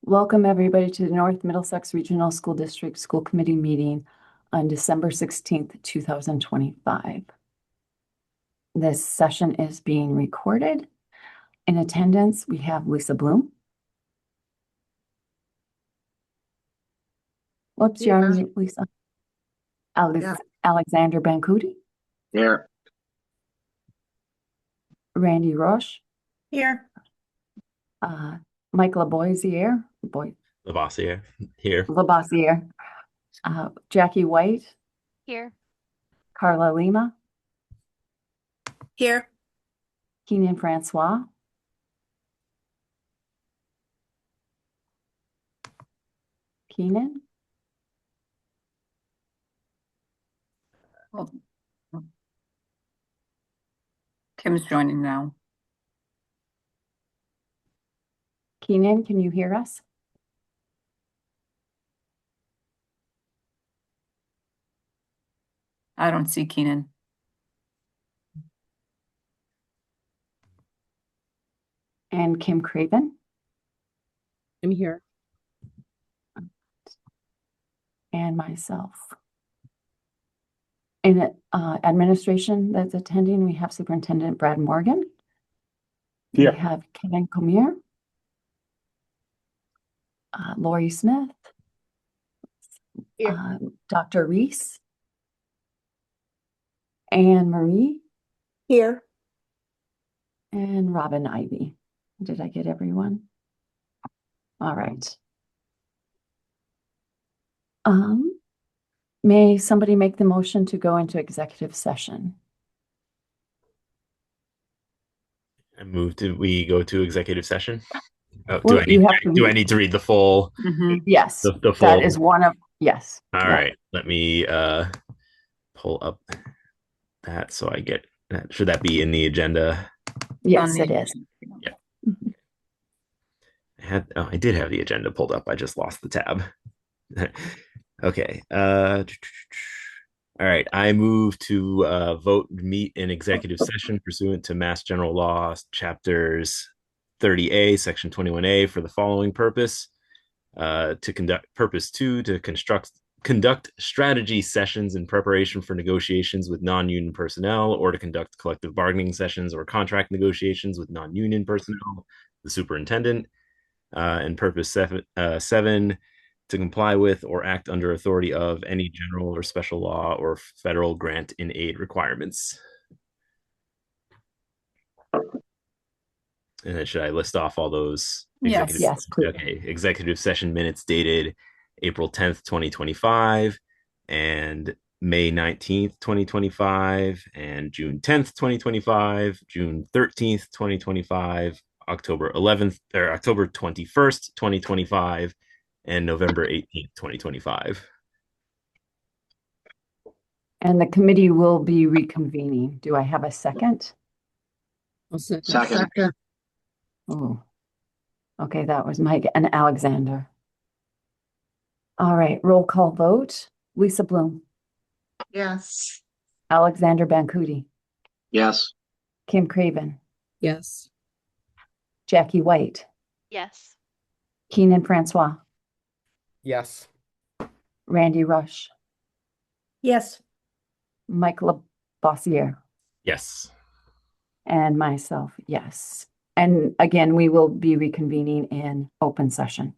Welcome everybody to the North Middlesex Regional School District School Committee meeting on December 16th, 2025. This session is being recorded. In attendance, we have Lisa Bloom. Whoops, you're on mute, Lisa. Alexander Bancuti. Here. Randy Roche. Here. Mike Laboisiere. Labossiere. Here. Labossiere. Jackie White. Here. Carla Lima. Here. Keenan Francois. Keenan. Oh. Kim's joining now. Keenan, can you hear us? I don't see Keenan. And Kim Craven. I'm here. And myself. In administration that's attending, we have Superintendent Brad Morgan. Here. We have Kevin Comier. Lori Smith. Dr. Reese. Anne Marie. Here. And Robin Ivy. Did I get everyone? All right. May somebody make the motion to go into executive session? I move to we go to executive session. Oh, Well, do I need to read the full? Yes, The full. that is one of yes. All right. Let me pull up that so I get that. Should that be in the agenda? Yes, it is. Yeah. I did have the agenda pulled up. I just lost the tab. Okay. All right. I move to vote meet in executive session pursuant to Mass General Law, chapters 30A, section 21A, for the following purpose: to conduct purpose 2, to conduct strategy sessions in preparation for negotiations with non-union personnel, or to conduct collective bargaining sessions or contract negotiations with non-union personnel, the superintendent, and purpose 7, to comply with or act under authority of any general or special law or federal grant in aid requirements. And then should I list off all those? Yes, please. Okay. Executive session minutes dated April 10th, 2025, and May 19th, 2025, and June 10th, 2025, June 13th, 2025, October 11th, or October 21st, 2025, and November 18th, 2025. And the committee will be reconvening. Do I have a second? Second. Oh, okay, that was Mike and Alexander. All right, roll call vote. Lisa Bloom. Yes. Alexander Bancuti. Yes. Kim Craven. Yes. Jackie White. Yes. Keenan Francois. Yes. Randy Rush. Yes. Mike Labossiere. Yes. And myself, yes. And again, we will be reconvening in open session.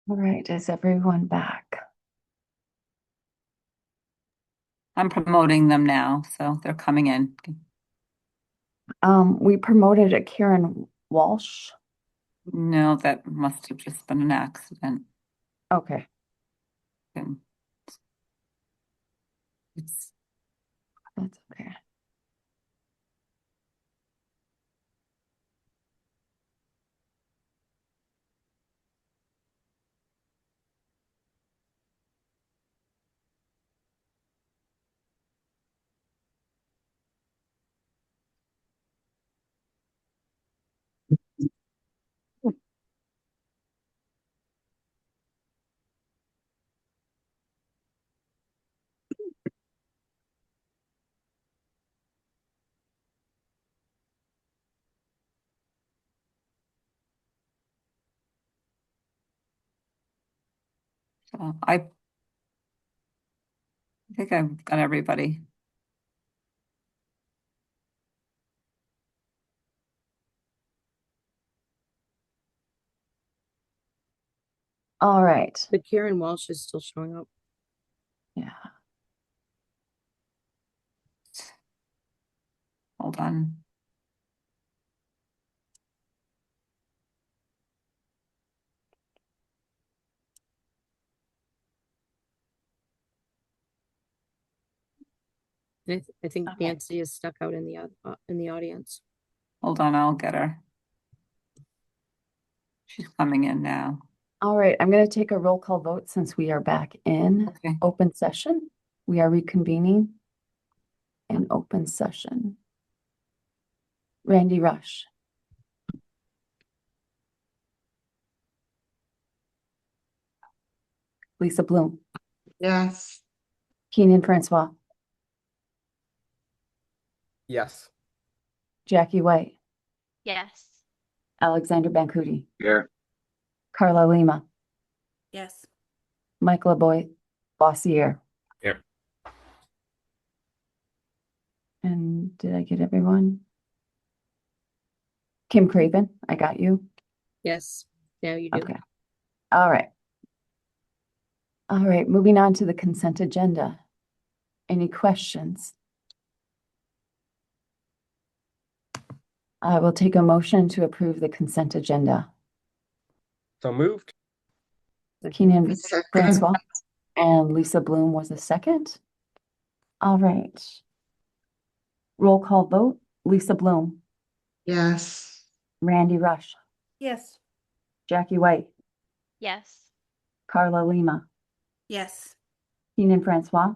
All right, is everyone back? I'm promoting them now, so they're coming in. We promoted a Karen Walsh. No, that must have just been an accident. Okay. It's That's okay. So I think I've got everybody. All right. But Karen Walsh is still showing up. Yeah. Hold on. I think Okay. Nancy is stuck out in the audience. Hold on, I'll get her. She's coming in now. All right. I'm going to take a roll call vote since we are back in Okay. open session. We are reconvening in open session. Randy Rush. Lisa Bloom. Yes. Keenan Francois. Yes. Jackie White. Yes. Alexander Bancuti. Here. Carla Lima. Yes. Mike LeBoy. Bossier. Here. And did I get everyone? Kim Craven, I got you. Yes. Now you do. Okay. All right. All right, moving on to the consent agenda. Any questions? I will take a motion to approve the consent agenda. So moved. Keenan Francois and Lisa Bloom was the second. All right. Roll call vote. Lisa Bloom, Yes. Randy Rush, Yes. Jackie White, Yes. Carla Lima, Yes. Keenan Francois,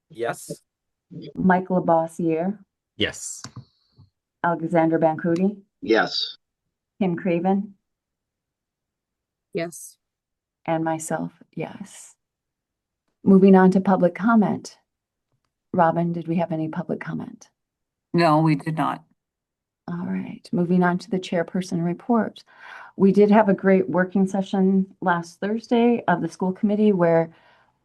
Yes. Mike LeBossier, Yes. Alexander Bancuti, Yes. Kim Craven, Yes. and myself, yes. Moving on to public comment. Robin, did we have any public comment? No, we did not. All right, moving on to the chairperson report. We did have a great working session last Thursday of the school committee where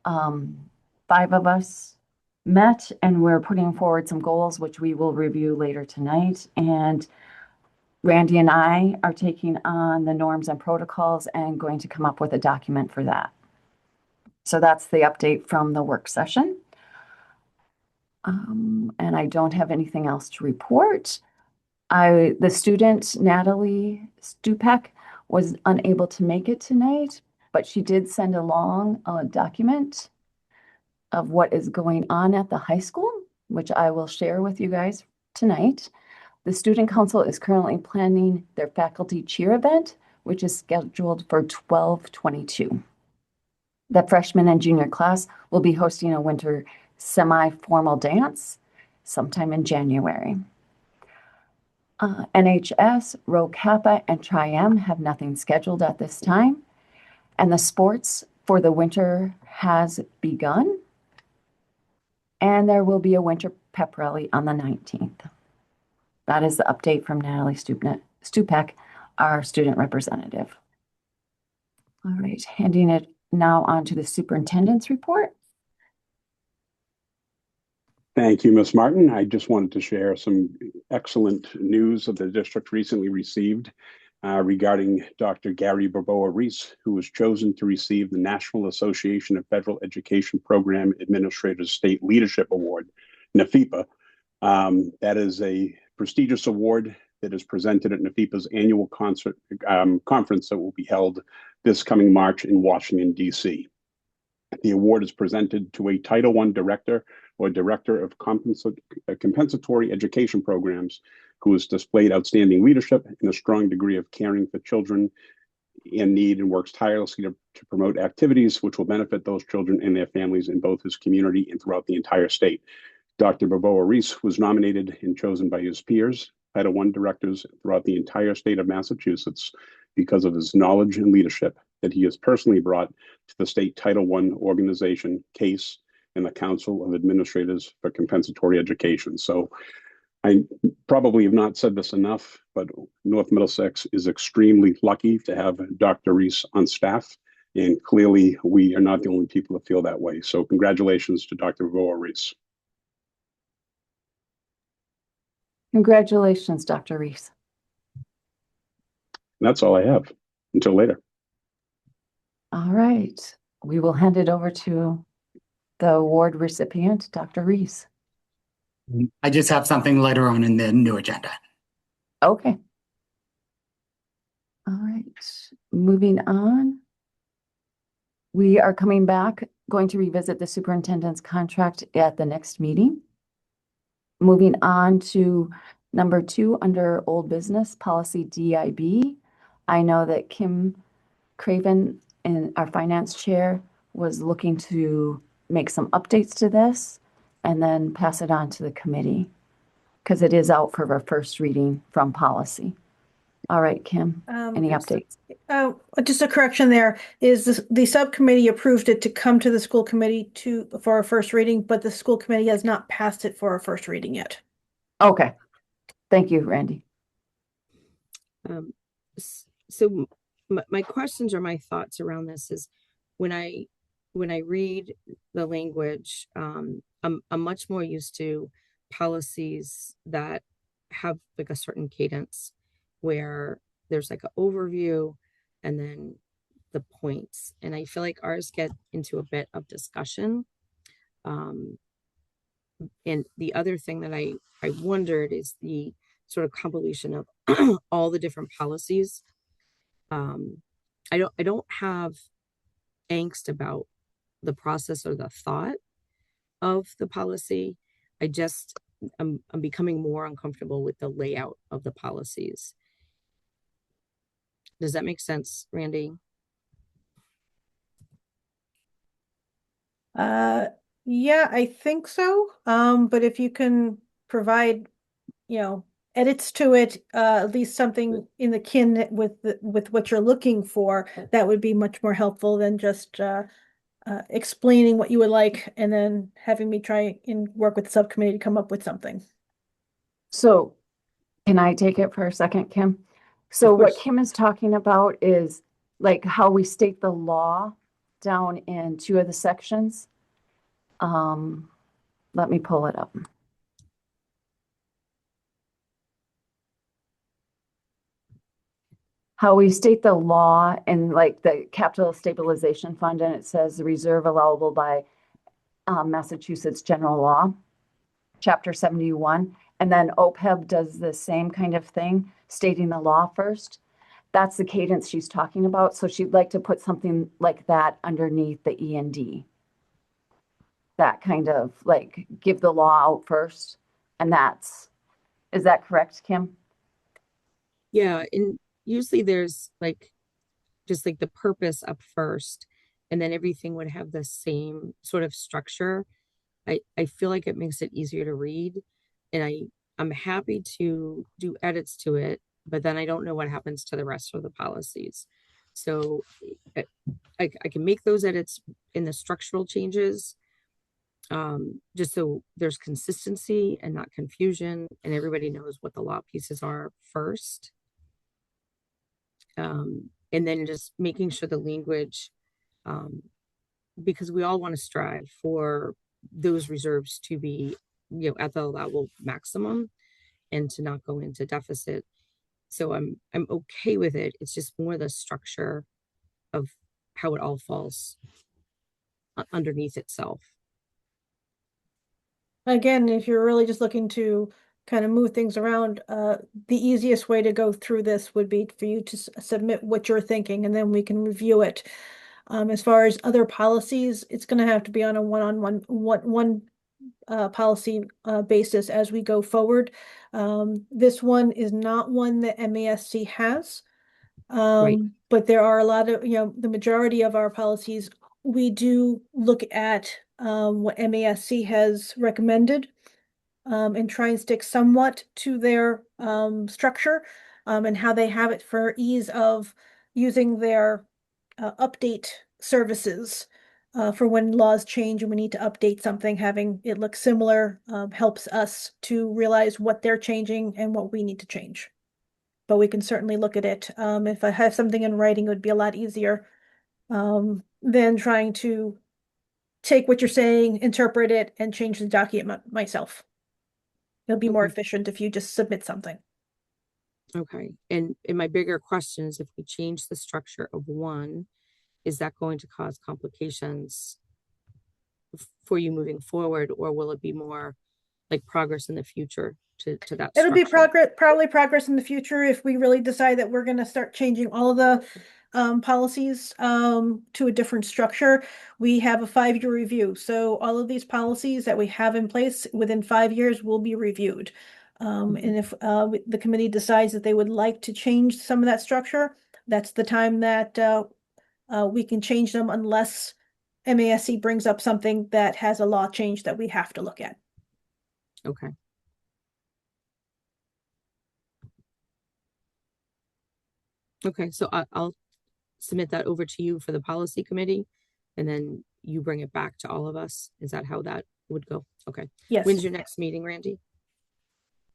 5 of us met and we're putting forward some goals, which we will review later tonight. And Randy and I are taking on the norms and protocols and going to come up with a document for that. So that's the update from the work session. And I don't have anything else to report. The student, Natalie Stupek, was unable to make it tonight, but she did send along a document of what is going on at the high school, which I will share with you guys tonight. The student council is currently planning their faculty cheer event, which is scheduled for 12/22. The freshman and junior class will be hosting a winter semi-formal dance sometime in January. NHS, Rho Kappa, and Tri-M have nothing scheduled at this time. And the sports for the winter has begun. And there will be a winter pep rally on the 19th. That is the update from Natalie Stupek, our student representative. All right, handing it now on to the superintendent's report. Thank you, Ms. Martin. I just wanted to share some excellent news that the district recently received regarding Dr. Gary Barboa-Reese, who was chosen to receive the National Association of Federal Education Program Administrators State Leadership Award, NAFEPA. That is a prestigious award that is presented at NAFEPA's annual conference that will be held this coming March in Washington, D.C. The award is presented to a Title I director or director of compensatory education programs who has displayed outstanding leadership and a strong degree of caring for children in need and works tirelessly to promote activities which will benefit those children and their families in both his community and throughout the entire state. Dr. Barboa-Reese was nominated and chosen by his peers, Title I directors throughout the entire state of Massachusetts, because of his knowledge and leadership that he has personally brought to the state Title I organization, CASE, and the Council of Administrators for Compensatory Education. So I probably have not said this enough, but North Middlesex is extremely lucky to have Dr. Reese on staff, And clearly, we are not the only people that feel that way. So congratulations to Dr. Verboa-Reese. Congratulations, Dr. Reese. And that's all I have. Until later. All right, we will hand it over to the award recipient, Dr. Reese. I just have something later on in the new agenda. Okay. All right, moving on. We are coming back, going to revisit the superintendent's contract at the next meeting. Moving on to number 2 under old business, policy DIB. I know that Kim Craven, and our finance chair, was looking to make some updates to this and then pass it on to the committee because it is out for our first reading from policy. All right, Kim, any updates? Just a correction there is the subcommittee approved it to come to the school committee for our first reading, but the school committee has not passed it for our first reading yet. Okay, thank you, Randy. So my questions or my thoughts around this is when I read the language, I'm much more used to policies that have like a certain cadence where there's like an overview and then the points. And I feel like ours get into a bit of discussion. And the other thing that I wondered is the sort of compilation of all the different policies. I don't have angst about the process or the thought of the policy. I'm becoming more uncomfortable with the layout of the policies. Does that make sense, Randy? Yeah, I think so. But if you can provide, edits to it, at least something in the kin with what you're looking for, that would be much more helpful than just explaining what you would like and then having me try and work with the subcommittee to come up with something. So can I take it for a second, Kim? So Of what course. Kim is talking about is like how we state the law down in 2 of the sections. Let me pull it up. How we state the law and like the capital stabilization fund, and it says the reserve allowable by Massachusetts general law, chapter 71. And then OPEB does the same kind of thing, stating the law first. That's the cadence she's talking about. So she'd like to put something like that underneath the E&D. That kind of like give the law out first. And is that correct, Kim? Yeah, and usually there's like just like the purpose up first, and then everything would have the same sort of structure. I feel like it makes it easier to read, and I'm happy to do edits to it, but then I don't know what happens to the rest of the policies. So I can make those edits in the structural changes, just so there's consistency and not confusion, and everybody knows what the law pieces are first. And then just making sure the language, because we all want to strive for those reserves to be, at the allowable maximum and to not go into deficit. So I'm okay with it. It's just more the structure of how it all falls underneath itself. Again, if you're really just looking to kind of move things around, the easiest way to go through this would be for you to submit what you're thinking, and then we can review it. As far as other policies, it's going to have to be on a one policy basis as we go forward. This one is not one that MASC has, Right. but there are a lot of, the majority of our policies, we do look at what MASC has recommended and try and stick somewhat to their structure and how they have it for ease of using their update services for when laws change and we need to update something. Having it look similar helps us to realize what they're changing and what we need to change. But we can certainly look at it. If I have something in writing, it would be a lot easier than trying to take what you're saying, interpret it, and change the document myself. It'll be more Okay. efficient if you just submit something. Okay, and my bigger question is if we change the structure of one, is that going to cause complications for you moving forward, or will it be more like progress in the future to that It'll be structure? probably progress in the future if we really decide that we're gonna start changing all of the policies to a different structure. We have a 5-year review, so all of these policies that we have in place within 5 years will be reviewed. And if the committee decides that they would like to change some of that structure, that's the time that we can change them unless MASC brings up something that has a law change that we have to look at. Okay. Okay, so I'll submit that over to you for the policy committee, and then you bring it back to all of us. Is that how that would go? Okay. Yes. When's your next meeting, Randy?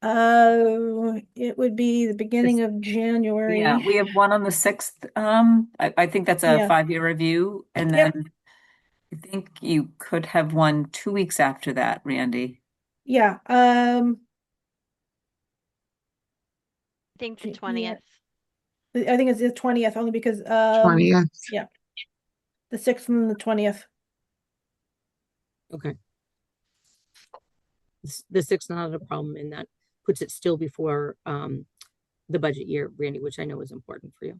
It would be the beginning of January. Yeah, we have one on the 6th. I think that's a Yeah. 5-year review. And Yep. then I think you could have one 2 weeks after that, Randy. Yeah, I think the Yeah. 20th. I think it's the 20th only because, 20th. yeah, the 6th and the 20th. Okay. The 6th not a problem, and that puts it still before the budget year, Randy, which I know is important for you.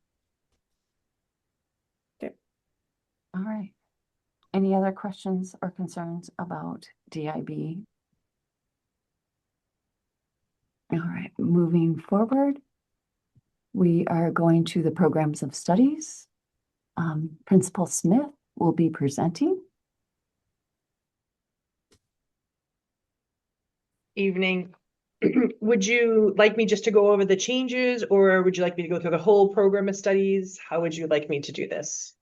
All right. Any other questions or concerns about DIB? All right, moving forward, we are going to the programs of studies. Principal Smith will be presenting. Evening. Would you like me just to go over the changes, or would you like me to go through the whole program of studies? How would you like me to do this?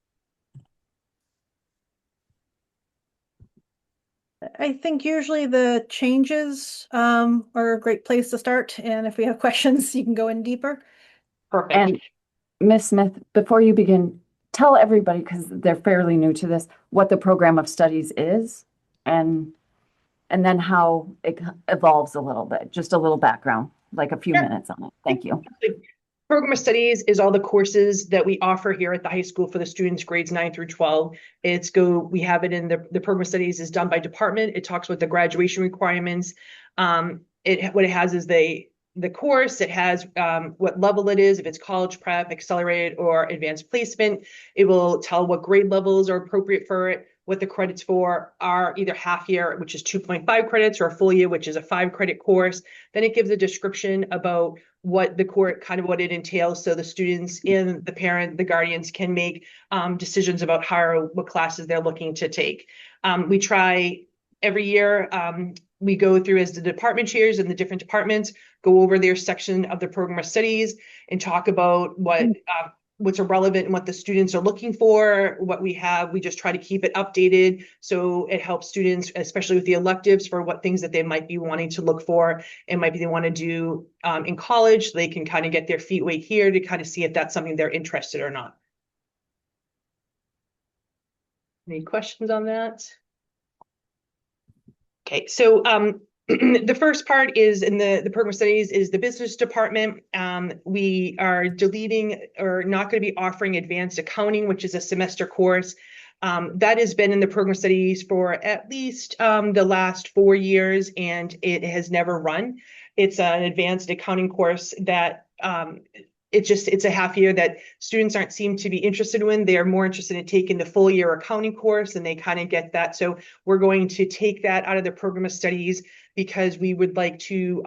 I think usually the changes are a great place to start, and if we have questions, you can go in deeper. Perfect. And Ms. Smith, before you begin, tell everybody, because they're fairly new to this, what the program of studies is and then how it evolves a little bit, just a little background, like a few Sure. minutes on it. Thank you. Program of studies is all the courses that we offer here at the high school for the students grades 9 through 12. We have it in the program of studies is done by department. It talks about the graduation requirements. What it has is the course. It has what level it is, if it's college prep, accelerated, or advanced placement. It will tell what grade levels are appropriate for it, what the credits for are, either half year, which is 2.5 credits, or a full year, which is a 5-credit course. Then it gives a description about what the court, kind of what it entails, so the students and the parent, the guardians can make decisions about what classes they're looking to take. We try every year, we go through as the department chairs in the different departments, go over their section of the program of studies and talk about what's irrelevant and what the students are looking for, what we have. We just try to keep it updated so it helps students, especially with the electives, for what things that they might be wanting to look for and maybe they want to do in college. So they can kind of get their feet wet here to kind of see if that's something they're interested or not. Any questions on that? Okay, so the first part is in the program studies is the business department. We are deleting or not going to be offering advanced accounting, which is a semester course. That has been in the program studies for at least the last 4 years, and it has never run. It's an advanced accounting course that it's a half year that students seem to be interested in. They are more interested in taking the full year accounting course, and they kind of get that. So we're going to take that out of the program of studies because we would like to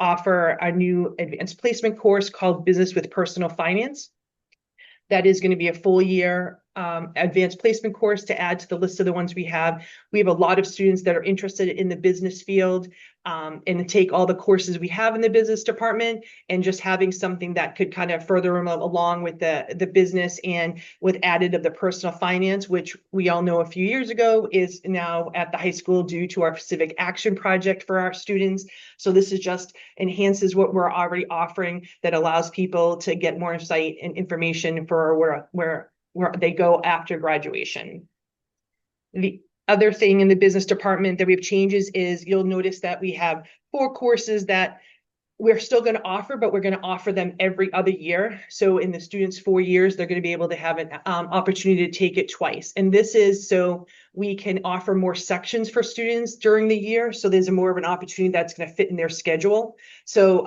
offer a new advanced placement course called Business with Personal Finance. That is going to be a full year advanced placement course to add to the list of the ones we have. We have a lot of students that are interested in the business field and take all the courses we have in the business department, and just having something that could kind of further them along with the business, and with added of the personal finance, which we all know a few years ago is now at the high school due to our civic action project for our students. So this is just enhances what we're already offering, that allows people to get more insight and information for where where they go after graduation. The other thing in the business department that we have changes is you'll notice that we have 4 courses that we're still going to offer, but we're going to offer them every other year. So in the students' 4 years, they're going to be able to have an opportunity to take it twice. And this is so we can offer more sections for students during the year. So there's more of an opportunity that's going to fit in their schedule. So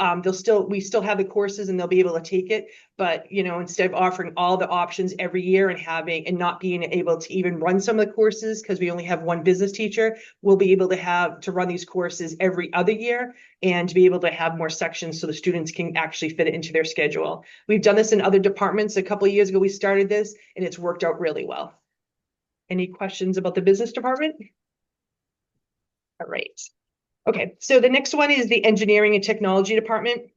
we still have the courses and they'll be able to take it. But, you know, instead of offering all the options every year and not being able to even run some of the courses, because we only have one business teacher, we'll be able to run these courses every other year and to be able to have more sections so the students can actually fit it into their schedule. We've done this in other departments. A couple of years ago, we started this and it's worked out really well. Any questions about the business department? All right. Okay, so the next one is the engineering and technology department.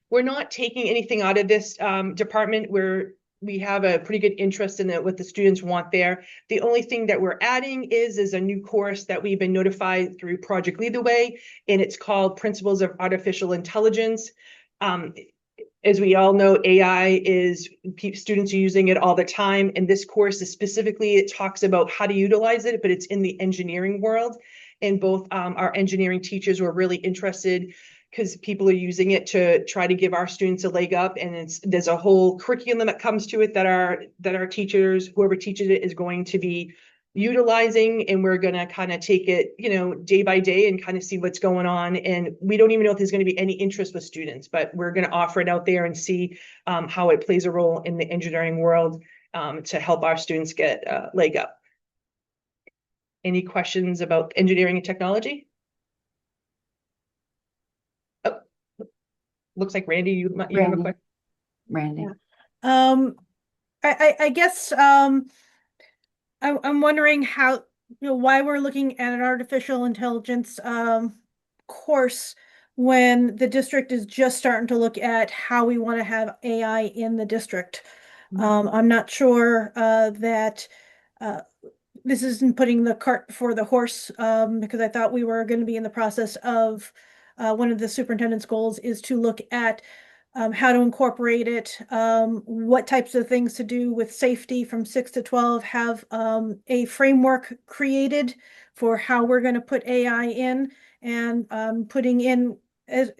We're not taking anything out of this department where we have a pretty good interest in what the students want there. The only thing that we're adding is a new course that we've been notified through Project Lead the Way, and it's called Principles of Artificial Intelligence. As we all know, AI students are using it all the time. And this course is specifically, it talks about how to utilize it, but it's in the engineering world. And both our engineering teachers were really interested because people are using it to try to give our students a leg up. And there's a whole curriculum that comes to it that our teachers, whoever teaches it, is going to be utilizing, and we're going to kind of take it, you know, day by day and kind of see what's going on. And we don't even know if there's going to be any interest with students, but we're going to offer it out there and see how it plays a role in the engineering world to help our students get a leg up. Any questions about engineering and technology? Oh, looks like Randy, you have a question. Randy. I guess I'm wondering how, why we're looking at an artificial intelligence course when the district is just starting to look at how we want to have AI in the district. I'm not sure that this isn't putting the cart before the horse, because I thought we were going to be in the process of one of the superintendent's goals is to look at how to incorporate it, what types of things to do with safety from 6 to 12, have a framework created for how we're going to put AI in, and putting in, as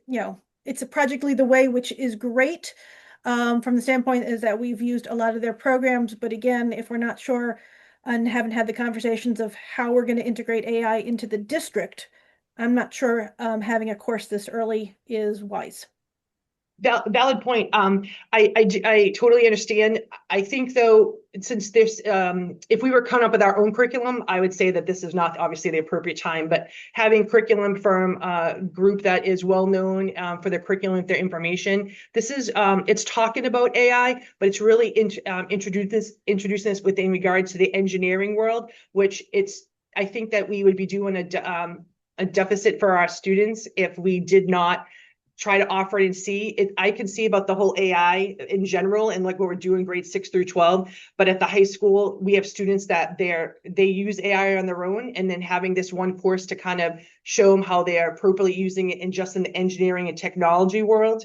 it's a Project Lead the Way, which is great from the standpoint is that we've used a lot of their programs. But again, if we're not sure and haven't had the conversations of how we're going to integrate AI into the district, I'm not sure having a course this early is wise. Valid point. I totally understand. I think though, since this, if we were coming up with our own curriculum, I would say that this is not obviously the appropriate time, but having curriculum from a group that is well known for their curriculum, their information, this is, it's talking about AI, but it's really introducing this within regards to the engineering world, which I think that we would be doing a deficit for our students if we did not try to offer it and see it. I can see about the whole AI in general and like what we're doing grades 6 through 12, but at the high school, we have students that they use AI on their own, and then having this one course to kind of show them how they are appropriately using it in just in the engineering and technology world.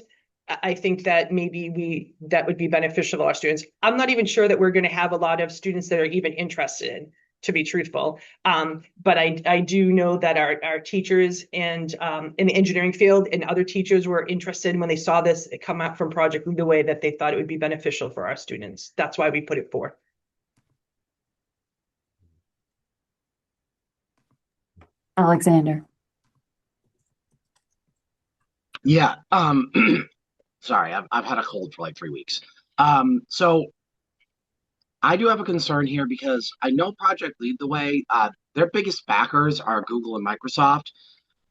I think that maybe that would be beneficial to our students. I'm not even sure that we're going to have a lot of students that are even interested in, to be truthful. But I do know that our teachers and in the engineering field and other teachers were interested when they saw this come out from Project Lead the Way, that they thought it would be beneficial for our students. That's why we put it forth. Alexander. Yeah. Sorry, I've had a cold for like 3 weeks. So I do have a concern here because I know Project Lead the Way, their biggest backers are Google and Microsoft.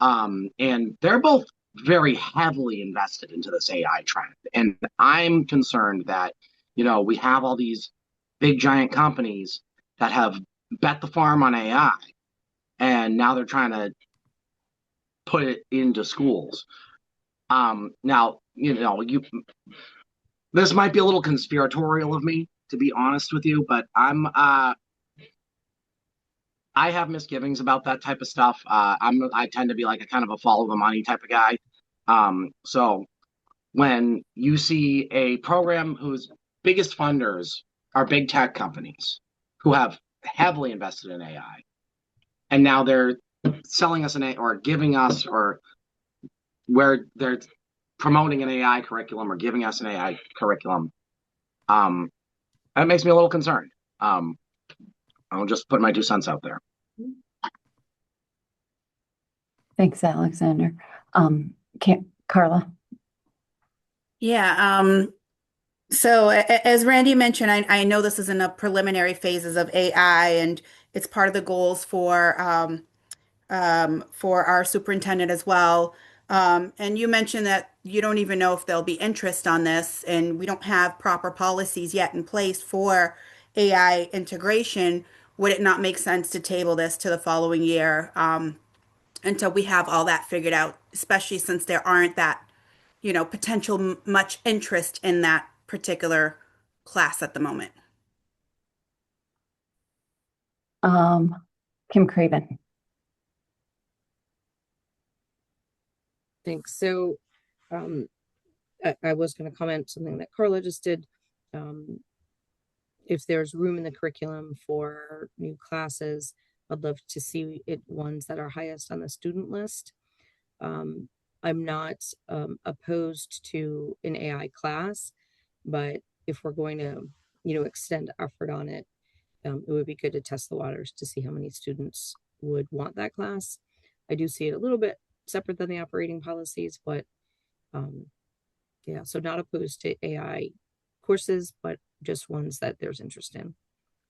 And they're both very heavily invested into this AI trend. And I'm concerned that, we have all these big giant companies that have bet the farm on AI, and now they're trying to put it into schools. Now, this might be a little conspiratorial of me, to be honest with you, but I have misgivings about that type of stuff. I tend to be like a kind of a follow the money type of guy. So when you see a program whose biggest funders are big tech companies who have heavily invested in AI, and now they're selling us an AI or giving us or where they're promoting an AI curriculum or giving us an AI curriculum. That makes me a little concerned. I'll just put my 2 cents out there. Thanks, Alexander. Carla? Yeah, so as Randy mentioned, I know this is in the preliminary phases of AI, and it's part of the goals for our superintendent as well. And you mentioned that you don't even know if there'll be interest on this, and we don't have proper policies yet in place for AI integration. Would it not make sense to table this to the following year, until we have all that figured out, especially since there aren't that, potential much interest in that particular class at the moment? Kim Craven. Thanks. So I was going to comment something that Carla just did. If there's room in the curriculum for new classes, I'd love to see it ones that are highest on the student list. I'm not opposed to an AI class, but if we're going to, extend effort on it, it would be good to test the waters to see how many students would want that class. I do see it a little bit separate than the operating policies, but yeah, so not opposed to AI courses, but just ones that there's interest in.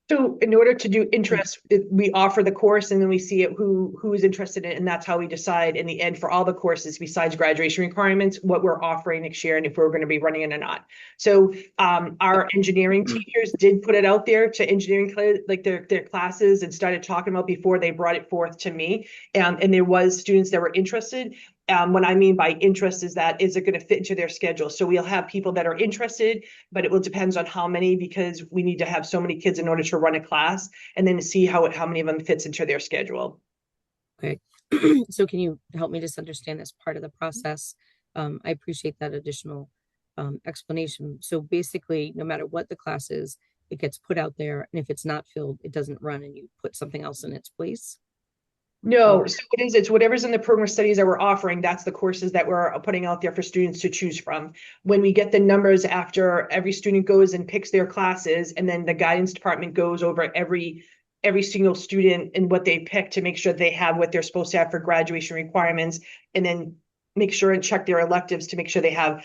So in order to do interest, we offer the course and then we see who is interested in it. And that's how we decide in the end for all the courses besides graduation requirements, what we're offering next year and if we're going to be running it or not. So our engineering teachers did put it out there to engineering, like their classes, and started talking about before they brought it forth to me. And there was students that were interested. What I mean by interest is that is it going to fit into their schedule? So we'll have people that are interested, but it will depends on how many, because we need to have so many kids in order to run a class, and then see how many of them fits into their schedule. Okay. So can you help me just understand this part of the process? I appreciate that additional explanation. So basically, no matter what the class is, it gets put out there, and if it's not filled, it doesn't run, and you put something else in its place. No, so it is, it's whatever's in the program studies that we're offering, that's the courses that we're putting out there for students to choose from. When we get the numbers after every student goes and picks their classes, and then the guidance department goes over every single student and what they pick to make sure they have what they're supposed to have for graduation requirements, and then make sure and check their electives to make sure they have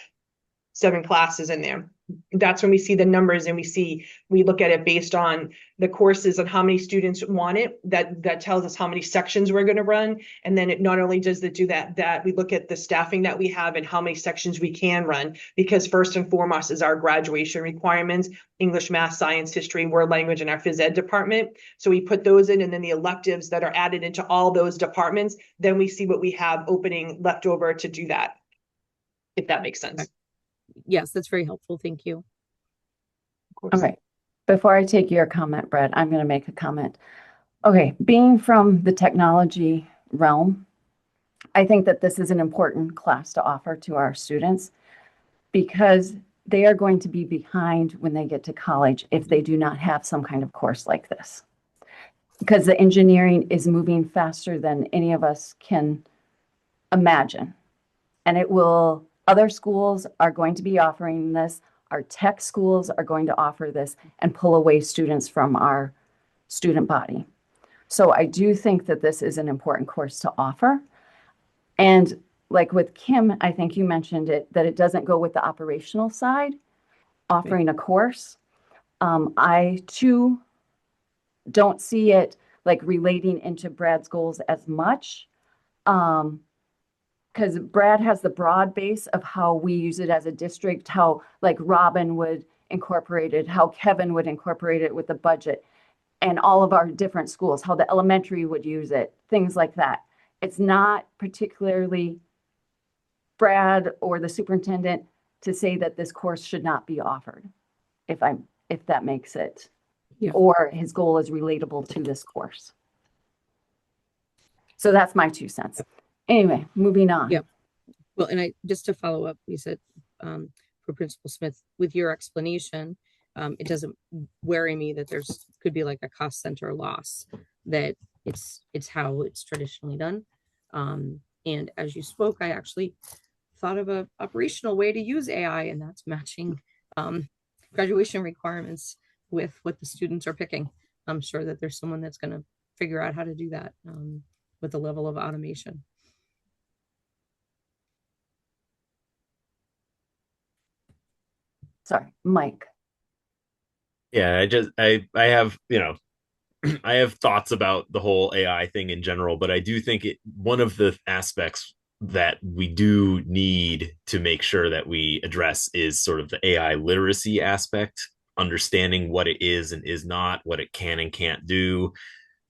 7 classes in there. That's when we see the numbers, and we look at it based on the courses and how many students want it. That tells us how many sections we're going to run. And then it not only does it do that we look at the staffing that we have and how many sections we can run, because first and foremost is our graduation requirements: English, math, science, history, world language, and our phys ed department. So we put those in, and then the electives that are added into all those departments, then we see what we have opening left over to do that, if that makes sense. Yes, that's very helpful. Thank you. All right. Before I take your comment, Brett, I'm going to make a comment. Okay, being from the technology realm, I think that this is an important class to offer to our students, because they are going to be behind when they get to college if they do not have some kind of course like this. Because the engineering is moving faster than any of us can imagine. And other schools are going to be offering this. Our tech schools are going to offer this and pull away students from our student body. So I do think that this is an important course to offer. And like with Kim, I think you mentioned it, that it doesn't go with the operational side, offering a course. I too don't see it like relating into Brad's goals as much. Because Brad has the broad base of how we use it as a district, how like Robin would incorporate it, how Kevin would incorporate it with the budget, and all of our different schools, how the elementary would use it, things like that. It's not particularly Brad or the superintendent to say that this course should not be offered, if that makes it, or his goal is relatable to this course. So that's my 2 cents. Anyway, moving on. Yep. Well, and just to follow up, you said for Principal Smith, with your explanation, it doesn't worry me that there's could be like a cost center loss, that it's how it's traditionally done. And as you spoke, I actually thought of a operational way to use AI, and that's matching graduation requirements with what the students are picking. I'm sure that there's someone that's going to figure out how to do that with a level of automation. Sorry, Mike. Yeah, I have, I have thoughts about the whole AI thing in general, but I do think one of the aspects that we do need to make sure that we address is sort of the AI literacy aspect, understanding what it is and is not, what it can and can't do,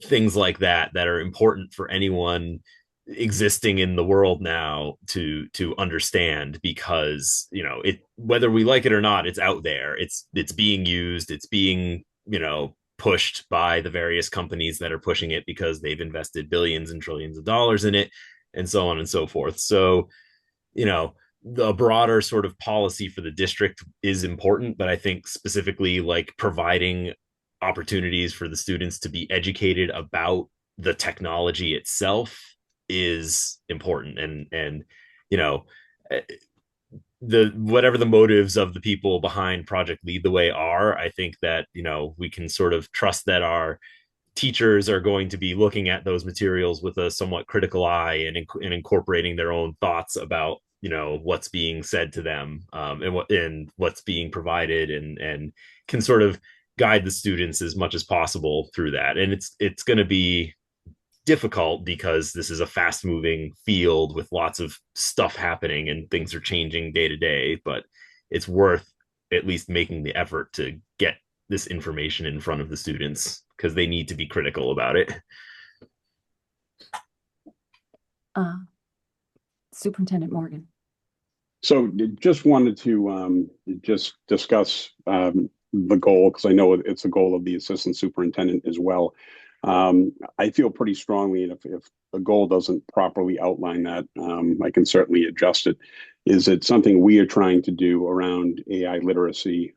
things like that are important for anyone existing in the world now to understand, because it, whether we like it or not, it's out there, it's being used, it's being pushed by the various companies that are pushing it because they've invested billions and trillions of dollars in it, and so on and so forth. So the broader sort of policy for the district is important, but I think specifically like providing opportunities for the students to be educated about the technology itself is important. And the whatever the motives of the people behind Project Lead the Way are, I think that we can sort of trust that our teachers are going to be looking at those materials with a somewhat critical eye, and incorporating their own thoughts about what's being said to them, and what's being provided, and can sort of guide the students as much as possible through that. And it's going to be difficult because this is a fast moving field with lots of stuff happening and things are changing day to day, but it's worth at least making the effort to get this information in front of the students because they need to be critical about it. Superintendent Morgan. So just wanted to just discuss the goal, because I know it's a goal of the assistant superintendent as well. I feel pretty strongly, and if the goal doesn't properly outline that, I can certainly adjust it. Is it something we are trying to do around AI literacy,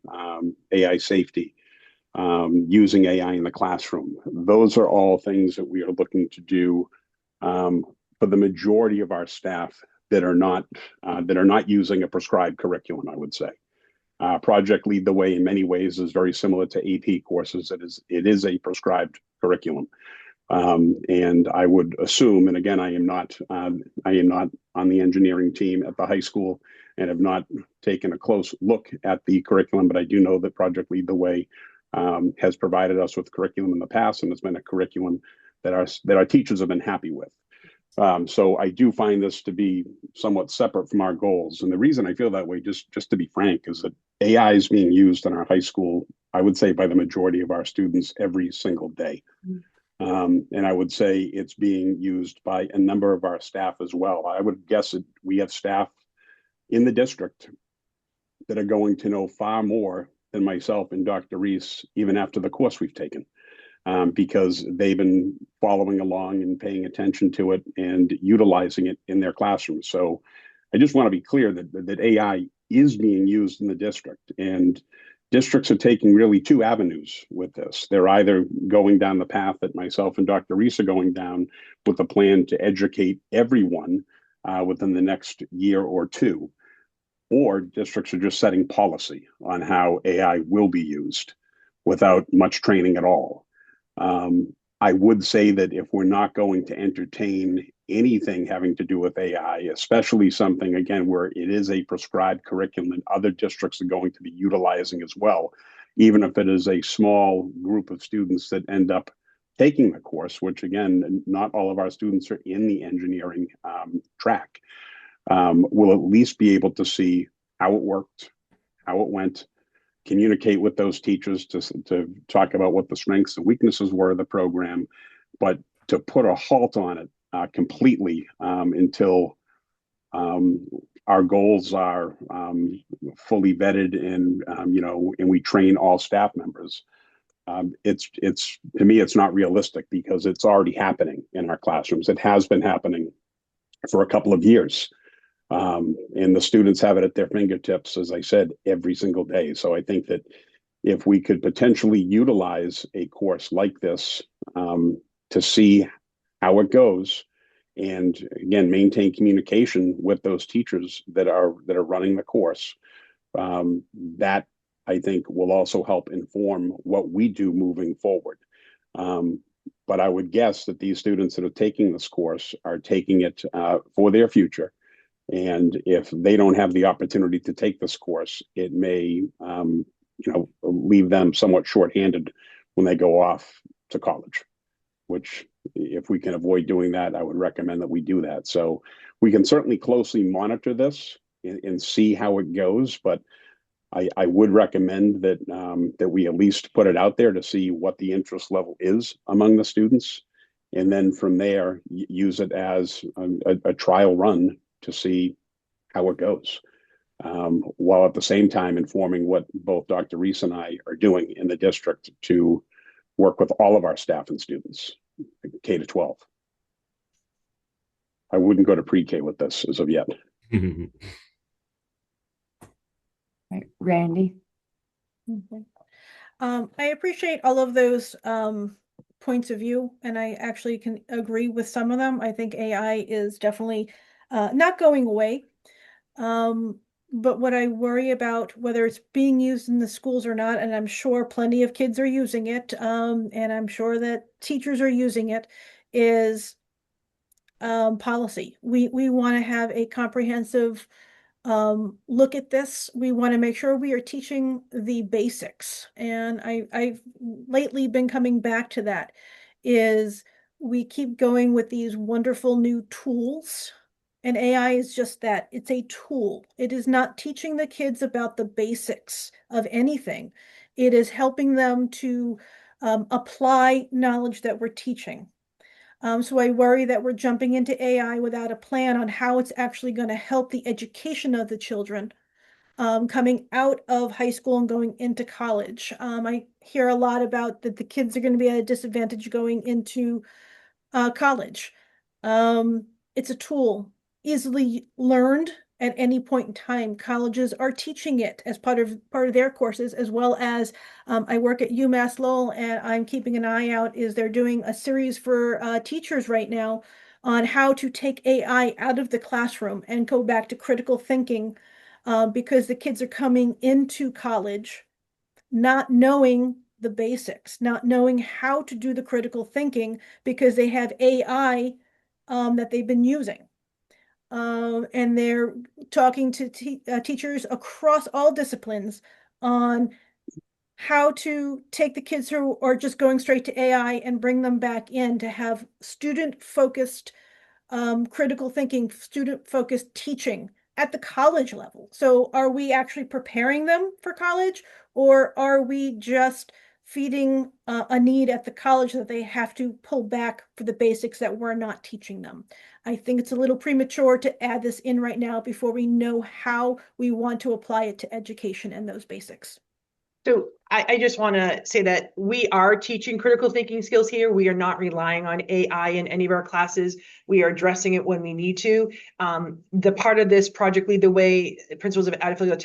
AI safety, using AI in the classroom? Those are all things that we are looking to do for the majority of our staff that are not using a prescribed curriculum, I would say. Project Lead the Way in many ways is very similar to AP courses. It is a prescribed curriculum, and I would assume, and again, I am not on the engineering team at the high school and have not taken a close look at the curriculum, but I do know that Project Lead the Way has provided us with curriculum in the past, and it's been a curriculum that our teachers have been happy with. So I do find this to be somewhat separate from our goals. And the reason I feel that way, just to be frank, is that AI is being used in our high school, I would say, by the majority of our students every single day. And I would say it's being used by a number of our staff as well. I would guess that we have staff in the district that are going to know far more than myself and Dr. Reese, even after the course we've taken. Because they've been following along and paying attention to it and utilizing it in their classrooms. So I just want to be clear that AI is being used in the district, and districts are taking really two avenues with this. They're either going down the path that myself and Dr. Reese are going down with a plan to educate everyone within the next year or two, or districts are just setting policy on how AI will be used without much training at all. I would say that if we're not going to entertain anything having to do with AI, especially something, again, where it is a prescribed curriculum and other districts are going to be utilizing as well, even if it is a small group of students that end up taking the course, which again, not all of our students are in the engineering track, we'll at least be able to see how it worked, how it went, communicate with those teachers to talk about what the strengths and weaknesses were of the program, but to put a halt on it completely until our goals are fully vetted and and we train all staff members. It's to me, it's not realistic because it's already happening in our classrooms. It has been happening for a couple of years. And the students have it at their fingertips, as I said, every single day. So I think that if we could potentially utilize a course like this to see how it goes, and again maintain communication with those teachers that are running the course. That I think will also help inform what we do moving forward. But I would guess that these students that are taking this course are taking it for their future. And if they don't have the opportunity to take this course, it may, leave them somewhat shorthanded when they go off to college, which if we can avoid doing that, I would recommend that we do that. So we can certainly closely monitor this and see how it goes, but I would recommend that that we at least put it out there to see what the interest level is among the students, and then from there use it as a trial run to see how it goes, while at the same time informing what both Dr. Reese and I are doing in the district to work with all of our staff and students, K to 12. I wouldn't go to pre-K with this as of yet. Right, Randy? Okay. I appreciate all of those points of view, and I actually can agree with some of them. I think AI is definitely not going away. But what I worry about, whether it's being used in the schools or not, and I'm sure plenty of kids are using it, and I'm sure that teachers are using it, is policy. We want to have a comprehensive look at this. We want to make sure we are teaching the basics. And I've lately been coming back to that, is we keep going with these wonderful new tools. And AI is just that. It's a tool. It is not teaching the kids about the basics of anything. It is helping them to apply knowledge that we're teaching. So I worry that we're jumping into AI without a plan on how it's actually going to help the education of the children coming out of high school and going into college. I hear a lot about that the kids are going to be at a disadvantage going into college. It's a tool, easily learned at any point in time. Colleges are teaching it as part of their courses, as well as I work at UMass Lowell, and I'm keeping an eye out. Is they're doing a series for teachers right now on how to take AI out of the classroom and go back to critical thinking, because the kids are coming into college not knowing the basics, not knowing how to do the critical thinking because they have AI that they've been using. And they're talking to teachers across all disciplines on how to take the kids who are just going straight to AI and bring them back in to have student-focused critical thinking, student-focused teaching at the college level. So are we actually preparing them for college, or are we just feeding a need at the college that they have to pull back for the basics that we're not teaching them? I think it's a little premature to add this in right now before we know how we want to apply it to education and those basics. So I just want to say that we are teaching critical thinking skills here. We are not relying on AI in any of our classes. We are addressing it when we need to. The part of this Project Lead the Way, Principles of Artificial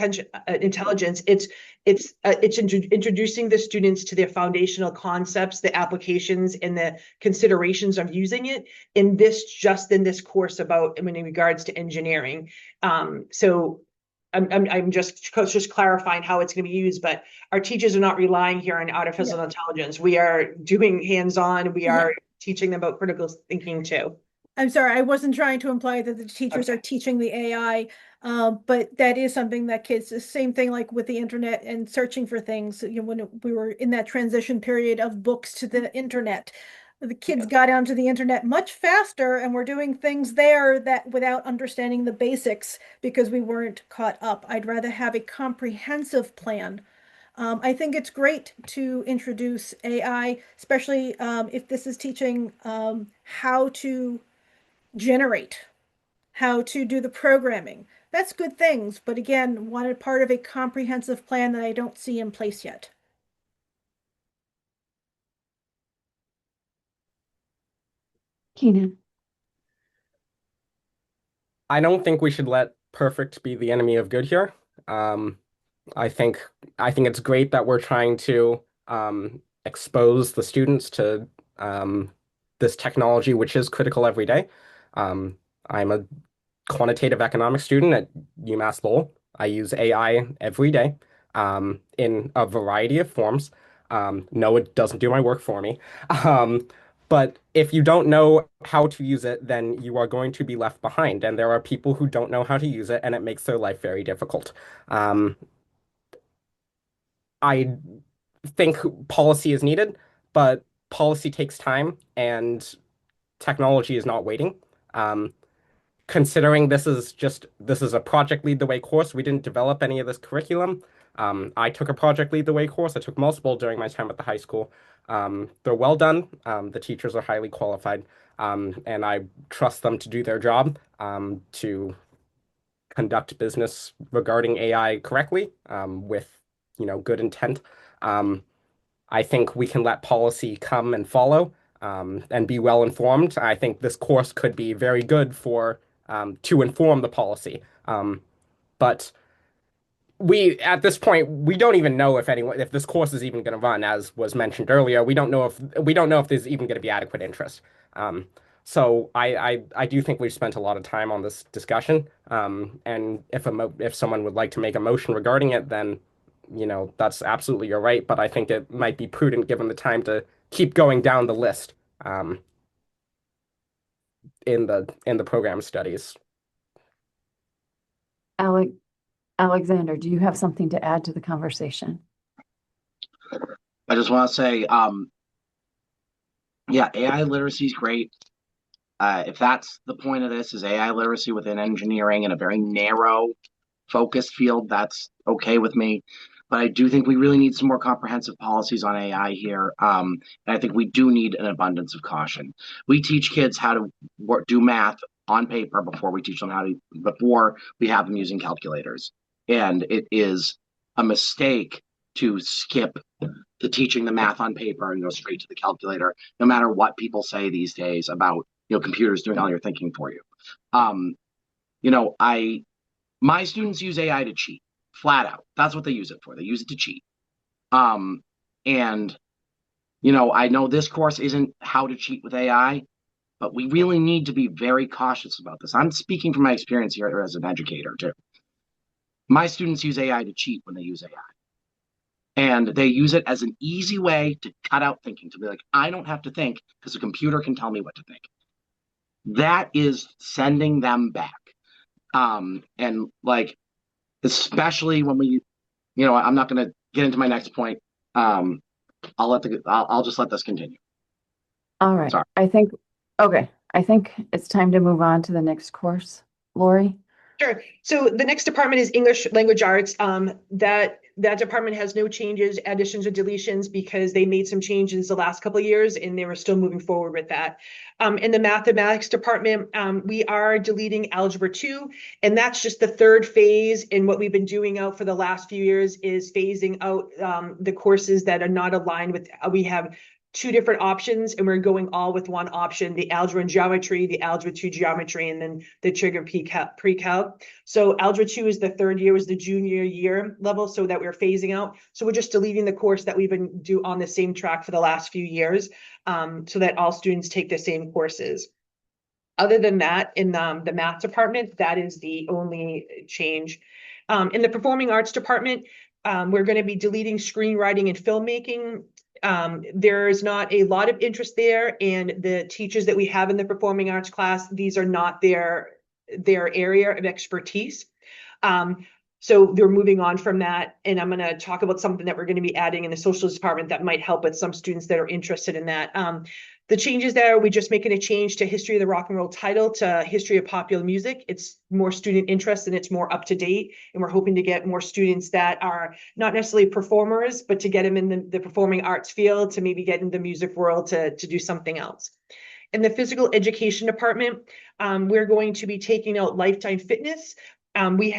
Intelligence, it's introducing the students to their foundational concepts, the applications, and the considerations of using it in this course about in regards to engineering. So I'm just clarifying how it's going to be used, but our teachers are not relying here on artificial intelligence. We are doing hands-on. We are teaching them about critical thinking too. I'm sorry, I wasn't trying to imply that the teachers are teaching the AI, but that is something that kids, the same thing like with the internet and searching for things, when we were in that transition period of books to the internet, the kids got onto the internet much faster and were doing things there that without understanding the basics because we weren't caught up. I'd rather have a comprehensive plan. I think it's great to introduce AI, especially if this is teaching how to generate, how to do the programming. That's good things, but again, wanted part of a comprehensive plan that I don't see in place yet. Keenan? I don't think we should let perfect be the enemy of good here. I think it's great that we're trying to expose the students to this technology, which is critical every day. I'm a quantitative economics student at UMass Lowell. I use AI every day in a variety of forms. No, it doesn't do my work for me. Um, but if you don't know how to use it, then you are going to be left behind. And there are people who don't know how to use it, and it makes their life very difficult. I think policy is needed, but policy takes time and technology is not waiting. Um, Considering this is a project lead the way course, we didn't develop any of this curriculum. I took a project lead the way course. I took multiple during my time at the high school. They're well done. The teachers are highly qualified, and I trust them to do their job to conduct business regarding AI correctly with good intent. Um, I think we can let policy come and follow and be well informed. I think this course could be very good for to inform the policy. But we at this point we don't even know if this course is even going to run, as was mentioned earlier. We don't know if there's even going to be adequate interest. So I do think we've spent a lot of time on this discussion. And if someone would like to make a motion regarding it, then that's absolutely your right. But I think it might be prudent given the time to keep going down the list in the program studies. Alexander, do you have something to add to the conversation? I just want to say, yeah, AI literacy is great. If that's the point of this, is AI literacy within engineering in a very narrow, focused field, that's okay with me. But I do think we really need some more comprehensive policies on AI here. And I think we do need an abundance of caution. We teach kids how to do math on paper before we have them using calculators. And it is a mistake to skip the teaching the math on paper and go straight to the calculator, no matter what people say these days about computers doing all your thinking for you. My students use AI to cheat, flat out. That's what they use it for. They use it to cheat. And I know this course isn't how to cheat with AI, but we really need to be very cautious about this. I'm speaking from my experience here as an educator too. My students use AI to cheat when they use AI. And they use it as an easy way to cut out thinking, to be like, I don't have to think because the computer can tell me what to think. That is sending them back. And like, especially when I'm not going to get into my next point. I'll just let this continue. All right. Sorry. I think it's time to move on to the next course. Lori? Sure. So the next department is English Language Arts. That department has no changes, additions, or deletions because they made some changes the last couple of years and they were still moving forward with that. In the mathematics department, we are deleting Algebra 2, and that's just the third phase. And what we've been doing out for the last few years is phasing out the courses that are not aligned with. We have two different options, and we're going all with one option: the algebra and geometry, the algebra 2 geometry, and then the trigger pre-calc. So algebra 2 is the third year, was the junior year level, so that we're phasing out. So we're just deleting the course that we've been on the same track for the last few years, so that all students take the same courses. Other than that, in the math department, that is the only change. In the performing arts department, we're going to be deleting screenwriting and filmmaking. There's not a lot of interest there, and the teachers that we have in the performing arts class, these are not their area of expertise. So they're moving on from that, and I'm going to talk about something that we're going to be adding in the socials department that might help with some students that are interested in that. The changes there, we're just making a change to history of the rock and roll title to history of popular music. It's more student interest and it's more up to date. And we're hoping to get more students that are not necessarily performers, but to get them in the performing arts field, to maybe get in the music world to do something else. In the physical education department, we're going to be taking out lifetime fitness. We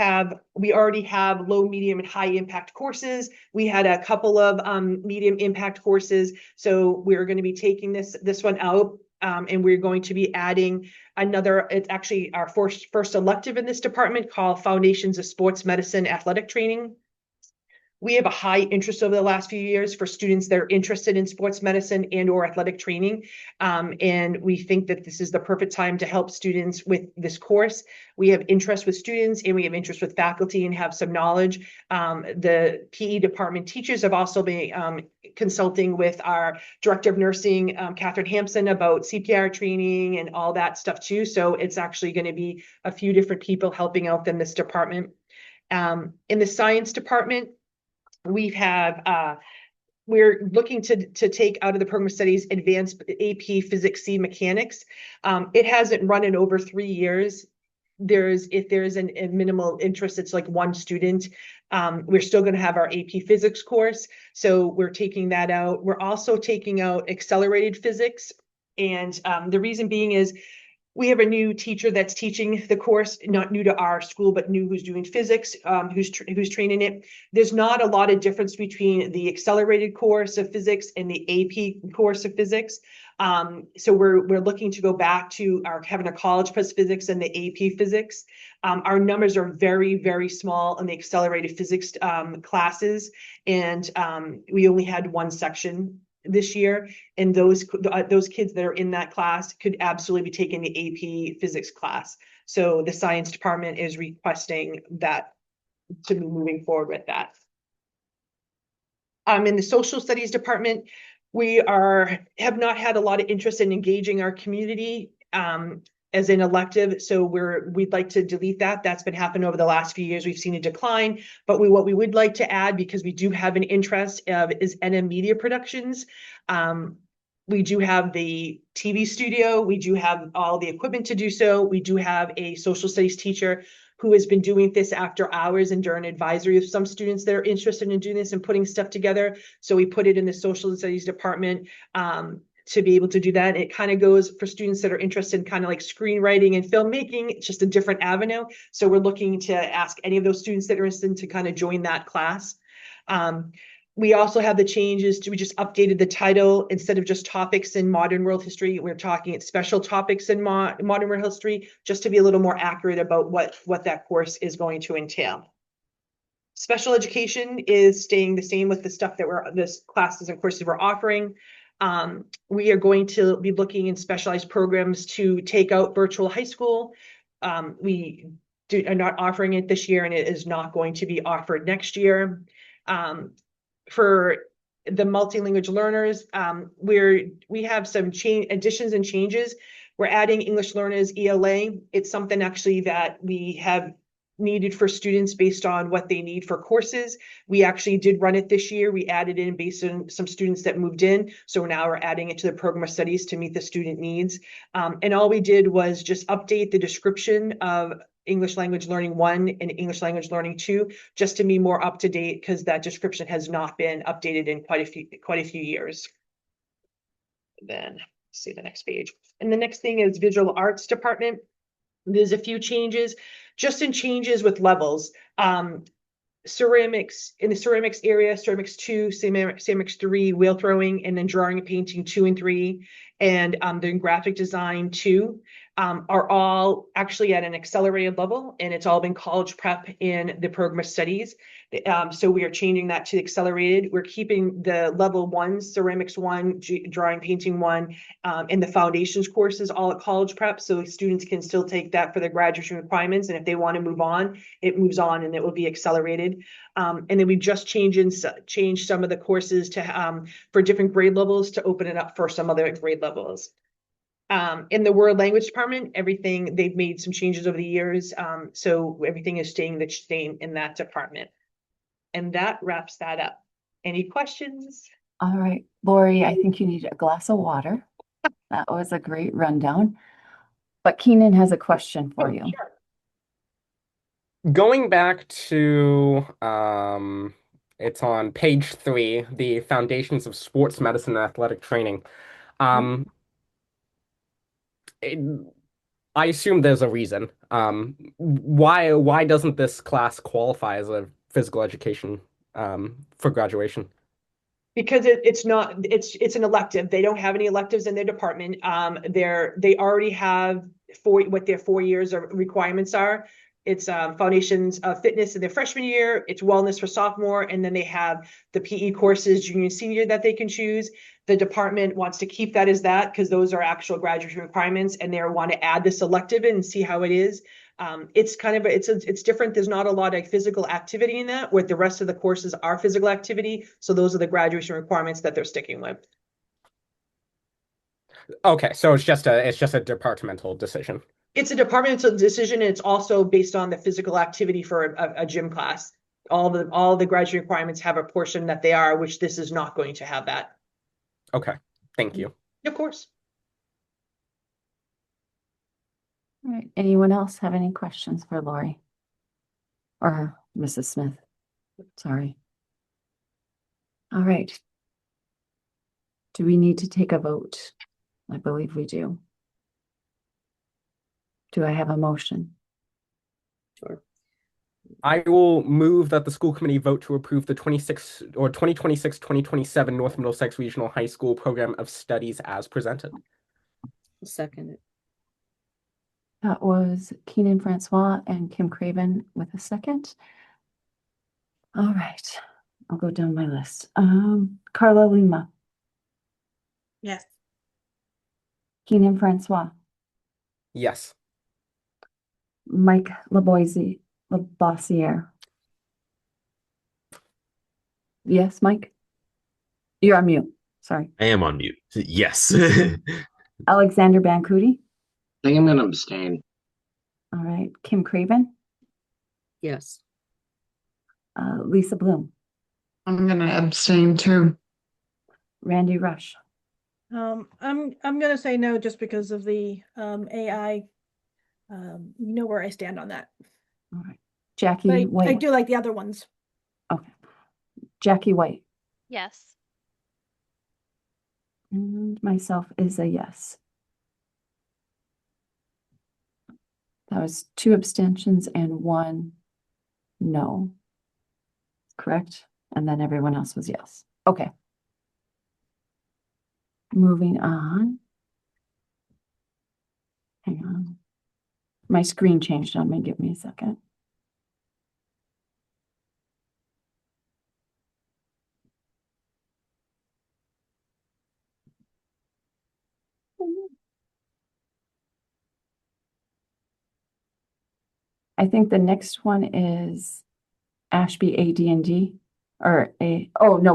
already have low, medium, and high impact courses. We had a couple of medium impact courses, so we're going to be taking this one out, and we're going to be adding another. It's actually our first elective in this department, called Foundations of Sports Medicine Athletic Training. We have a high interest over the last few years for students that are interested in sports medicine and or athletic training. And we think that this is the perfect time to help students with this course. We have interest with students and we have interest with faculty and have some knowledge. The PE department teachers have also been consulting with our director of nursing, Catherine Hampson, about CPR training and all that stuff too. So it's actually going to be a few different people helping out in this department. In the science department, we're looking to take out of the program of studies advanced AP Physics C mechanics. It hasn't run in over 3 years. If there's a minimal interest, it's like one student. We're still going to have our AP Physics course, so we're taking that out. We're also taking out accelerated physics, and the reason being is we have a new teacher that's teaching the course, not new to our school, but new who's doing physics, who's training it. There's not a lot of difference between the accelerated course of physics and the AP course of physics. So we're looking to go back to having a college plus physics and the AP physics. Our numbers are very, very small in the accelerated physics classes, and we only had one section this year, and those kids that are in that class could absolutely be taking the AP physics class. So the science department is requesting that to be moving forward with that. In the social studies department, we have not had a lot of interest in engaging our community as an elective, so we'd like to delete that. That's been happening over the last few years. We've seen a decline, but what we would like to add, because we do have an interest is NM Media Productions. We do have the TV studio. We do have all the equipment to do so. We do have a social studies teacher who has been doing this after hours and during advisory of some students that are interested in doing this and putting stuff together. So we put it in the social studies department to be able to do that. It kind of goes for students that are interested in kind of like screenwriting and filmmaking. It's just a different avenue. So we're looking to ask any of those students that are interested to kind of join that class. We also have the changes we just updated the title. Instead of just topics in modern world history, we're talking it's special topics in modern world history, just to be a little more accurate about what that course is going to entail. Special education is staying the same with the stuff that this classes and courses we're offering. We are going to be looking in specialized programs to take out virtual high school. We are not offering it this year, and it is not going to be offered next year. For the multi-language learners, we have some additions and changes. We're adding English learners ELA. It's something actually that we have needed for students based on what they need for courses. We actually did run it this year. We added in based on some students that moved in. So now we're adding it to the program of studies to meet the student needs. And all we did was just update the description of English Language Learning 1 and English Language Learning 2, just to be more up to date, because that description has not been updated in quite a few years. Then see the next page. And the next thing is Visual Arts Department. There's a few changes, just in changes with levels. Ceramics, in the ceramics area, ceramics 2, ceramics 3, wheel throwing, and then drawing and painting 2 and 3, and then graphic design 2 are all actually at an accelerated level, and it's all been college prep in the program of studies. So we are changing that to accelerated. We're keeping the level 1, ceramics 1, drawing, painting 1, and the foundations courses all at college prep, so students can still take that for their graduation requirements, and if they want to move on, it moves on and it will be accelerated. And then we just changed some of the courses to for different grade levels to open it up for some other grade levels. In the world language department, they've made some changes over the years, so everything is staying the same in that department. And that wraps that up. Any questions? All right, Lori, I think you need a glass of water. That was a great rundown. But Keenan has a question for you. Sure. Going back to it's on page 3, the foundations of sports medicine and athletic training. I assume there's a reason. Why doesn't this class qualify as a physical education for graduation? Because it's an elective. They don't have any electives in their department. They already have what their 4 years of requirements are. It's foundations of fitness in their freshman year, it's wellness for sophomore, and then they have the PE courses junior and senior that they can choose. The department wants to keep that as that because those are actual graduation requirements, and they want to add this elective in and see how it is. It's kind of it's different. There's not a lot of physical activity in that, where the rest of the courses are physical activity. So those are the graduation requirements that they're sticking with. Okay, so it's just a departmental decision. It's a departmental decision, and it's also based on the physical activity for a gym class. All the graduate requirements have a portion that they are, which this is not going to have that. Okay, thank you. Of course. All right. Anyone else have any questions for Lori or Mrs. Smith? Sorry. All right. Do we need to take a vote? I believe we do. Do I have a motion? Sure. I will move that the school committee vote to approve the 2026-2027 North Middlesex Regional High School Program of Studies as presented. Second. That was Keenan Francois and Kim Craven with a second. All right. I'll go down my list. Carla Lima, Yes. Keenan Francois, Yes. Mike Labossiere. Yes, Mike? You're on mute. Sorry. I am on mute. Yes. Alexander Bancuti. I think I'm going to abstain. All right. Kim Craven. Yes. Lisa Bloom. I'm going to abstain too. Randy Rush. I'm gonna say no just because of the AI. You know where I stand on that. All right. Jackie But I White. do like the other ones. Okay. Jackie White. Yes. And myself is a yes. That was 2 abstentions and 1 no. Correct? And then everyone else was yes. Okay. Moving on. Hang on. My screen changed on me. Give me a second. I think the next one is Ashby AD&D or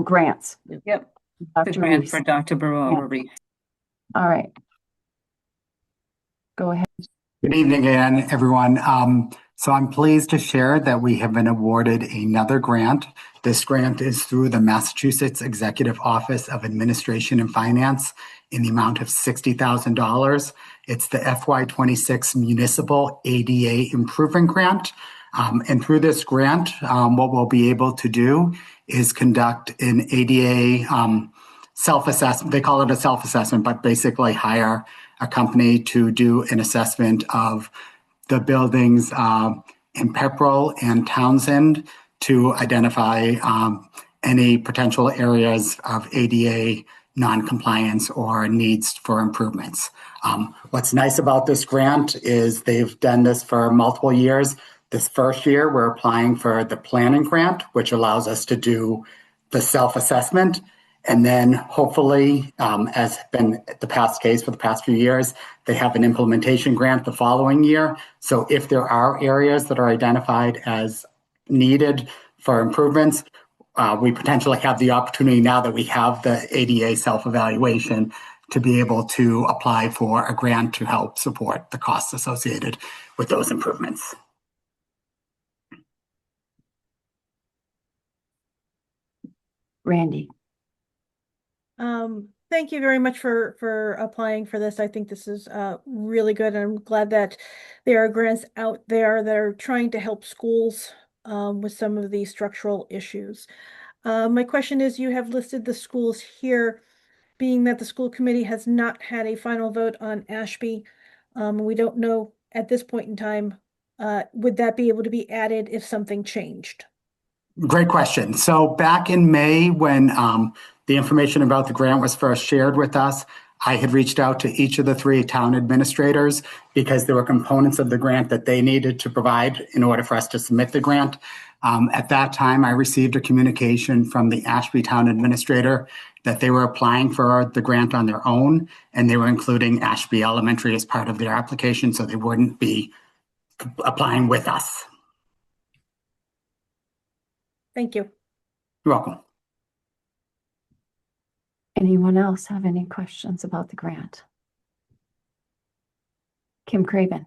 grants. Yep. The Dr. grant Reese. for Dr. Baroa Reese. All right. Go ahead. Good evening again, everyone. So I'm pleased to share that we have been awarded another grant. This grant is through the Massachusetts Executive Office of Administration and Finance in the amount of $60,000. It's the FY26 Municipal ADA Improvement Grant. And through this grant, what we'll be able to do is conduct an ADA self-assessment. They call it a self-assessment, but basically hire a company to do an assessment of the buildings in Pepperell and Townsend to identify any potential areas of ADA non-compliance or needs for improvements. What's nice about this grant is they've done this for multiple years. This first year, we're applying for the planning grant, which allows us to do the self-assessment. And then hopefully, as been the past case for the past few years, they have an implementation grant the following year. So if there are areas that are identified as needed for improvements, we potentially have the opportunity now that we have the ADA self-evaluation to be able to apply for a grant to help support the costs associated with those improvements. Randy. Thank you very much for applying for this. I think this is really good. I'm glad that there are grants out there that are trying to help schools with some of these structural issues. My question is, you have listed the schools here, being that the school committee has not had a final vote on Ashby. We don't know at this point in time, would that be able to be added if something changed? Great question. So back in May, when the information about the grant was first shared with us, I had reached out to each of the 3 town administrators because there were components of the grant that they needed to provide in order for us to submit the grant. At that time, I received a communication from the Ashby Town Administrator that they were applying for the grant on their own, and they were including Ashby Elementary as part of their application, so they wouldn't be applying with us. Thank you. You're welcome. Anyone else have any questions about the grant? Kim Craven.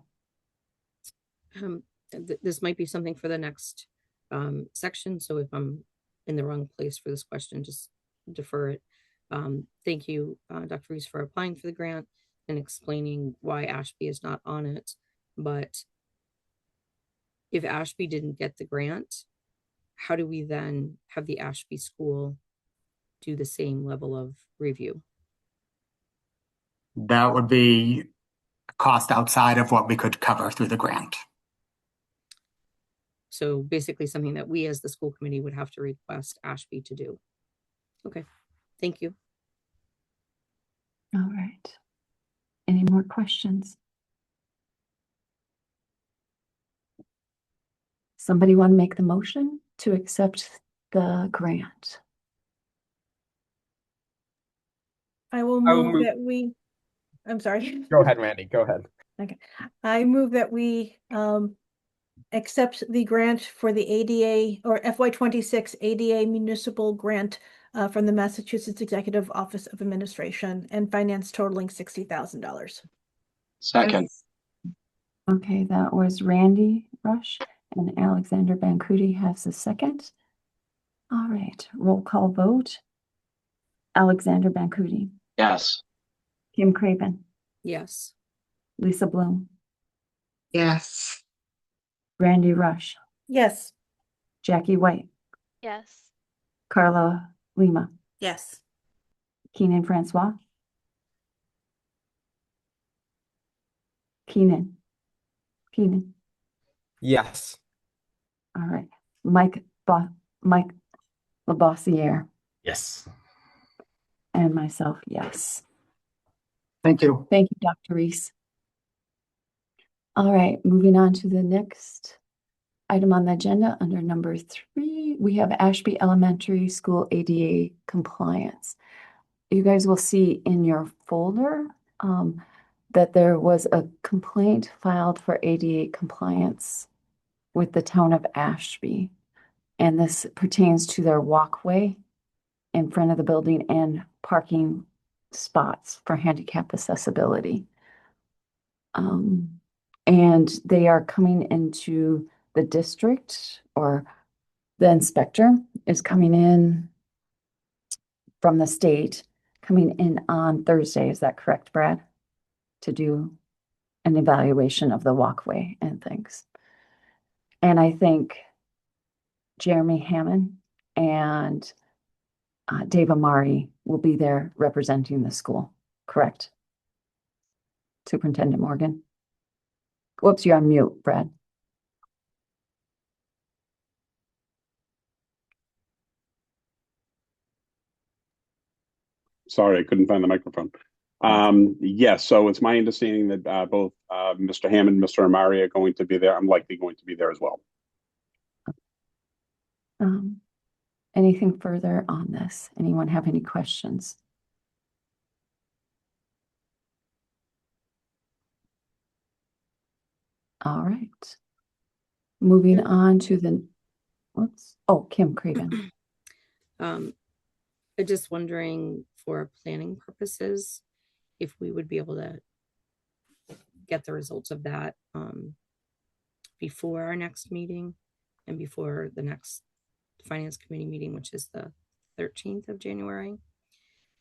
This might be something for the next section. So if I'm in the wrong place for this question, just defer it. Thank you, Dr. Reese, for applying for the grant and explaining why Ashby is not on it. But if Ashby didn't get the grant, how do we then have the Ashby school do the same level of review? That would be a cost outside of what we could cover through the grant. So basically something that we as the school committee would have to request Ashby to do. Okay, thank you. All right. Any more questions? Somebody want to make the motion to accept the grant? I will move that we, I'm sorry. Go ahead, Randy. Go ahead. Okay. I move that we accept the grant for the ADA or FY26 ADA municipal grant from the Massachusetts Executive Office of Administration and finance totaling $60,000. Second. Okay, that was Randy Rush and Alexander Bancuti has the second. All right, roll call vote. Alexander Bancuti. Yes. Kim Craven. Yes. Lisa Bloom. Yes. Randy Rush. Yes. Jackie White. Yes. Carla Lima. Yes. Keenan Francois. Keenan. Yes. All right. Mike Labossiere. Yes. And myself, yes. Thank you. Thank you, Dr. Reese. All right, moving on to the next item on the agenda under number 3, we have Ashby Elementary School ADA compliance. You guys will see in your folder that there was a complaint filed for ADA compliance with the town of Ashby. And this pertains to their walkway in front of the building and parking spots for handicap accessibility. And they are coming into the district, or the inspector is coming in from the state, coming in on Thursday. Is that correct, Brad? To do an evaluation of the walkway and things. And I think Jeremy Hammond and Dave Amari will be there representing the school, correct? Superintendent Morgan. Whoops, you're on mute, Brad. Sorry, I couldn't find the microphone. Yes, so it's my understanding that both Mr. Hammond and Mr. Amari are going to be there. I'm likely going to be there as well. Anything further on this? Anyone have any questions? All right. Moving on to the, whoops. Oh, Kim Craven. I'm just wondering for planning purposes, if we would be able to get the results of that before our next meeting and before the next finance committee meeting, which is the 13th of January.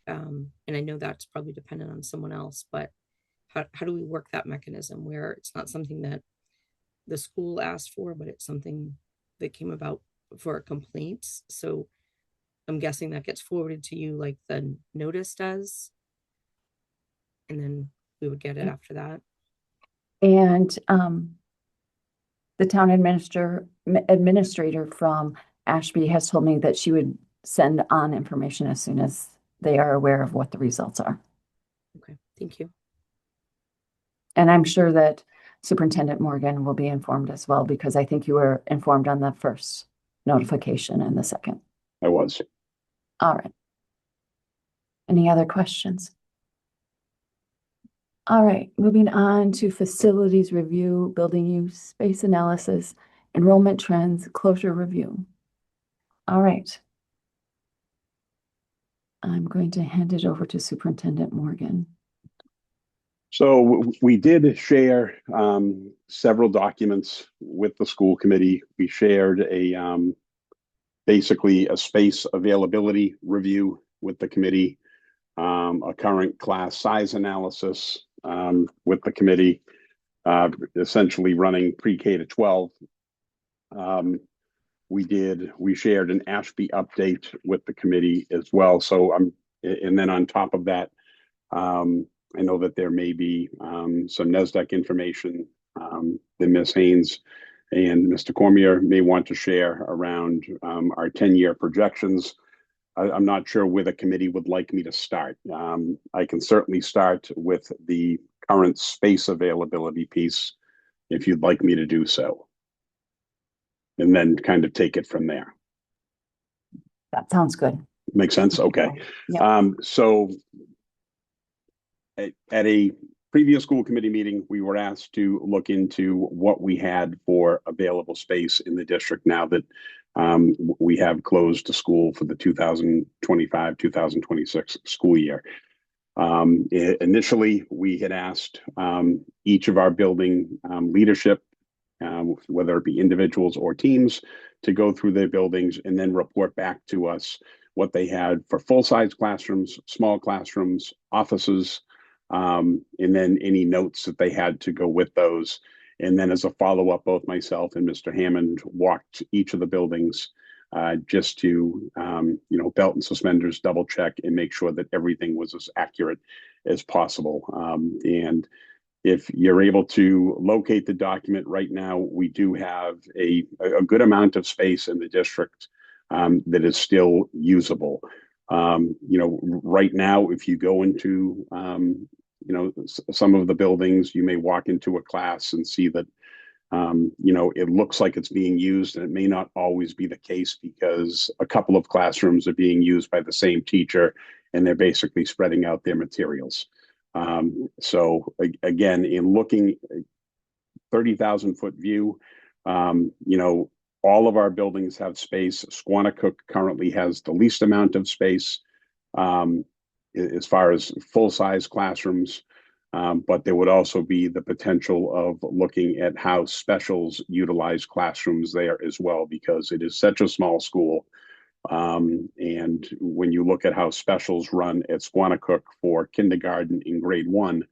And I know that's probably dependent on someone else, but how do we work that mechanism where it's not something that the school asked for, but it's something that came about for a complaint? So I'm guessing that gets forwarded to you like the notice does, and then we would get it after that. And the town administrator from Ashby has told me that she would send on information as soon as they are aware of what the results are. Okay, thank you. And I'm sure that Superintendent Morgan will be informed as well, because I think you were informed on the first notification and the second. I was. All right. Any other questions? All right, moving on to facilities review, building use, space analysis, enrollment trends, closure review. All right. I'm going to hand it over to Superintendent Morgan. So we did share several documents with the school committee. We shared a basically a space availability review with the committee, a current class size analysis with the committee, essentially running pre-K to 12. We shared an Ashby update with the committee as well. So and then on top of that, I know that there may be some NESDEC information that Ms. Haynes and Mr. Cormier may want to share around our 10-year projections. I'm not sure where the committee would like me to start. I can certainly start with the current space availability piece if you'd like me to do so, and then kind of take it from there. That sounds good. Makes sense? Okay. Yeah. So at a previous school committee meeting, we were asked to look into what we had for available space in the district now that we have closed the school for the 2025-2026 school year. Initially, we had asked each of our building leadership, whether it be individuals or teams, to go through their buildings and then report back to us what they had for full-size classrooms, small classrooms, offices, and then any notes that they had to go with those. And then as a follow-up, both myself and Mr. Hammond walked each of the buildings just to, belt and suspenders, double check and make sure that everything was as accurate as possible. And if you're able to locate the document right now, we do have a good amount of space in the district that is still usable. Right now, if you go into, some of the buildings, you may walk into a class and see that, it looks like it's being used, and it may not always be the case because a couple of classrooms are being used by the same teacher and they're basically spreading out their materials. So again, in looking 30,000-foot view, all of our buildings have space. Squanicook currently has the least amount of space as far as full-size classrooms, but there would also be the potential of looking at how specials utilize classrooms there as well, because it is such a small school. And when you look at how specials run at Squanicook for kindergarten in grade 1,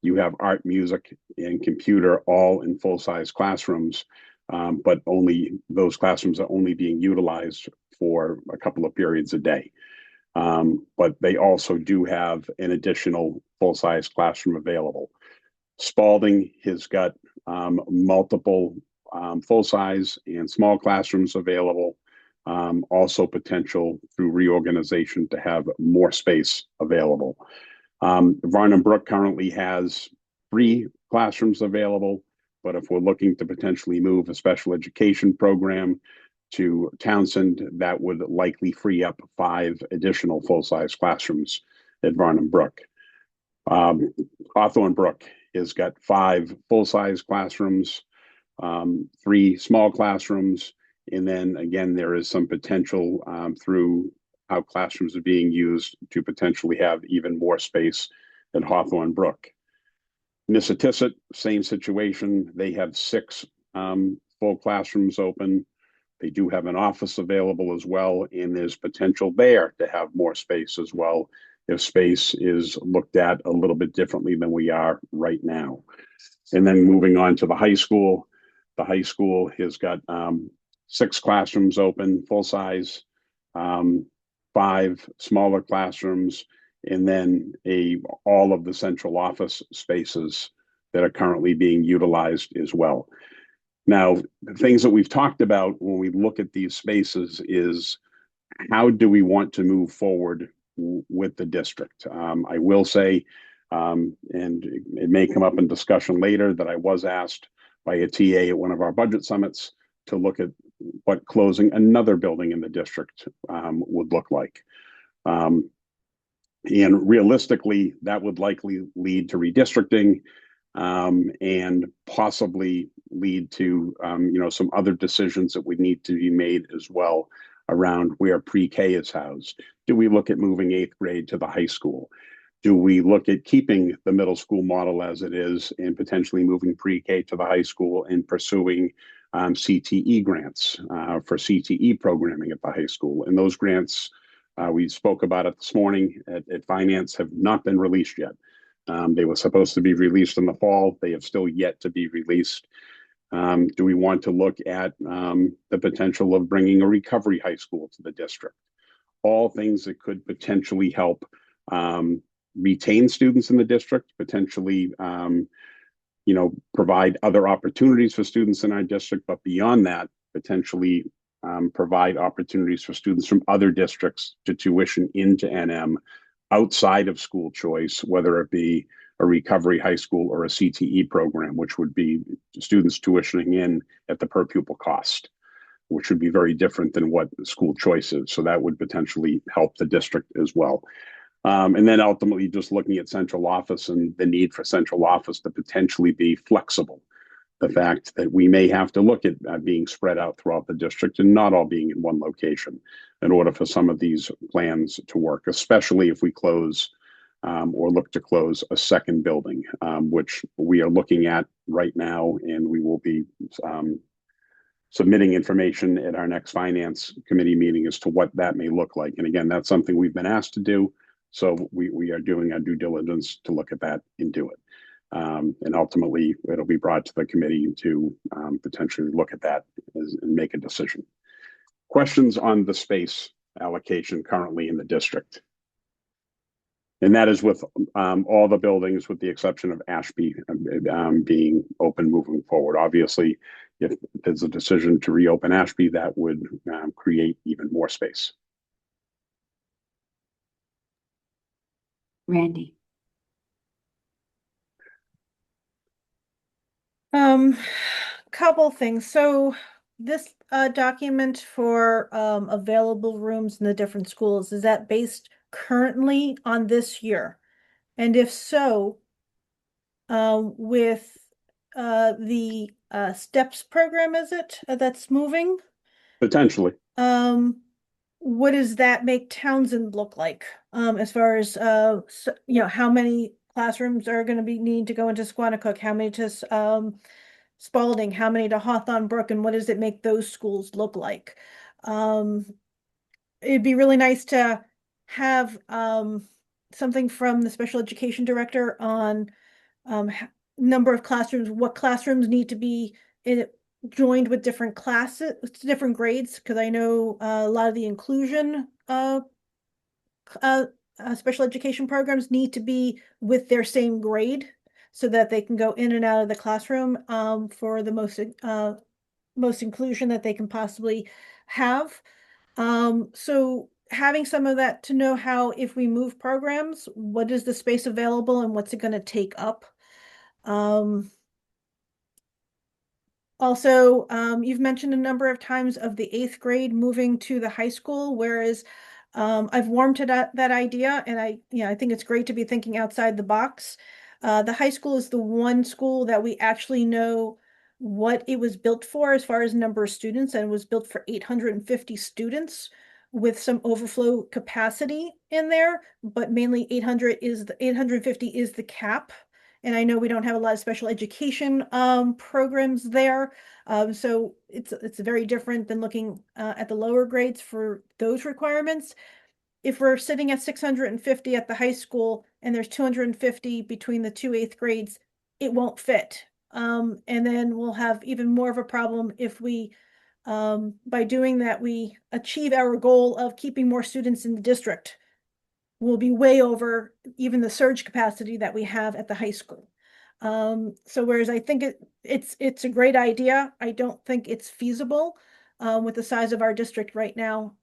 you have art, music, and computer all in full-size classrooms, but only those classrooms are only being utilized for a couple of periods a day. But they also do have an additional full-size classroom available. Spalding has got multiple full-size and small classrooms available. Also potential through reorganization to have more space available. Varnum Brook currently has 3 classrooms available, but if we're looking to potentially move a special education program to Townsend, that would likely free up 5 additional full-size classrooms at Varnum Brook. Hawthorne Brook has got 5 full-size classrooms, 3 small classrooms, and then again, there is some potential through how classrooms are being used to potentially have even more space at Hawthorne Brook. Nissitissit, same situation. They have 6 full classrooms open. They do have an office available as well, and there's potential there to have more space as well if space is looked at a little bit differently than we are right now. And then moving on to the high school has got 6 classrooms open, full size, 5 smaller classrooms, and then all of the central office spaces that are currently being utilized as well. Now, the things that we've talked about when we look at these spaces is how do we want to move forward with the district. I will say, and it may come up in discussion later, that I was asked by a TA at one of our budget summits to look at what closing another building in the district would look like. And realistically, that would likely lead to redistricting and possibly lead to some other decisions that would need to be made as well around where pre-K is housed. Do we look at moving 8th grade to the high school? Do we look at keeping the middle school model as it is and potentially moving pre-K to the high school and pursuing CTE grants for CTE programming at the high school? And those grants, we spoke about it this morning at Finance, have not been released yet. They were supposed to be released in the fall. They have still yet to be released. Do we want to look at the potential of bringing a recovery high school to the district? All things that could potentially help retain students in the district, potentially provide other opportunities for students in our district, but beyond that, potentially provide opportunities for students from other districts to tuition into NM outside of school choice, whether it be a recovery high school or a CTE program, which would be students tuitioning in at the per pupil cost, which would be very different than what school choice is. So that would potentially help the district as well. And then ultimately just looking at central office and the need for central office to potentially be flexible. The fact that we may have to look at being spread out throughout the district and not all being in one location in order for some of these plans to work, especially if we close or look to close a second building, which we are looking at right now, and we will be submitting information at our next finance committee meeting as to what that may look like. And again, that's something we've been asked to do. So we are doing our due diligence to look at that and do it. And ultimately, it'll be brought to the committee to potentially look at that and make a decision. Questions on the space allocation currently in the district? And that is with all the buildings with the exception of Ashby being open moving forward. Obviously, if there's a decision to reopen Ashby, that would create even more space. Randy. Couple things. So this document for available rooms in the different schools, is that based currently on this year? And if so, with the STEPS program, is it that's moving? Potentially. What does that make Townsend look like? As far as how many classrooms are going to be needing to go into Squanicook, how many to Spalding, how many to Hawthorne Brook, and what does it make those schools look like? It'd be really nice to have something from the special education director on number of classrooms, what classrooms need to be joined with different classes, different grades, because I know a lot of the inclusion special education programs need to be with their same grade so that they can go in and out of the classroom for the most inclusion that they can possibly have. So having some of that to know how, if we move programs, what is the space available and what's it going to take up? Also, you've mentioned a number of times of the 8th grade moving to the high school, whereas I've warmed to that idea, and I think it's great to be thinking outside the box. The high school is the one school that we actually know what it was built for as far as number of students, and it was built for 850 students with some overflow capacity in there, but mainly 850 is the cap. And I know we don't have a lot of special education programs there. So it's very different than looking at the lower grades for those requirements. If we're sitting at 650 at the high school and there's 250 between the two 8th grades, it won't fit. And then we'll have even more of a problem if we, by doing that, we achieve our goal of keeping more students in the district. We'll be way over even the surge capacity that we have at the high school. So whereas I think it's a great idea, I don't think it's feasible with the size of our district right now.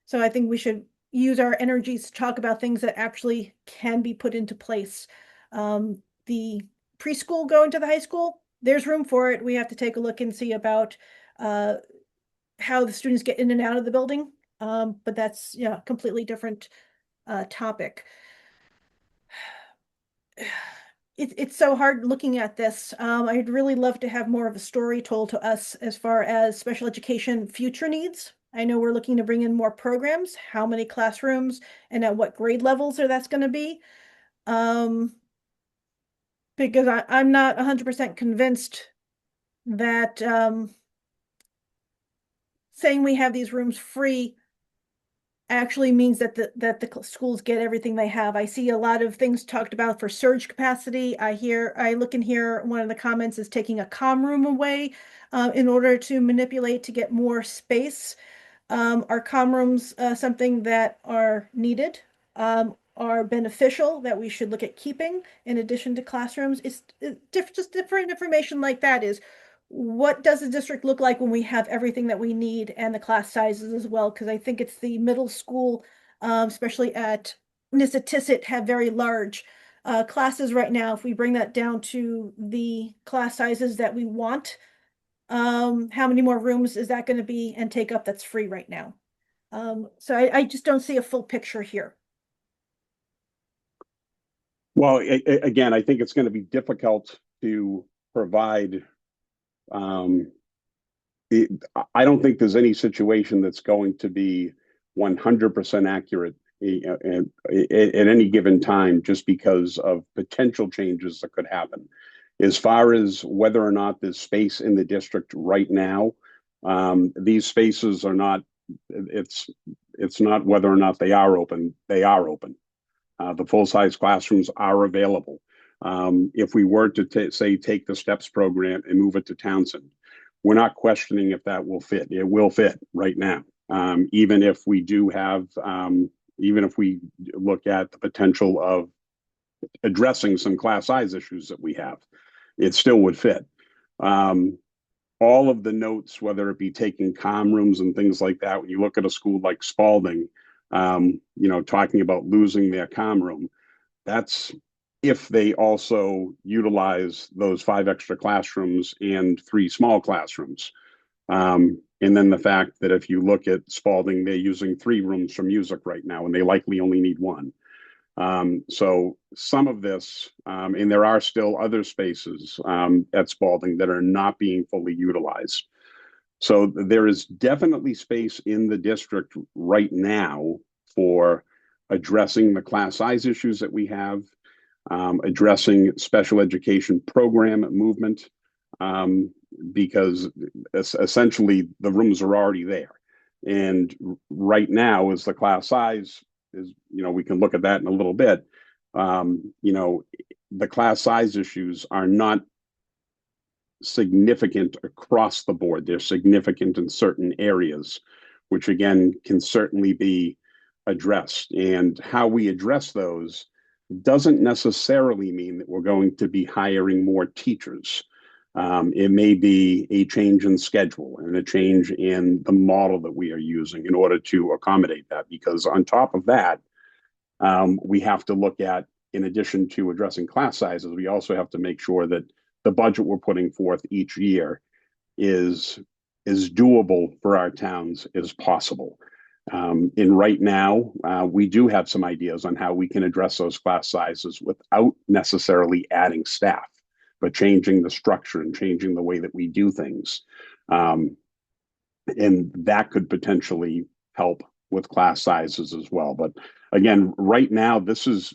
So I think we should, use our energies to talk about things that actually can be put into place. The preschool going to the high school, there's room for it. We have to take a look and see about how the students get in and out of the building. But that's, yeah, completely different topic. It's so hard looking at this. I'd really love to have more of a story told to us as far as special education future needs. I know we're looking to bring in more programs, how many classrooms and at what grade levels are that's going to be. Because I'm not 100% convinced that saying we have these rooms free actually means that the schools get everything they have. I see a lot of things talked about for surge capacity. I look in here, one of the comments is taking a comm room away in order to manipulate to get more space. Are comm rooms something that are needed, are beneficial, that we should look at keeping in addition to classrooms? It's just different information like that is, what does the district look like when we have everything that we need and the class sizes as well? Because I think it's the middle school, especially at Nissitissit, have very large classes right now. If we bring that down to the class sizes that we want, how many more rooms is that going to be and take up that's free right now? So I just don't see a full picture here. Well, again, I think it's going to be difficult to provide. I don't think there's any situation that's going to be 100% accurate at any given time, just because of potential changes that could happen. As far as whether or not there's space in the district right now, these spaces are not. It's not whether or not they are open. They are open. The full-size classrooms are available. If we were to say take the STEPS program and move it to Townsend, we're not questioning if that will fit. It will fit right now. Even if we do have, even if we look at the potential of addressing some class size issues that we have, it still would fit. All of the notes, whether it be taking comm rooms and things like that, when you look at a school like Spalding, talking about losing their comm room, that's if they also utilize those 5 extra classrooms and 3 small classrooms. And then the fact that if you look at Spalding, they're using 3 rooms for music right now, and they likely only need 1. So some of this, and there are still other spaces at Spalding that are not being fully utilized. So there is definitely space in the district right now for addressing the class size issues that we have, addressing special education program movement, because essentially the rooms are already there. And right now, as the class size is, we can look at that in a little bit. The class size issues are not significant across the board. They're significant in certain areas, which again can certainly be addressed. And how we address those doesn't necessarily mean that we're going to be hiring more teachers. It may be a change in schedule and a change in the model that we are using in order to accommodate that. Because on top of that, we have to look at, in addition to addressing class sizes, we also have to make sure that the budget we're putting forth each year is as doable for our towns as possible. And right now, we do have some ideas on how we can address those class sizes without necessarily adding staff, but changing the structure and changing the way that we do things. And that could potentially help with class sizes as well. But again, right now, this is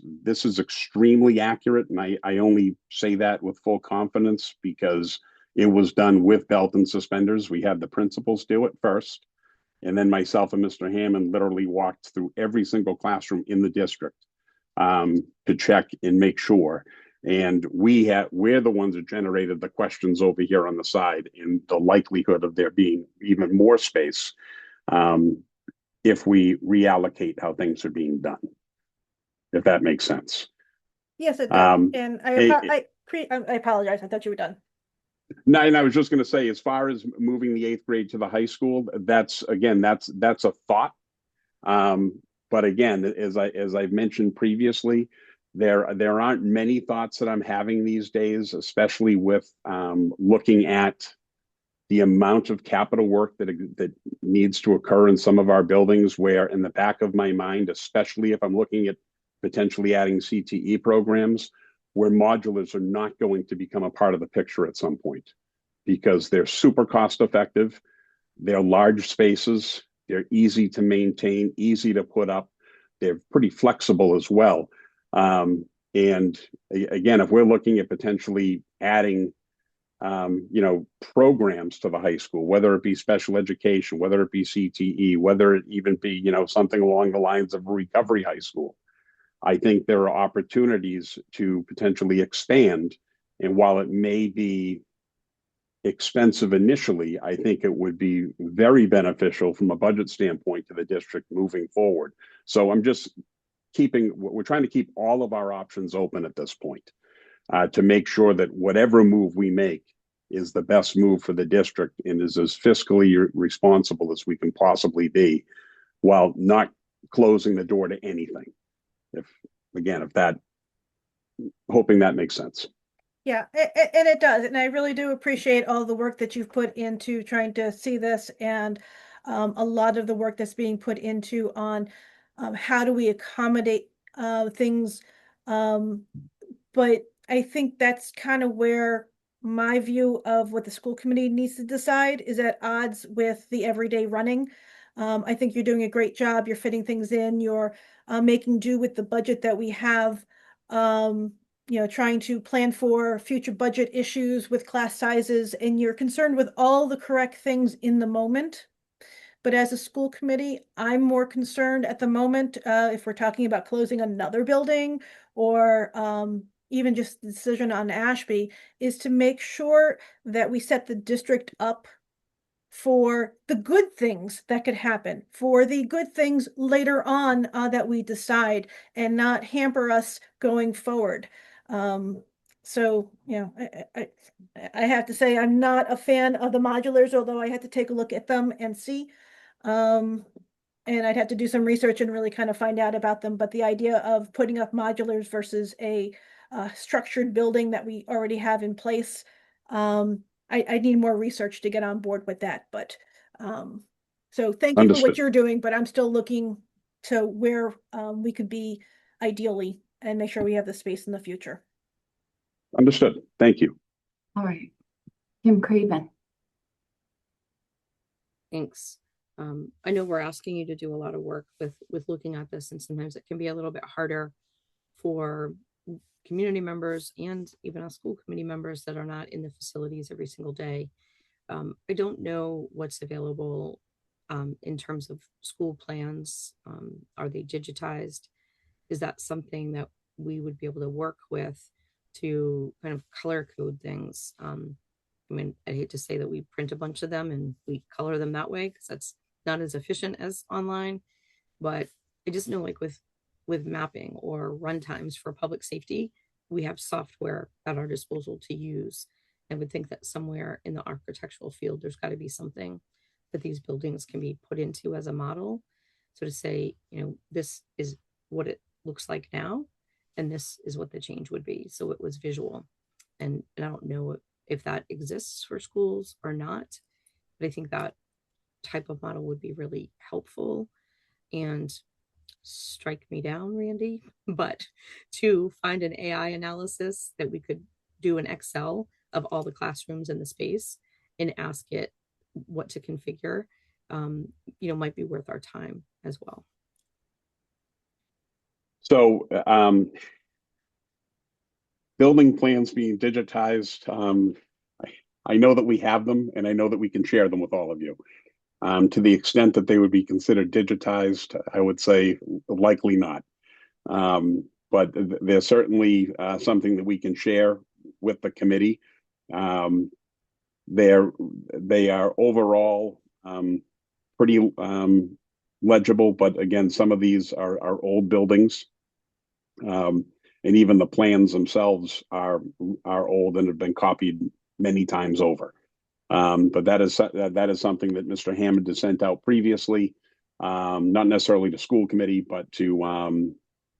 extremely accurate. And I only say that with full confidence because it was done with belt and suspenders. We had the principals do it first. And then myself and Mr. Hammond literally walked through every single classroom in the district to check and make sure. And we're the ones that generated the questions over here on the side and the likelihood of there being even more space if we reallocate how things are being done, if that makes sense. Yes, it does. And I apologize. I thought you were done. No, and I was just going to say, as far as moving the 8th grade to the high school, that's a thought. but again, as I've mentioned previously, there aren't many thoughts that I'm having these days, especially with looking at the amount of capital work that needs to occur in some of our buildings, where in the back of my mind, especially if I'm looking at potentially adding CTE programs, where modulars are not going to become a part of the picture at some point, because they're super cost effective, they're large spaces, they're easy to maintain, easy to put up, they're pretty flexible as well. And again, if we're looking at potentially adding programs to the high school, whether it be special education, whether it be CTE, whether it even be, something along the lines of recovery high school, I think there are opportunities to potentially expand. And while it may be expensive initially, I think it would be very beneficial from a budget standpoint to the district moving forward. So we're trying to keep all of our options open at this point, to make sure that whatever move we make is the best move for the district and is as fiscally responsible as we can possibly be, while not closing the door to anything. Hoping that makes sense. Yeah, and it does. And I really do appreciate all the work that you've put into trying to see this, and a lot of the work that's being put into on how do we accommodate things. But I think that's kind of where my view of what the school committee needs to decide is at odds with the everyday running. I think you're doing a great job. You're fitting things in. You're making do with the budget that we have. Trying to plan for future budget issues with class sizes, and you're concerned with all the correct things in the moment. But as a school committee, I'm more concerned at the moment, if we're talking about closing another building, or even just the decision on Ashby, is to make sure that we set the district up for the good things that could happen, for the good things later on that we decide, and not hamper us going forward. So, I have to say I'm not a fan of the modulars, although I had to take a look at them and see. And I'd have to do some research and really kind of find out about them. But the idea of putting up modulars versus a structured building that we already have in place, I need more research to get on board with that. But so thank you for what Understood. you're doing, but I'm still looking to where we could be ideally, and make sure we have the space in the future. Understood. Thank you. All right. Kim Craven. Thanks. I know we're asking you to do a lot of work with looking at this, and sometimes it can be a little bit harder for community members and even our school committee members that are not in the facilities every single day. I don't know what's available in terms of school plans. Are they digitized? Is that something that we would be able to work with to kind of color code things? I mean, I'd hate to say that we print a bunch of them and we color them that way, because that's not as efficient as online. But I just know, like with mapping or runtimes for public safety, we have software at our disposal to use. I would think that somewhere in the architectural field, there's got to be something that these buildings can be put into as a model. So to say, this is what it looks like now, and this is what the change would be. So it was visual. And I don't know if that exists for schools or not, but I think that type of model would be really helpful. And strike me down, Randy, but to find an AI analysis that we could do in Excel of all the classrooms in the space and ask it what to configure, might be worth our time as well. So building plans being digitized, I know that we have them, and I know that we can share them with all of you. To the extent that they would be considered digitized, I would say likely not. But they're certainly something that we can share with the committee. They are overall pretty legible, but again, some of these are old buildings. And even the plans themselves are old and have been copied many times over. But that is something that Mr. Hammond has sent out previously. not necessarily to school committee, but to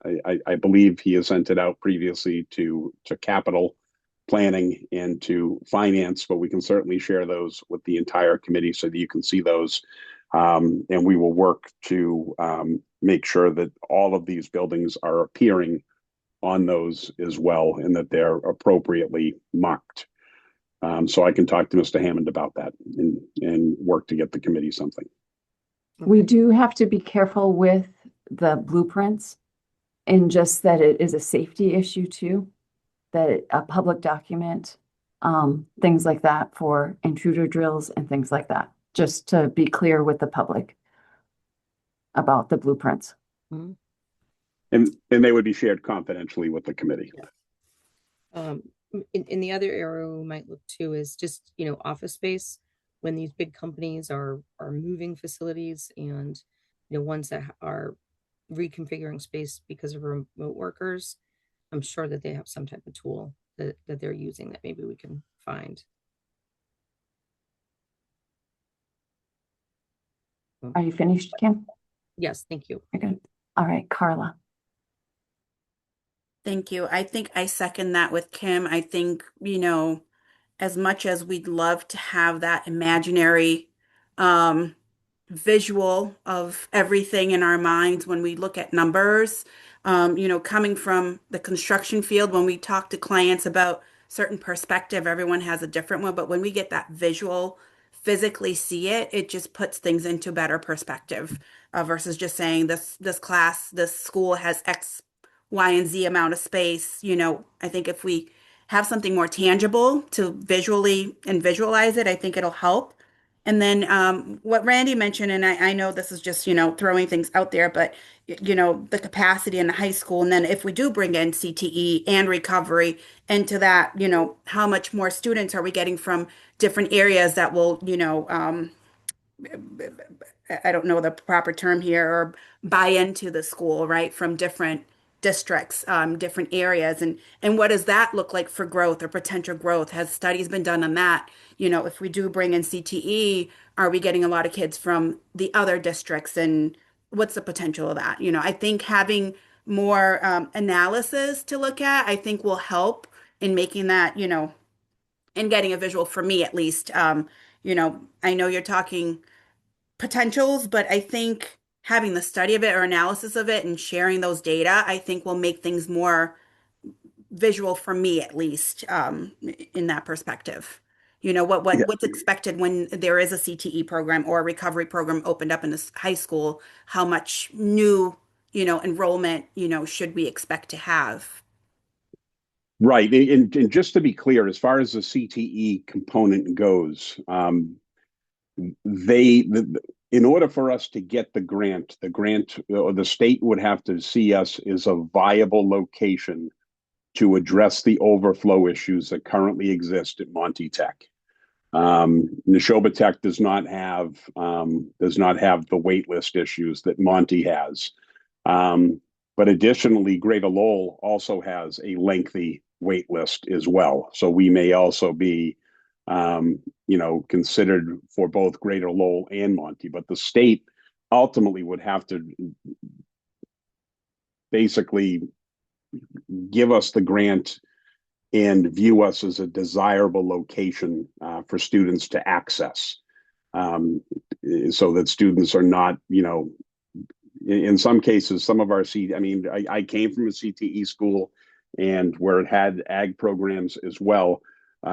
I believe he has sent it out previously to capital planning and to finance, but we can certainly share those with the entire committee so that you can see those. And we will work to make sure that all of these buildings are appearing on those as well and that they're appropriately marked. So I can talk to Mr. Hammond about that and work to get the committee something. We do have to be careful with the blueprints and just that it is a safety issue too, that a public document, things like that for intruder drills and things like that, just to be clear with the public about the blueprints. Mhm. And they would be shared confidentially with the committee. In the other area we might look to is just, office space when these big companies are moving facilities and, ones that are reconfiguring space because of remote workers. I'm sure that they have some type of tool that they're using that maybe we can find. Are you finished, Kim? Yes, thank you. Okay. All right, Carla. Thank you. I think I second that with Kim. I think, as much as we'd love to have that imaginary visual of everything in our minds when we look at numbers, coming from the construction field, when we talk to clients about certain perspective, everyone has a different one. But when we get that visual, physically see it, it just puts things into better perspective versus just saying this class, this school has X, Y, and Z amount of space. I think if we have something more tangible to visually and visualize it, I think it'll help. And then what Randy mentioned, and I know this is just, throwing things out there, but, the capacity in the high school. And then if we do bring in CTE and recovery into that, how much more students are we getting from different areas that will, I don't know the proper term here, or buy into the school, right, from different districts, different areas, and what does that look like for growth or potential growth? Has studies been done on that? If we do bring in CTE, are we getting a lot of kids from the other districts, and what's the potential of that? I think having more analysis to look at, I think will help in making that, in getting a visual for me at least. I know you're talking potentials, but I think having the study of it or analysis of it and sharing those data, I think will make things more visual for me at least, in that perspective. Yeah. What's expected when there is a CTE program or a recovery program opened up in this high school, how much new, enrollment, should we expect to have? Right. And just to be clear, as far as the CTE component goes, in order for us to get the grant or the state would have to see us as a viable location to address the overflow issues that currently exist at Monty Tech. Neshoba Tech does not have the wait list issues that Monty has. But additionally, Greater Lowell also has a lengthy wait list as well. So we may also be considered for both Greater Lowell and Monty, but the state ultimately would have to basically give us the grant and view us as a desirable location for students to access, so that students are not, in some cases, some of our I came from a CTE school, and where it had ag programs as well.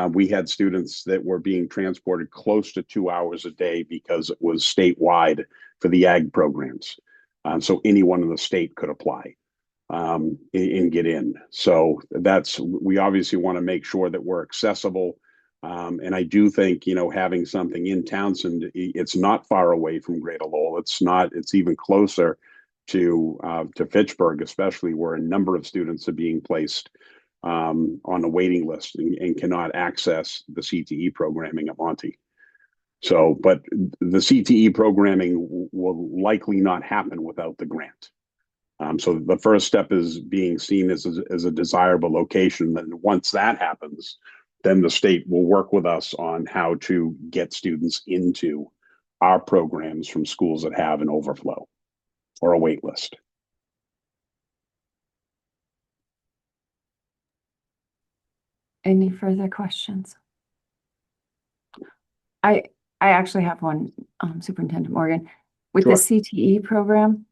We had students that were being transported close to 2 hours a day because it was statewide for the ag programs. So anyone in the state could apply and get in. So we obviously want to make sure that we're accessible. And I do think, having something in Townsend, it's not far away from Greater Lowell. It's even closer to Fitchburg, especially where a number of students are being placed on a waiting list and cannot access the CTE programming at Monty. So, but the CTE programming will likely not happen without the grant. So the first step is being seen as a desirable location. Then once that happens, then the state will work with us on how to get students into our programs from schools that have an overflow or a wait list. Any further questions? I actually have one, Superintendent Morgan. With the Sure. CTE program,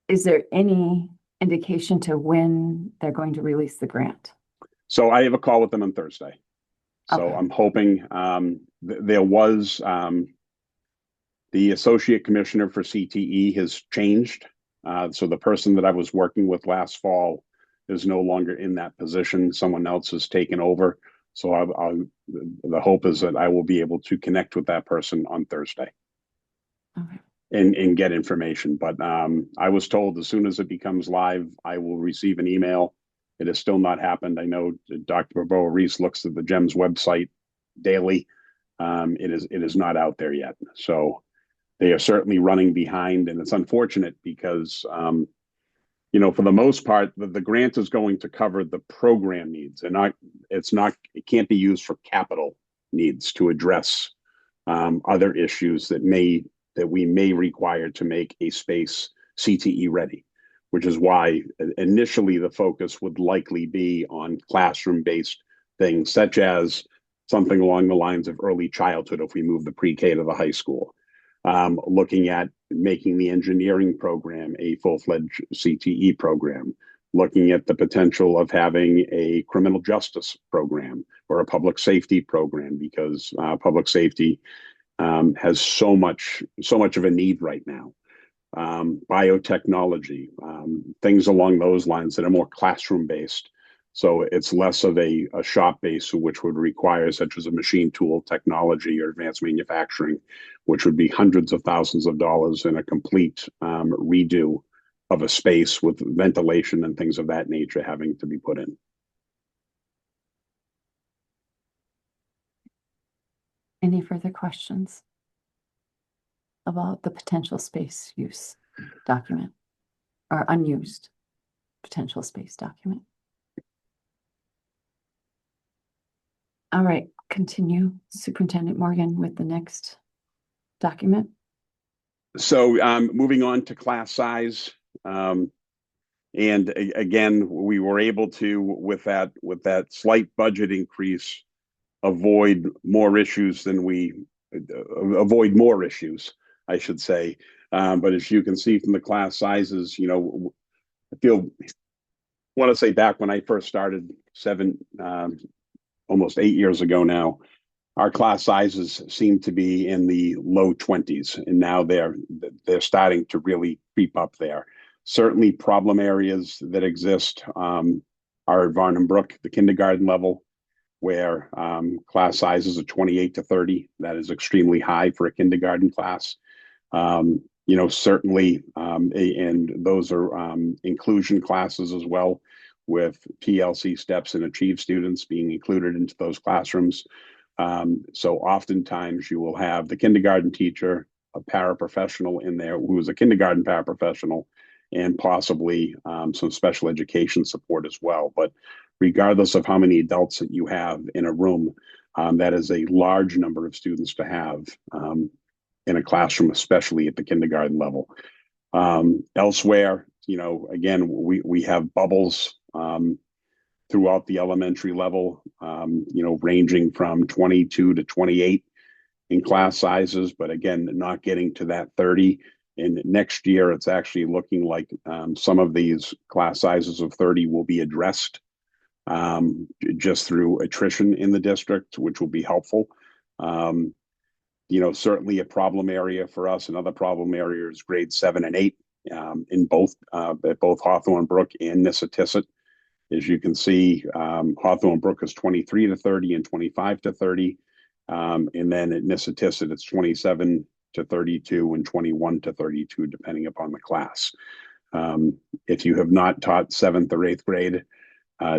is there any indication to when they're going to release the grant? So I have a call with them on Thursday. So Okay. I'm hoping there was the associate commissioner for CTE has changed. So the person that I was working with last fall is no longer in that position. Someone else has taken over. So the hope is that I will be able to connect with that person on Thursday. Okay. And get information. But I was told as soon as it becomes live, I will receive an email. It has still not happened. I know Dr. Barboa Reese looks at the GEMS website daily. It is not out there yet. So they are certainly running behind, and it's unfortunate because for the most part, the grant is going to cover the program needs, and it can't be used for capital needs to address other issues that we may require to make a space CTE ready, which is why initially the focus would likely be on classroom-based things, such as something along the lines of early childhood if we move the pre-K to the high school. Looking at making the engineering program a full-fledged CTE program, looking at the potential of having a criminal justice program or a public safety program, because public safety has so much of a need right now. Biotechnology, things along those lines that are more classroom based. So it's less of a shop base, which would require such as a machine tool technology or advanced manufacturing, which would be hundreds of thousands of dollars in a complete redo of a space with ventilation and things of that nature having to be put in. Any further questions about the potential space use document or unused potential space document? All right, continue, Superintendent Morgan, with the next document. So moving on to class size. And again, we were able to, with that slight budget increase, avoid more issues, I should say. But as you can see from the class sizes, I want to say back when I first started almost 8 years ago now, our class sizes seem to be in the low 20s, and now they're starting to really creep up there. Certainly problem areas that exist are at Varnum Brook, the kindergarten level, where class sizes are 28 to 30. That is extremely high for a kindergarten class. Certainly, and those are inclusion classes as well, with TLC steps and achieve students being included into those classrooms. So oftentimes you will have the kindergarten teacher, a paraprofessional in there who is a kindergarten paraprofessional, and possibly some special education support as well. But regardless of how many adults that you have in a room, that is a large number of students to have in a classroom, especially at the kindergarten level. Elsewhere, again, we have bubbles throughout the elementary level, ranging from 22 to 28 in class sizes, but again, not getting to that 30. And next year, it's actually looking like some of these class sizes of 30 will be addressed just through attrition in the district, which will be helpful. Certainly a problem area for us. Another problem area is grades 7 and 8 at both Hawthorne Brook and Nissitissit. As you can see, Hawthorne Brook is 23 to 30 and 25 to 30. And then at Nissitissit, it's 27 to 32 and 21 to 32, depending upon the class. If you have not taught 7th or 8th grade,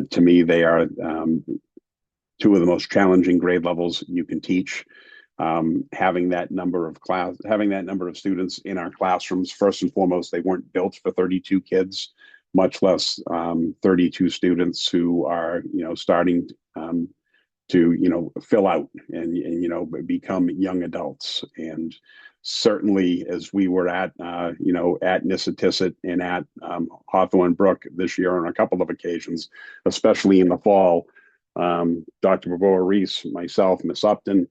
to me, they are two of the most challenging grade levels you can teach. Having that number of students in our classrooms, first and foremost, they weren't built for 32 kids, much less 32 students who are, starting fill out and become young adults. And certainly as we were at at Nissitissit and at Hawthorne Brook this year on a couple of occasions, especially in the fall, Dr. Barboa Reese, myself, Miss Upton,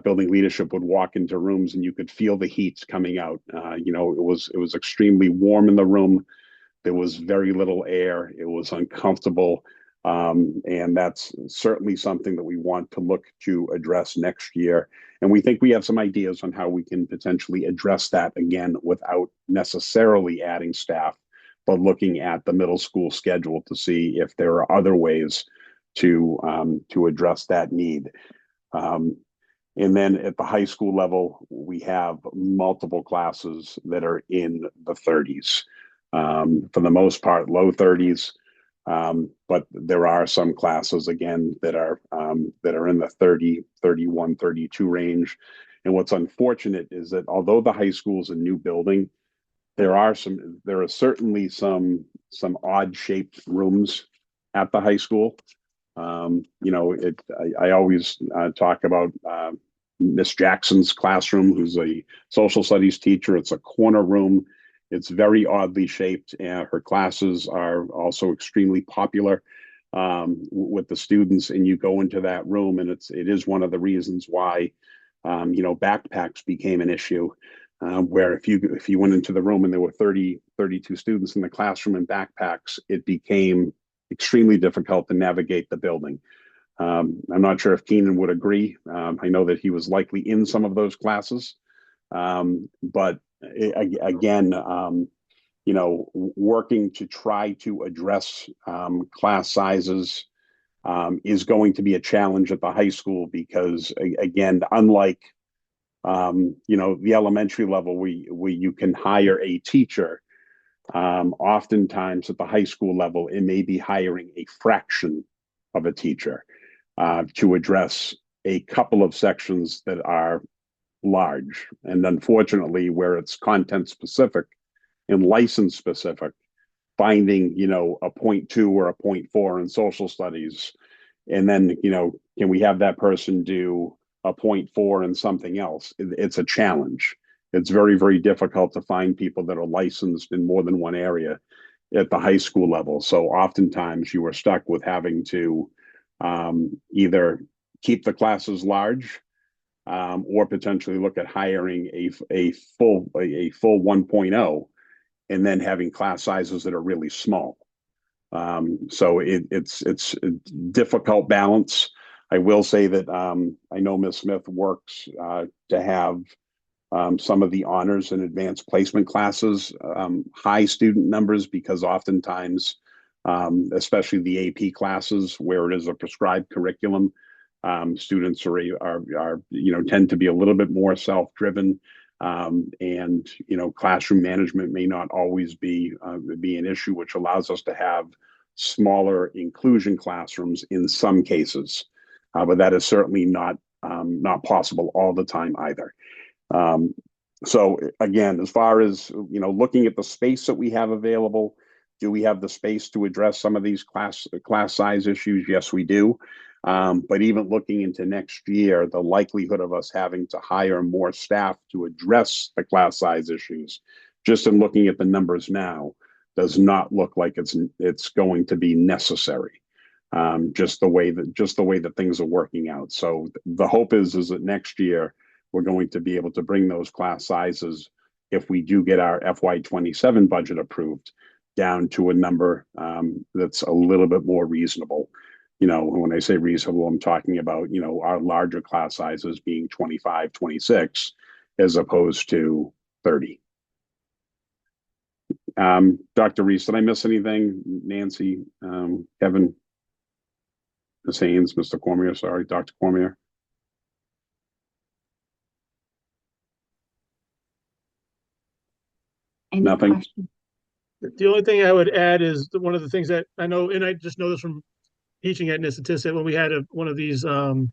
building leadership would walk into rooms and you could feel the heat coming out. It was extremely warm in the room. There was very little air. It was uncomfortable. And that's certainly something that we want to look to address next year. And we think we have some ideas on how we can potentially address that again without necessarily adding staff, but looking at the middle school schedule to see if there are other ways to address that need. And then at the high school level, we have multiple classes that are in the 30s. For the most part, low 30s. But there are some classes again that are in the 30, 31, 32 range. And what's unfortunate is that although the high school is a new building, there are certainly some odd shaped rooms at the high school. I always talk about Miss Jackson's classroom, who's a social studies teacher. It's a corner room. It's very oddly shaped, and her classes are also extremely popular with the students. And you go into that room, and it is one of the reasons why backpacks became an issue. Where if you went into the room and there were 32 students in the classroom in backpacks, it became extremely difficult to navigate the building. I'm not sure if Keenan would agree. I know that he was likely in some of those classes, but again, working to try to address class sizes is going to be a challenge at the high school because, again, unlike the elementary level where you can hire a teacher, oftentimes at the high school level, it may be hiring a fraction of a teacher to address a couple of sections that are large. And unfortunately, where it's content specific and license specific, finding, a 0.2 or a 0.4 in social studies, and then, can we have that person do a 0.4 in something else? It's a challenge. It's very, very difficult to find people that are licensed in more than one area at the high school level. So oftentimes you are stuck with having to either keep the classes large or potentially look at hiring a full 1.0 and then having class sizes that are really small. So it's a difficult balance. I will say that I know Ms. Smith works to have some of the honors and advanced placement classes, high student numbers, because oftentimes, especially the AP classes where it is a prescribed curriculum, students are tend to be a little bit more self-driven, and classroom management may not always be an issue, which allows us to have smaller inclusion classrooms in some cases, but that is certainly not possible all the time either. So again, as far as looking at the space that we have available, do we have the space to address some of these class size issues? Yes, we do. But even looking into next year, the likelihood of us having to hire more staff to address the class size issues, just in looking at the numbers now, does not look like it's going to be necessary. Just the way that things are working out. So the hope is that next year we're going to be able to bring those class sizes, if we do get our FY27 budget approved, down to a number that's a little bit more reasonable. When I say reasonable, I'm talking about, our larger class sizes being 25, 26, as opposed to 30. Dr. Reese, did I miss anything? Nancy, Kevin, Ms. Haynes, Mr. Cormier, sorry, Dr. Cormier. Any Nothing. questions? The only thing I would add is one of the things that I know, and I just know this from teaching at Nissitissit when we had one of these kind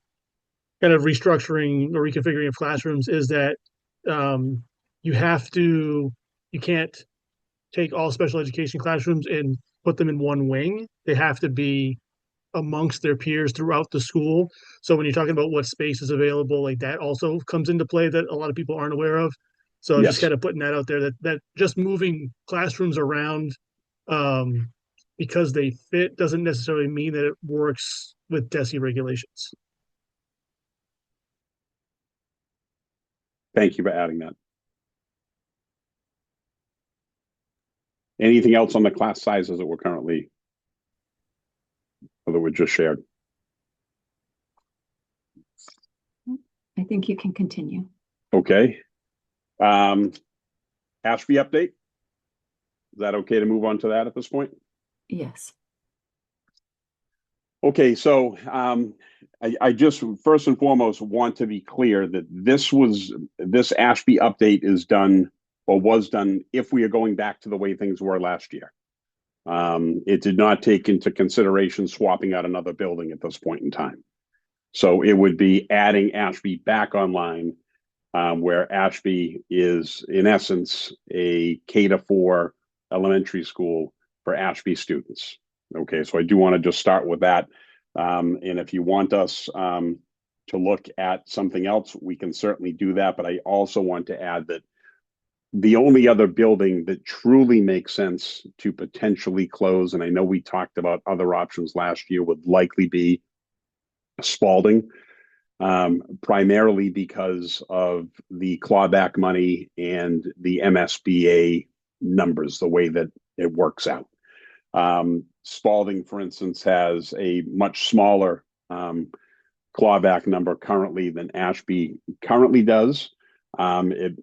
of restructuring or reconfiguring of classrooms, is that you can't take all special education classrooms and put them in one wing. They have to be amongst their peers throughout the school. So when you're talking about what space is available, like that also comes into play that a lot of people aren't aware of. So just Yes. kind of putting that out there that just moving classrooms around because they fit doesn't necessarily mean that it works with DESE regulations. Thank you for adding that. Anything else on the class sizes that were currently, or that were just shared? I think you can continue. Okay. Ashby update. Is that okay to move on to that at this point? Yes. Okay, so I just first and foremost want to be clear that this Ashby update is done or was done if we are going back to the way things were last year. It did not take into consideration swapping out another building at this point in time. So it would be adding Ashby back online, where Ashby is in essence a K-4 elementary school for Ashby students. Okay, so I do want to just start with that. And if you want us to look at something else, we can certainly do that. But I also want to add that the only other building that truly makes sense to potentially close, and I know we talked about other options last year, would likely be Spalding, primarily because of the clawback money and the MSBA numbers, the way that it works out. Spalding, for instance, has a much smaller clawback number currently than Ashby currently does. It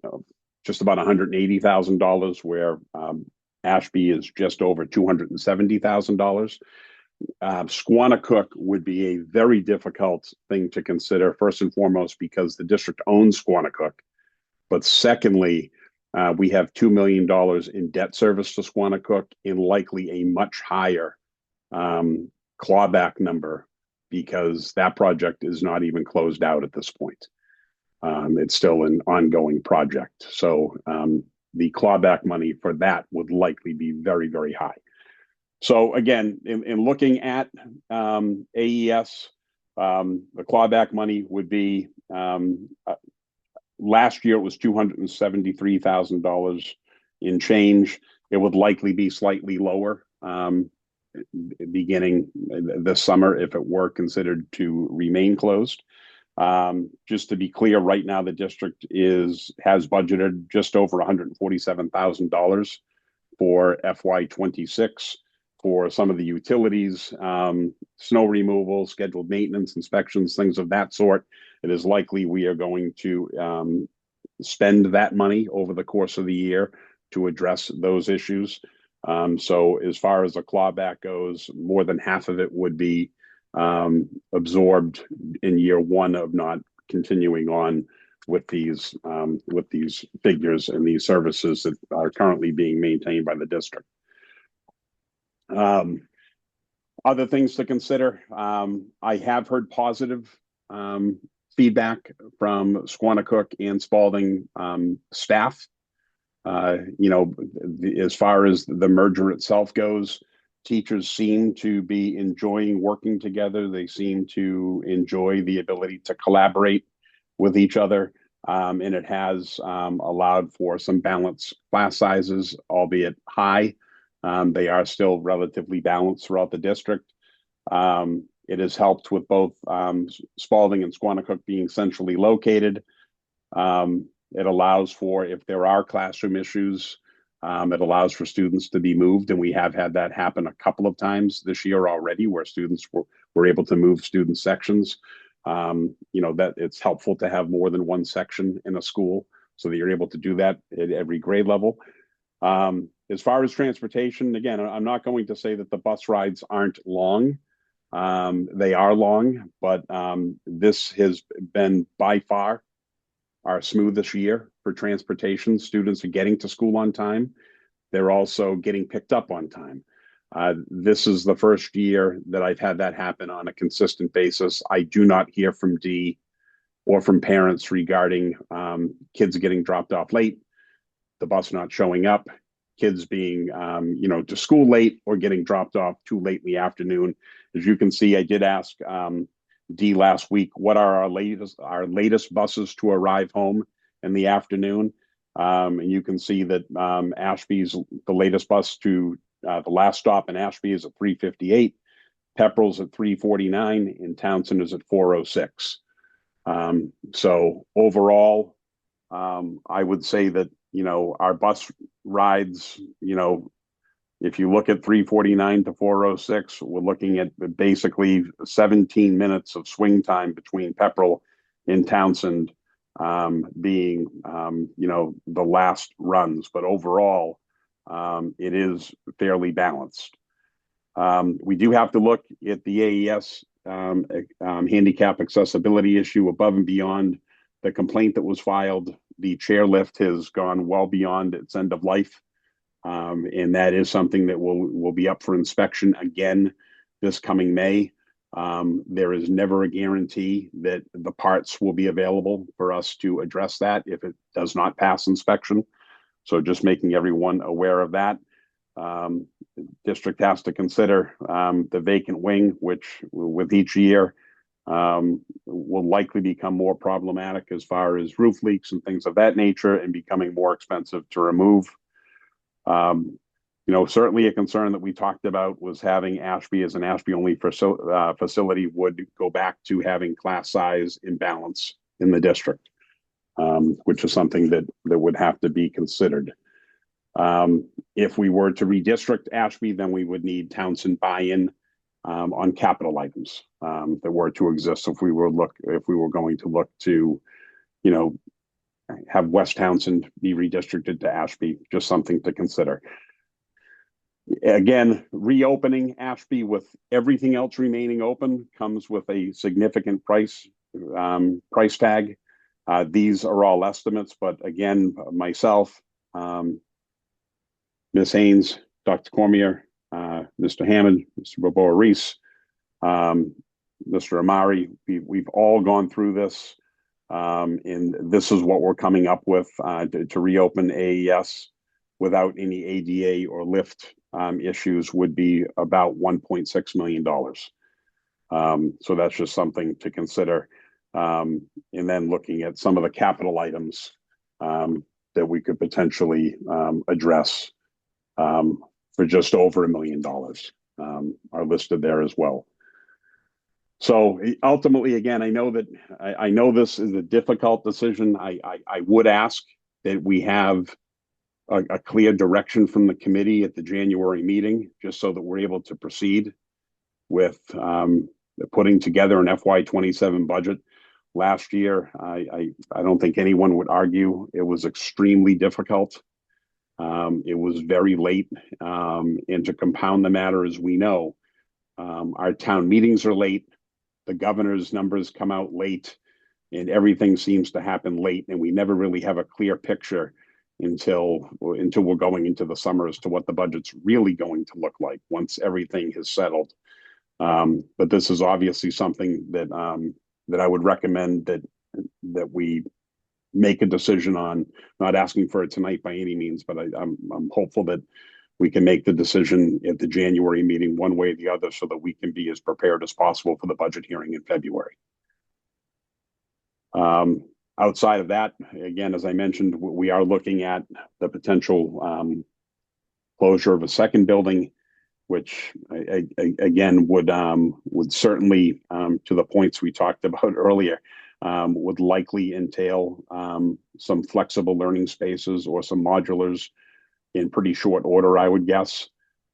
just about $180,000, where Ashby is just over $270,000. Squannacook would be a very difficult thing to consider, first and foremost, because the district owns Squannacook. But secondly, we have $2 million in debt service to Squannacook and likely a much higher clawback number because that project is not even closed out at this point. It's still an ongoing project. So the clawback money for that would likely be very, very high. So again, in looking at AES, the clawback money would be, last year it was $273,000 in change. It would likely be slightly lower beginning this summer if it were considered to remain closed. Just to be clear, right now the district has budgeted just over $147,000 for FY26 for some of the utilities, snow removal, scheduled maintenance, inspections, things of that sort. It is likely we are going to spend that money over the course of the year to address those issues. So as far as the clawback goes, more than half of it would be absorbed in year one of not continuing on with these figures and these services that are currently being maintained by the district. Other things to consider, I have heard positive feedback from Squannacook and Spalding staff. As far as the merger itself goes, teachers seem to be enjoying working together. They seem to enjoy the ability to collaborate with each other. And it has allowed for some balanced class sizes, albeit high. They are still relatively balanced throughout the district. It has helped with both Spalding and Squannacook being centrally located. It allows for, if there are classroom issues, it allows for students to be moved. And we have had that happen a couple of times this year already, where students were able to move student sections. That it's helpful to have more than one section in a school so that you're able to do that at every grade level. As far as transportation, again, I'm not going to say that the bus rides aren't long. They are long, but this has been by far our smoothest year for transportation. Students are getting to school on time. They're also getting picked up on time. This is the first year that I've had that happen on a consistent basis. I do not hear from D or from parents regarding kids getting dropped off late, the bus not showing up, kids being to school late or getting dropped off too late in the afternoon. as you can see, I did ask Dee last week, what are our latest buses to arrive home in the afternoon? And you can see that Ashby's the latest bus to the last stop in Ashby is at 3:58. Pepperell's at 3:49, and Townsend is at 4:06. So overall, I would say that, our bus rides, if you look at 3:49 to 4:06, we're looking at basically 17 minutes of swing time between Pepperell and Townsend being, the last runs. But overall, it is fairly balanced. We do have to look at the AES handicap accessibility issue above and beyond the complaint that was filed. The chairlift has gone well beyond its end of life. And that is something that will be up for inspection again this coming May. There is never a guarantee that the parts will be available for us to address that if it does not pass inspection. So just making everyone aware of that. District has to consider the vacant wing, which with each year will likely become more problematic as far as roof leaks and things of that nature, and becoming more expensive to remove. Certainly a concern that we talked about was having Ashby as an Ashby only facility would go back to having class size imbalance in the district, which is something that would have to be considered. If we were to redistrict Ashby, then we would need Townsend buy-in on capital items that were to exist if we were going to look to, have West Townsend be redistricted to Ashby. Just something to consider. Again, reopening Ashby with everything else remaining open comes with a significant price tag. These are all estimates, but again, myself, Ms. Haynes, Dr. Cormier, Mr. Hammond, Mr. Boboa-Reese, Mr. Amari, we've all gone through this. And this is what we're coming up with to reopen AES without any ADA or lift issues would be about $1.6 million. So that's just something to consider. And then looking at some of the capital items that we could potentially address for just over $1 million are listed there as well. So ultimately, again, I know this is a difficult decision. I would ask that we have a clear direction from the committee at the January meeting, just so that we're able to proceed with putting together an FY27 budget. Last year, I don't think anyone would argue it was extremely difficult. It was very late, and to compound the matter, as we know, our town meetings are late. The governor's numbers come out late, and everything seems to happen late, and we never really have a clear picture until we're going into the summer as to what the budget's really going to look like once everything has settled. But this is obviously something that I would recommend that we make a decision on. Not asking for it tonight by any means, but I'm hopeful that we can make the decision at the January meeting one way or the other, so that we can be as prepared as possible for the budget hearing in February. Outside of that, again, as I mentioned, we are looking at the potential closure of a second building, which again would certainly, to the points we talked about earlier, would likely entail some flexible learning spaces or some modulars in pretty short order, I would guess.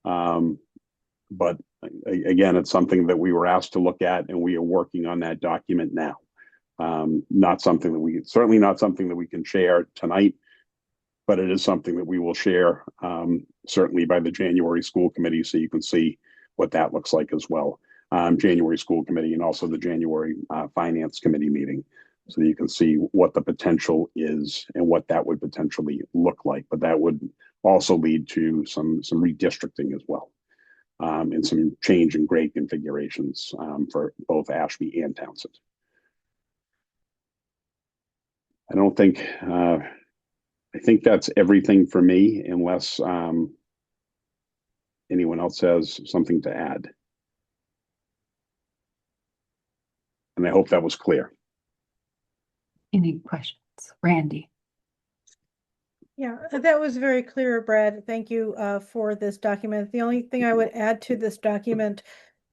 But again, it's something that we were asked to look at, and we are working on that document now. Certainly not something that we can share tonight, but it is something that we will share certainly by the January school committee, so you can see what that looks like as well. January school committee and also the January finance committee meeting, so you can see what the potential is and what that would potentially look like. But that would also lead to some redistricting as well, and some change in grade configurations for both Ashby and Townsend. I think that's everything for me, unless anyone else has something to add. And I hope that was clear. Any questions? Randy? Yeah, that was very clear, Brad. Thank you for this document. The only thing I would add to this document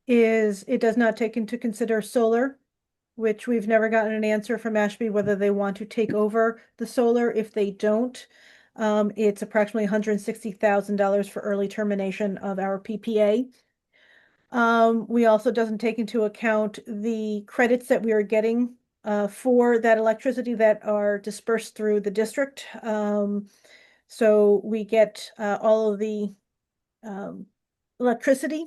is it does not take into consider solar, which we've never gotten an answer from Ashby whether they want to take over the solar. If they don't, it's approximately $160,000 for early termination of our PPA. We also doesn't take into account the credits that we are getting for that electricity that are dispersed through the district. So we get all of the electricity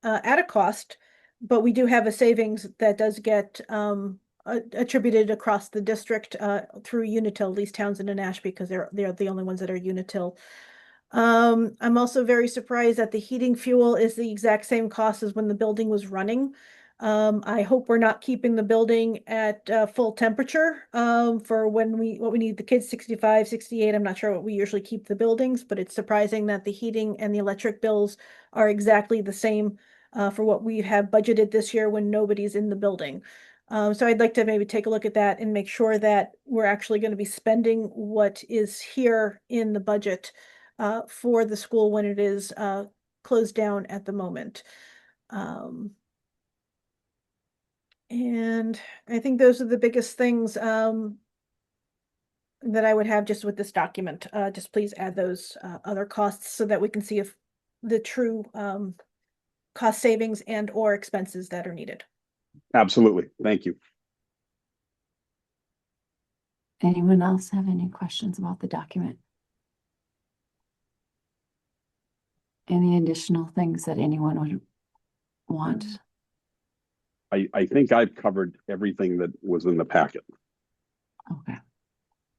at a cost, but we do have a savings that does get attributed across the district through Unitil, at least Townsend and Ashby, because they're the only ones that are Unitil. I'm also very surprised that the heating fuel is the exact same cost as when the building was running. I hope we're not keeping the building at full temperature for what we need the kids 65, 68. I'm not sure what we usually keep the buildings, but it's surprising that the heating and the electric bills are exactly the same for what we have budgeted this year when nobody's in the building. So I'd like to maybe take a look at that and make sure that we're actually going to be spending what is here in the budget for the school when it is closed down at the moment. And I think those are the biggest things that I would have just with this document. Just please add those other costs so that we can see if the true cost savings and or expenses that are needed. Absolutely. Thank you. Anyone else have any questions about the document? Any additional things that anyone would want? I think I've covered everything that was in the packet. Okay.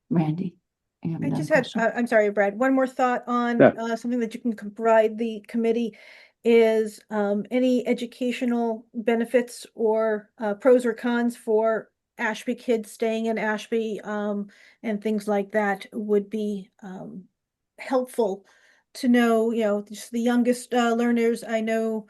Randy, you have I another just had, question? I'm sorry, Brad, one more thought on Yeah. something that you can provide the committee is any educational benefits or pros or cons for Ashby kids staying in Ashby and things like that would be helpful to know, just the youngest learners. I know,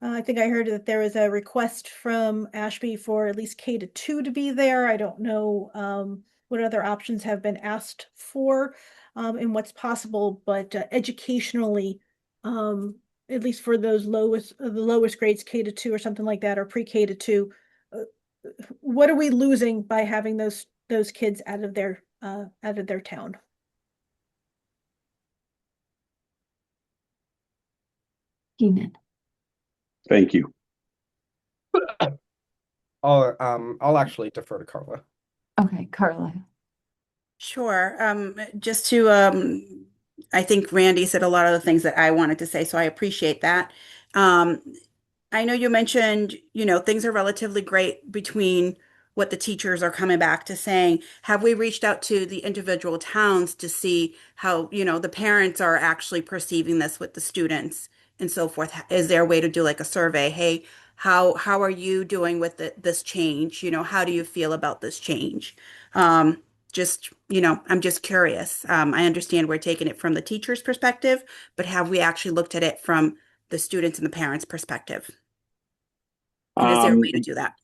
I think I heard that there is a request from Ashby for at least K-2 to be there. I don't know what other options have been asked for and what's possible, but educationally, at least for those the lowest grades, K-2 or something like that, or pre-K-2, uh, what are we losing by having those kids out of their town? Keenan. Thank you. I'll actually defer to Carla. Okay, Carla. Sure. Just to, I think Randy said a lot of the things that I wanted to say, so I appreciate that. Um, I know you mentioned, things are relatively great between what the teachers are coming back to saying. Have we reached out to the individual towns to see how, the parents are actually perceiving this with the students and so forth? Is there a way to do like a survey? Hey, how are you doing with this change? How do you feel about this change? Just, I'm just curious. I understand we're taking it from the teacher's perspective, but have we actually looked at it from the students and the parents' perspective? And is there a way to do that?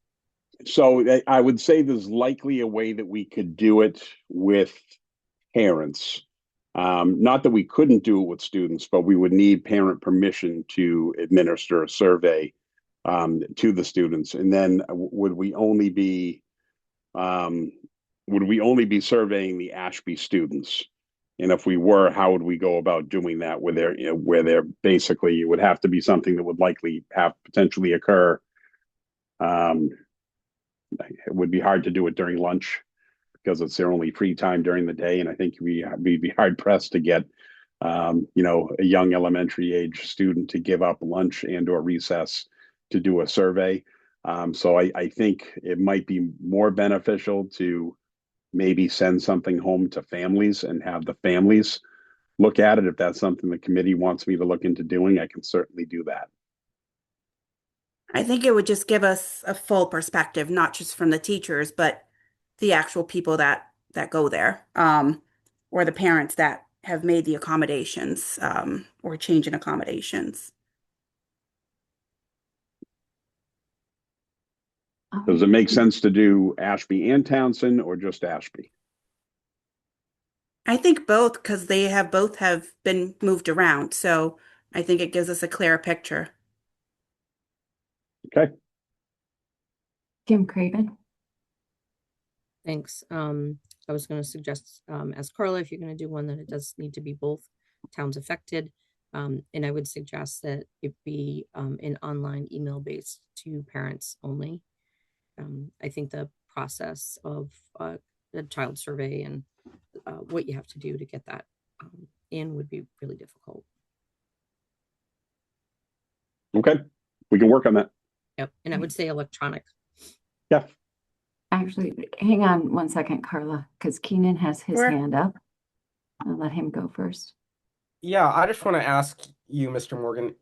So I would say there's likely a way that we could do it with parents. Not that we couldn't do it with students, but we would need parent permission to administer a survey to the students. And then would we only be surveying the Ashby students? And if we were, how would we go about doing that? Where they're basically, it would have to be something that would likely have potentially occur. It would be hard to do it during lunch because it's their only free time during the day, and I think we'd be hard pressed to get a young elementary age student to give up lunch and or recess to do a survey. So I think it might be more beneficial to maybe send something home to families and have the families look at it. If that's something the committee wants me to look into doing, I can certainly do that. I think it would just give us a full perspective, not just from the teachers, but the actual people that go there, or the parents that have made the accommodations, or change in accommodations. Does it make sense to do Ashby and Townsend or just Ashby? I think both because they have both have been moved around. So I think it gives us a clearer picture. Okay. Kim Craven. Thanks. I was going to suggest, as Carla, if you're going to do one, that it does need to be both towns affected. And I would suggest that it be an online email based to parents only. I think the process of a child survey and what you have to do to get that in would be really difficult. Okay. We can work on that. Yep. And I would say electronic. Yeah. Actually, hang on one second, Carla, because Keenan has his Sure. hand up. I'll let him go first. Yeah, I just want to ask you, Mr. Morgan,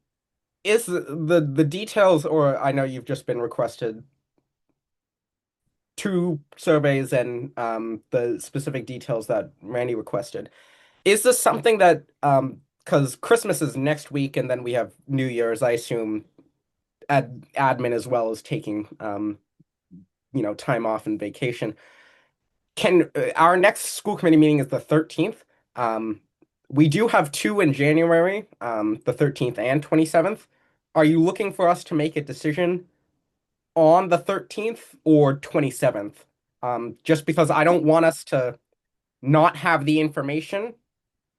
is the details, or I know you've just been requested two surveys and the specific details that Randy requested. Is this something that because Christmas is next week and then we have New Year's, I assume admin as well is taking time off and vacation. Can our next school committee meeting is the 13th? We do have two in January, the 13th and 27th. Are you looking for us to make a decision on the 13th or 27th? Just because I don't want us to not have the information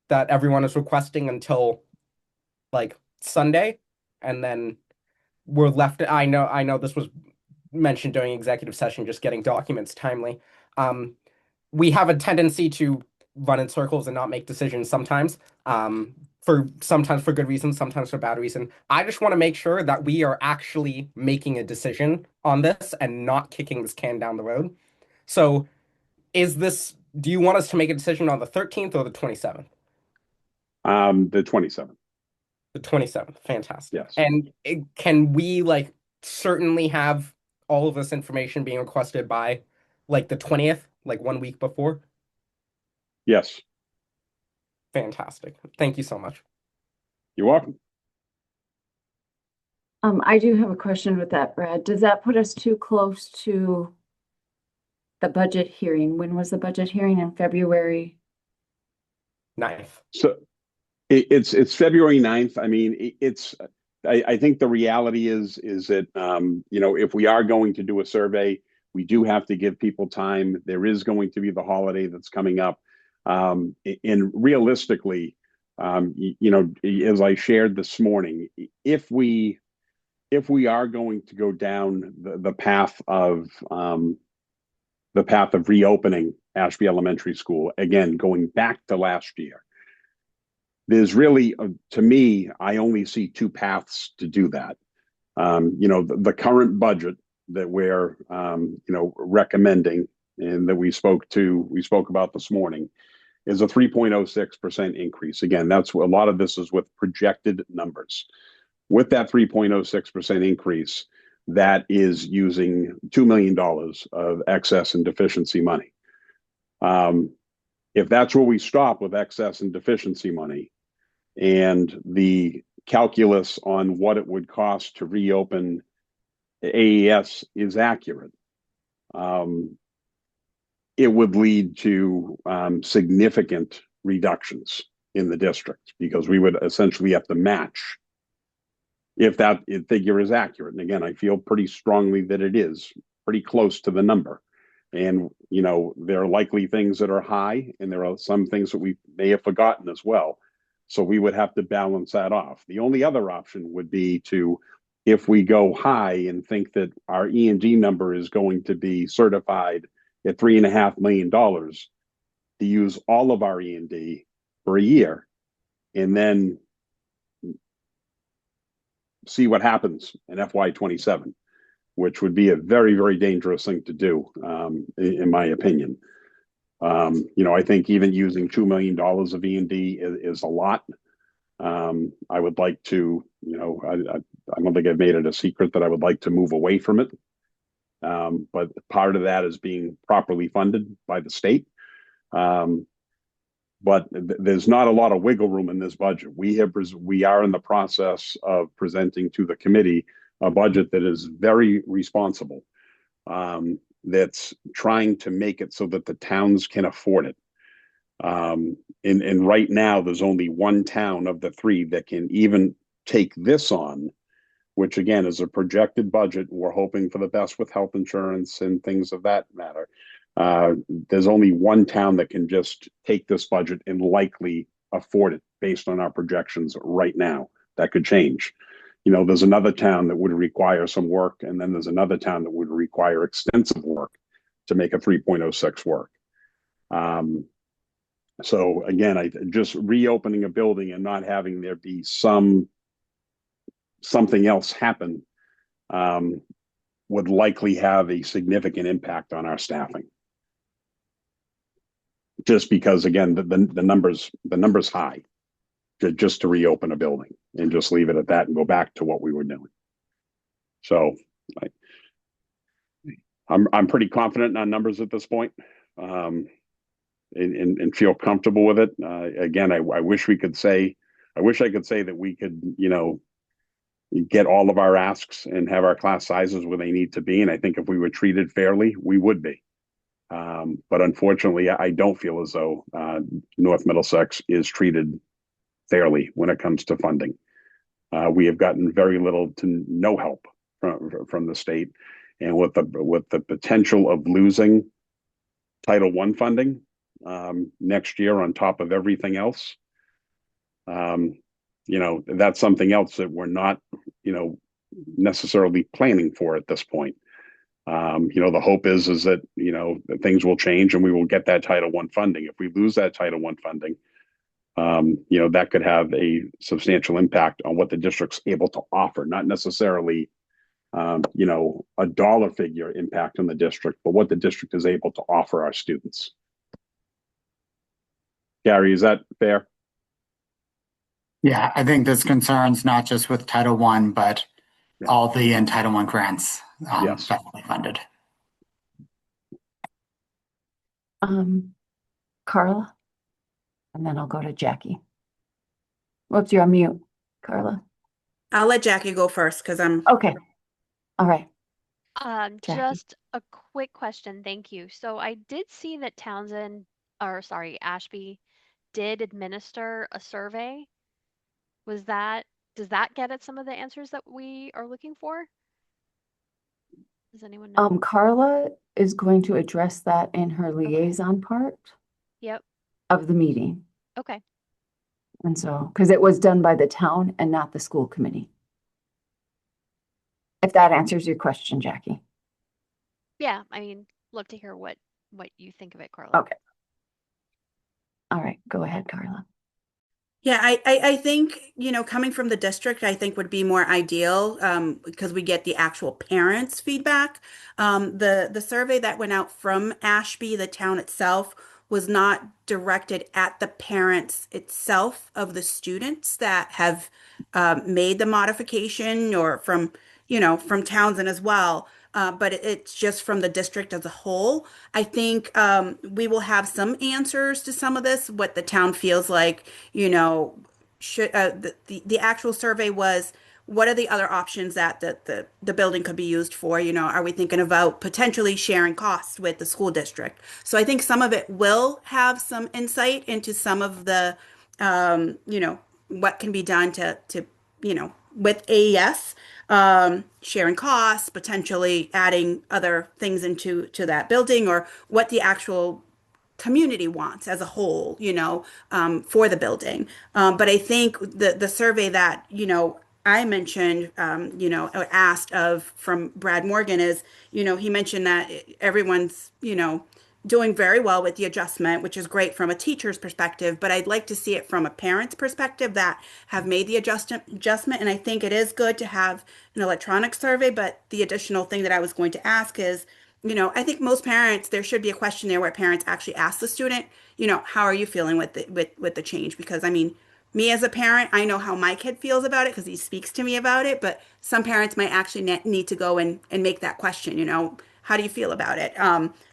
that everyone is requesting until like Sunday, and then we're left. I know this was mentioned during executive session, just getting documents timely. We have a tendency to run in circles and not make decisions sometimes. Sometimes for good reasons, sometimes for bad reason. I just want to make sure that we are actually making a decision on this and not kicking this can down the road. So do you want us to make a decision on the 13th or the 27th? The 27th. The 27th. Fantastic. Yes. And can we certainly have all of this information being requested by the 20th, 1 week before? Yes. Fantastic. Thank you so much. You're welcome. I do have a question with that, Brad. Does that put us too close to the budget hearing? When was the budget hearing? In February 9th. So it's February 9th. I mean, I think the reality is that, if we are going to do a survey, we do have to give people time. There is going to be the holiday that's coming up. And realistically, as I shared this morning, if we are going to go down the path of reopening Ashby Elementary School, again, going back to last year, there's really, to me, I only see two paths to do that. The current budget that we're, recommending and that we spoke about this morning is a 3.06% increase. Again, that's a lot of this is with projected numbers. With that 3.06% increase, that is using $2 million of excess and deficiency money. If that's where we stop with excess and deficiency money, and the calculus on what it would cost to reopen AES is accurate, it would lead to significant reductions in the district, because we would essentially have to match if that figure is accurate. And again, I feel pretty strongly that it is pretty close to the number. And, there are likely things that are high, and there are some things that we may have forgotten as well. So we would have to balance that off. The only other option would be if we go high and think that our E&D number is going to be certified at $3.5 million, to use all of our E&D for a year and then see what happens in FY27, which would be a very, very dangerous thing to do, in my opinion. I think even using $2 million of E&D is a lot. I would like to, I don't think I've made it a secret that I would like to move away from it. But part of that is being properly funded by the state. But there's not a lot of wiggle room in this budget. We are in the process of presenting to the committee a budget that is very responsible. that's trying to make it so that the towns can afford it. And right now, there's only one town of the three that can even take this on, which again is a projected budget. We're hoping for the best with health insurance and things of that matter. There's only one town that can just take this budget and likely afford it based on our projections right now. That could change. You know, there's another town that would require some work, and then there's another town that would require extensive work to make a 3.06 work. So again, I just reopening a building and not having there be something else happen would likely have a significant impact on our staffing. Just because again, the numbers high just to reopen a building and just leave it at that and go back to what we were doing. So I'm pretty confident in our numbers at this point. And feel comfortable with it. Again, I wish I could say that we could, you know, get all of our asks and have our class sizes where they need to be. And I think if we were treated fairly, we would be. But unfortunately, I don't feel as though North Middlesex is treated fairly when it comes to funding. We have gotten very little to no help from the state, and with the potential of losing Title I funding next year on top of everything else, you know, that's something else that we're not, you know, necessarily planning for at this point. You know, the hope is that, you know, that things will change and we will get that Title I funding. If we lose that Title I funding, you know, that could have a substantial impact on what the district's able to offer, not necessarily, you know, a dollar figure impact on the district, but what the district is able to offer our students. Gary, is that fair? Yeah, I think this concerns not just with Title I, but all the Title I grants Yes. federally funded. Carla, and then I'll go to Jackie. Whoops, you're on mute, Carla. I'll let Jackie go first because I'm Okay. All right. Jackie. Just a quick question. Thank you. So I did see that Ashby did administer a survey. Does that get at some of the answers that we are looking for? Does anyone know? Carla is going to address that in her liaison part Yep. of the meeting. Okay. And so, because it was done by the town and not the school committee. If that answers your question, Jackie. Yeah, I mean, love to hear what you think of it, Carla. Okay. All right, go ahead, Carla. Yeah, I think, you know, coming from the district, I think would be more ideal because we get the actual parents' feedback. The survey that went out from Ashby, the town itself, was not directed at the parents itself of the students that have made the modification or from, you know, from Townsend as well. But it's just from the district as a whole. I think we will have some answers to some of this, what the town feels like, you know, should the actual survey was what are the other options that the building could be used for? You know, are we thinking about potentially sharing costs with the school district? So I think some of it will have some insight into some of the, you know, what can be done to you know, with AES, sharing costs, potentially adding other things into that building, or what the actual community wants as a whole, you know, for the building. But I think the survey that, you know, I mentioned, you know, asked of from Brad Morgan is, you know, he mentioned that everyone's, you know, doing very well with the adjustment, which is great from a teacher's perspective, but I'd like to see it from a parent's perspective that have made the adjustment. And I think it is good to have an electronic survey, but the additional thing that I was going to ask is, you know, I think most parents, there should be a question there where parents actually ask the student, you know, how are you feeling with the change? Because I mean, me as a parent, I know how my kid feels about it because he speaks to me about it, but some parents might actually need to go and make that question, you know, how do you feel about it?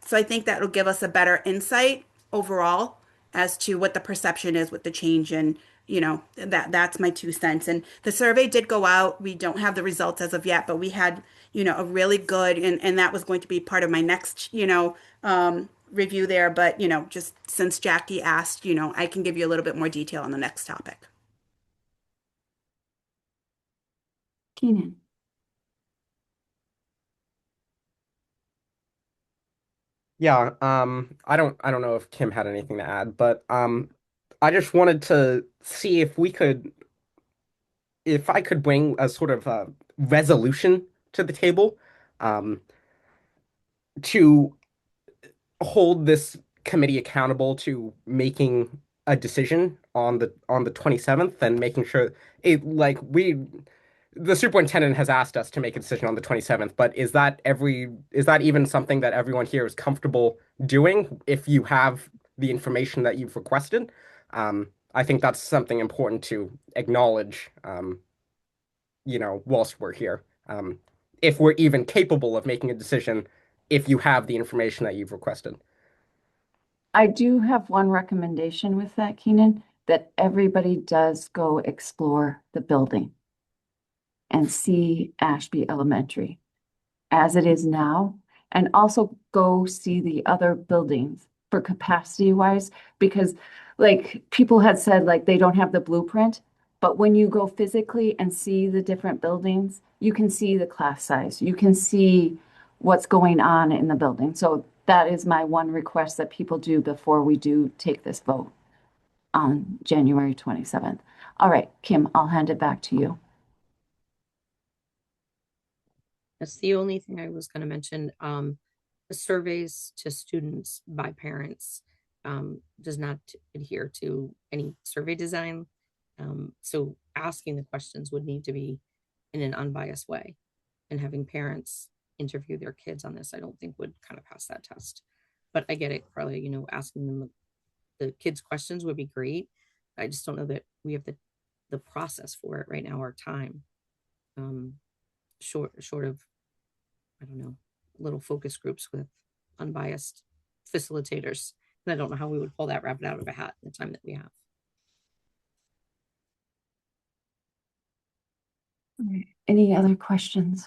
So I think that will give us a better insight overall as to what the perception is with the change, and you know, that's my 2 cents. And the survey did go out. We don't have the results as of yet, but we had, a really good, and that was going to be part of my next, review there. But, just since Jackie asked, I can give you a little bit more detail on the next topic. Keenan. Yeah, I don't know if Kim had anything to add, but I just wanted to see if I could bring a sort of resolution to the table, um, to hold this committee accountable to making a decision on the 27th, and making sure it like we the superintendent has asked us to make a decision on the 27th, but is that even something that everyone here is comfortable doing if you have the information that you've requested? I think that's something important to acknowledge, whilst we're here. If we're even capable of making a decision if you have the information that you've requested. I do have one recommendation with that, Keenan, that everybody does go explore the building and see Ashby Elementary as it is now, and also go see the other buildings for capacity wise, because like people had said, like they don't have the blueprint, but when you go physically and see the different buildings, you can see the class size, you can see what's going on in the building. So that is my one request that people do before we do take this vote on January 27th. All right, Kim, I'll hand it back to you. That's the only thing I was going to mention. The surveys to students by parents does not adhere to any survey design. So asking the questions would need to be in an unbiased way, and having parents interview their kids on this, I don't think would kind of pass that test. But I get it, Carly, asking them the kids questions would be great. I just don't know that we have the process for it right now, or time. Short of, I don't know, little focus groups with unbiased facilitators. And I don't know how we would pull that rabbit out of a hat in the time that we have. All right. Any other questions?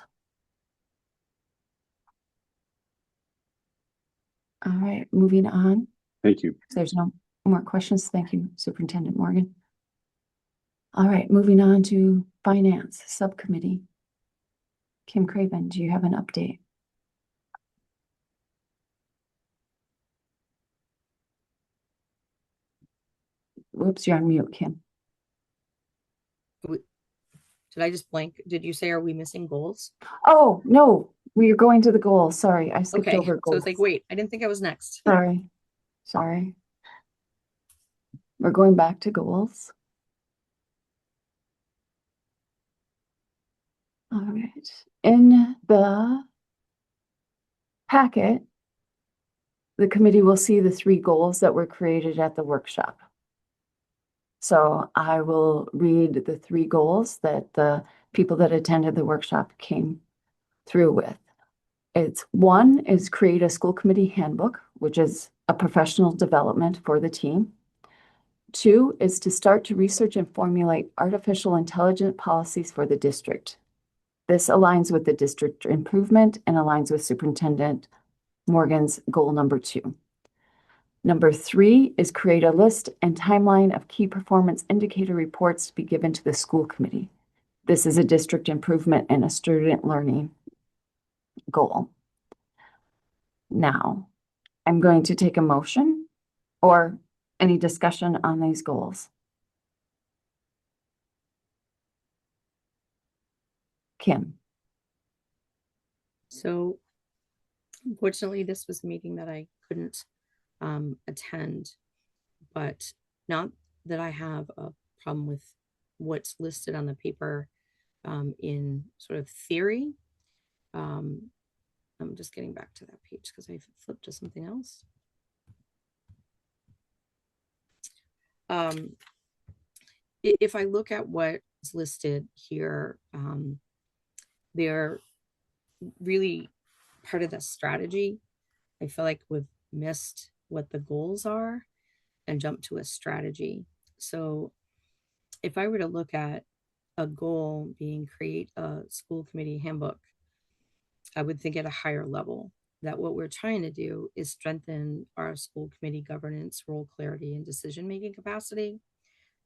All right, moving on. Thank you. If there's no more questions, thank you, Superintendent Morgan. All right, moving on to Finance Subcommittee. Kim Craven, do you have an update? Whoops, you're on mute, Kim. Did I just blank? Did you say, are we missing goals? Oh, no, we are going to the goals. Sorry, I skipped Okay, over so goals. it's like, wait, I didn't think I was next. Sorry. We're going back to goals. All right. In the packet, the committee will see the 3 goals that were created at the workshop. So I will read the 3 goals that the people that attended the workshop came through with. It's 1 is create a school committee handbook, which is a professional development for the team. 2 is to start to research and formulate artificial intelligence policies for the district. This aligns with the district improvement and aligns with Superintendent Morgan's goal number 2. Number 3 is create a list and timeline of key performance indicator reports to be given to the school committee. This is a district improvement and a student learning goal. Now, I'm going to take a motion or any discussion on these goals. Kim. So unfortunately, this was a meeting that I couldn't attend, but not that I have a problem with what's listed on the paper in sort of theory. I'm just getting back to that page because I flipped to something else. If I look at what's listed here, they're really part of the strategy. I feel like we've missed what the goals are and jumped to a strategy. So if I were to look at a goal being create a school committee handbook, I would think at a higher level that what we're trying to do is strengthen our school committee governance, role clarity, and decision-making capacity.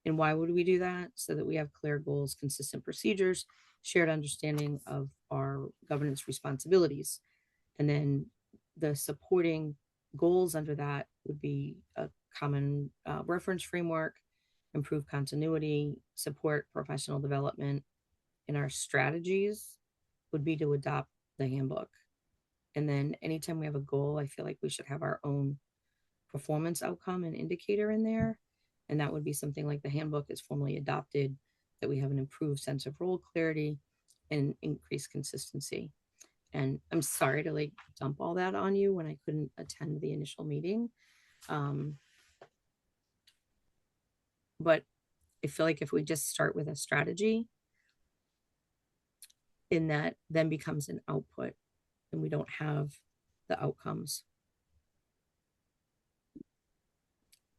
And why would we do that? So that we have clear goals, consistent procedures, shared understanding of our governance responsibilities. And then the supporting goals under that would be a common reference framework, improve continuity, support professional development. And our strategies would be to adopt the handbook. And then anytime we have a goal, I feel like we should have our own performance outcome and indicator in there. And that would be something like the handbook is formally adopted, that we have an improved sense of role clarity and increased consistency. And I'm sorry to like dump all that on you when I couldn't attend the initial meeting. But I feel like if we just start with a strategy, in that then becomes an output and we don't have the outcomes.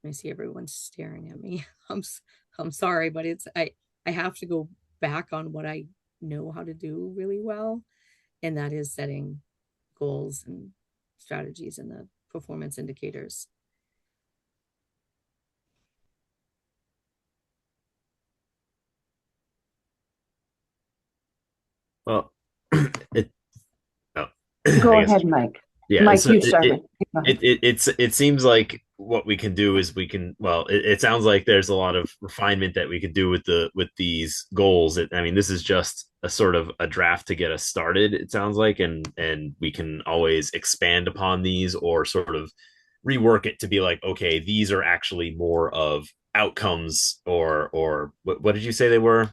I see everyone's staring at me. I'm sorry, but I have to go back on what I know how to do really well, and that is setting goals and strategies and the performance indicators. Well, it. Oh, Go I guess. ahead, Mike. Yeah, Mike, so you started. Go ahead. it seems like what we can do is we can, well, it sounds like there's a lot of refinement that we could do with these goals. I mean, this is just a sort of a draft to get us started, it sounds like, and we can always expand upon these or sort of rework it to be like, okay, these are actually more of outcomes, or what did you say they were?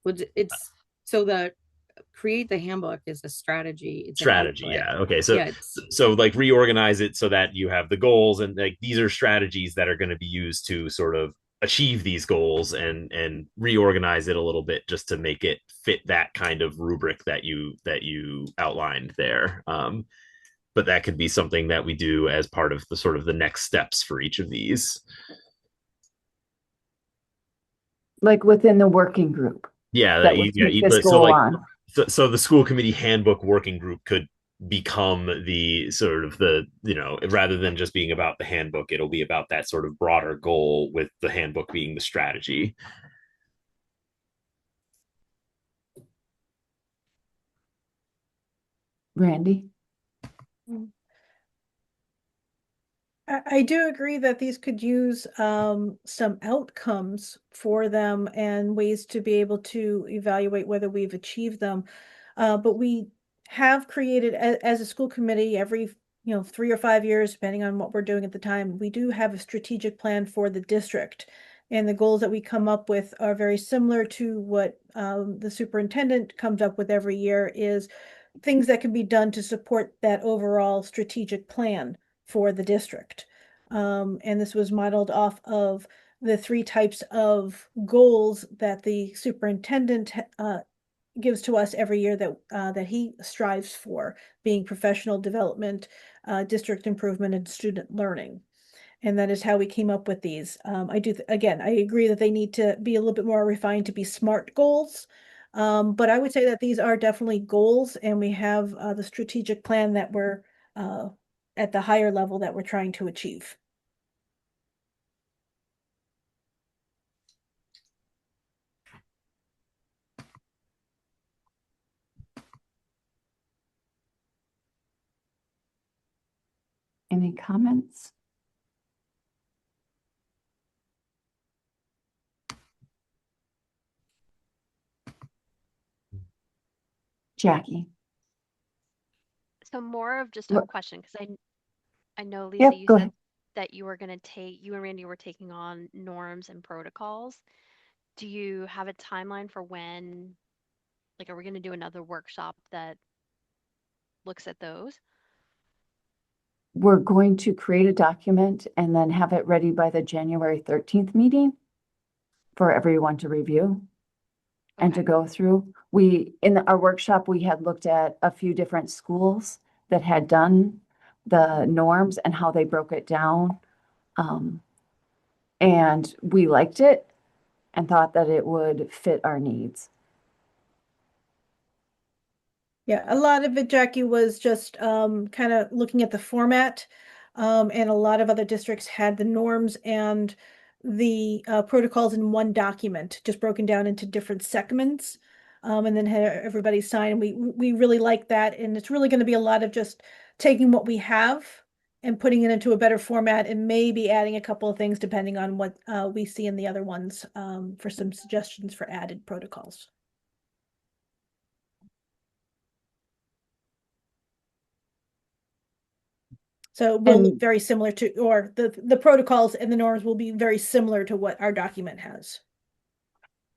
It's so the create the handbook is a strategy. It's an Strategy, output. yeah, okay, so Yeah, like reorganize it so that you have the goals, and like these are strategies that are going to be used to sort of achieve these goals, and reorganize it a little bit just to make it fit that kind of rubric that you outlined there. But that could be something that we do as part of the sort of the next steps for each of these. Like within the working group Yeah, that would yeah, keep this so goal like on. so the school committee handbook working group could become the sort of the, rather than just being about the handbook, it'll be about that sort of broader goal, with the handbook being the strategy. Randy? I do agree that these could use some outcomes for them and ways to be able to evaluate whether we've achieved them. But we have created, as a school committee, every 3 or 5 years, depending on what we're doing at the time, we do have a strategic plan for the district. And the goals that we come up with are very similar to what the superintendent comes up with every year, is things that can be done to support that overall strategic plan for the district. And this was modeled off of the 3 types of goals that the superintendent gives to us every year that he strives for, being professional development, district improvement, and student learning. And that is how we came up with these. Again, I agree that they need to be a little bit more refined to be SMART goals. But I would say that these are definitely goals, and we have the strategic plan that we're at the higher level that we're trying to achieve. Any comments? Jackie? So more of just a What? question, because I know, Lisa, Yep, you go said ahead. that you and Randy were taking on norms and protocols. Do you have a timeline for when, like, are we going to do another workshop that looks at those? We're going to create a document and then have it ready by the January 13th meeting for everyone to review and to Okay. go through. In our workshop, we had looked at a few different schools that had done the norms and how they broke it down. And we liked it and thought that it would fit our needs. Yeah, a lot of it, Jackie, was just kind of looking at the format. And a lot of other districts had the norms and the protocols in one document, just broken down into different segments. And then had everybody sign. We really like that. And it's really going to be a lot of just taking what we have and putting it into a better format and maybe adding a couple of things depending on what we see in the other ones for some suggestions for added protocols. So it will look very similar to, or the protocols and the norms will be very similar to what our document has.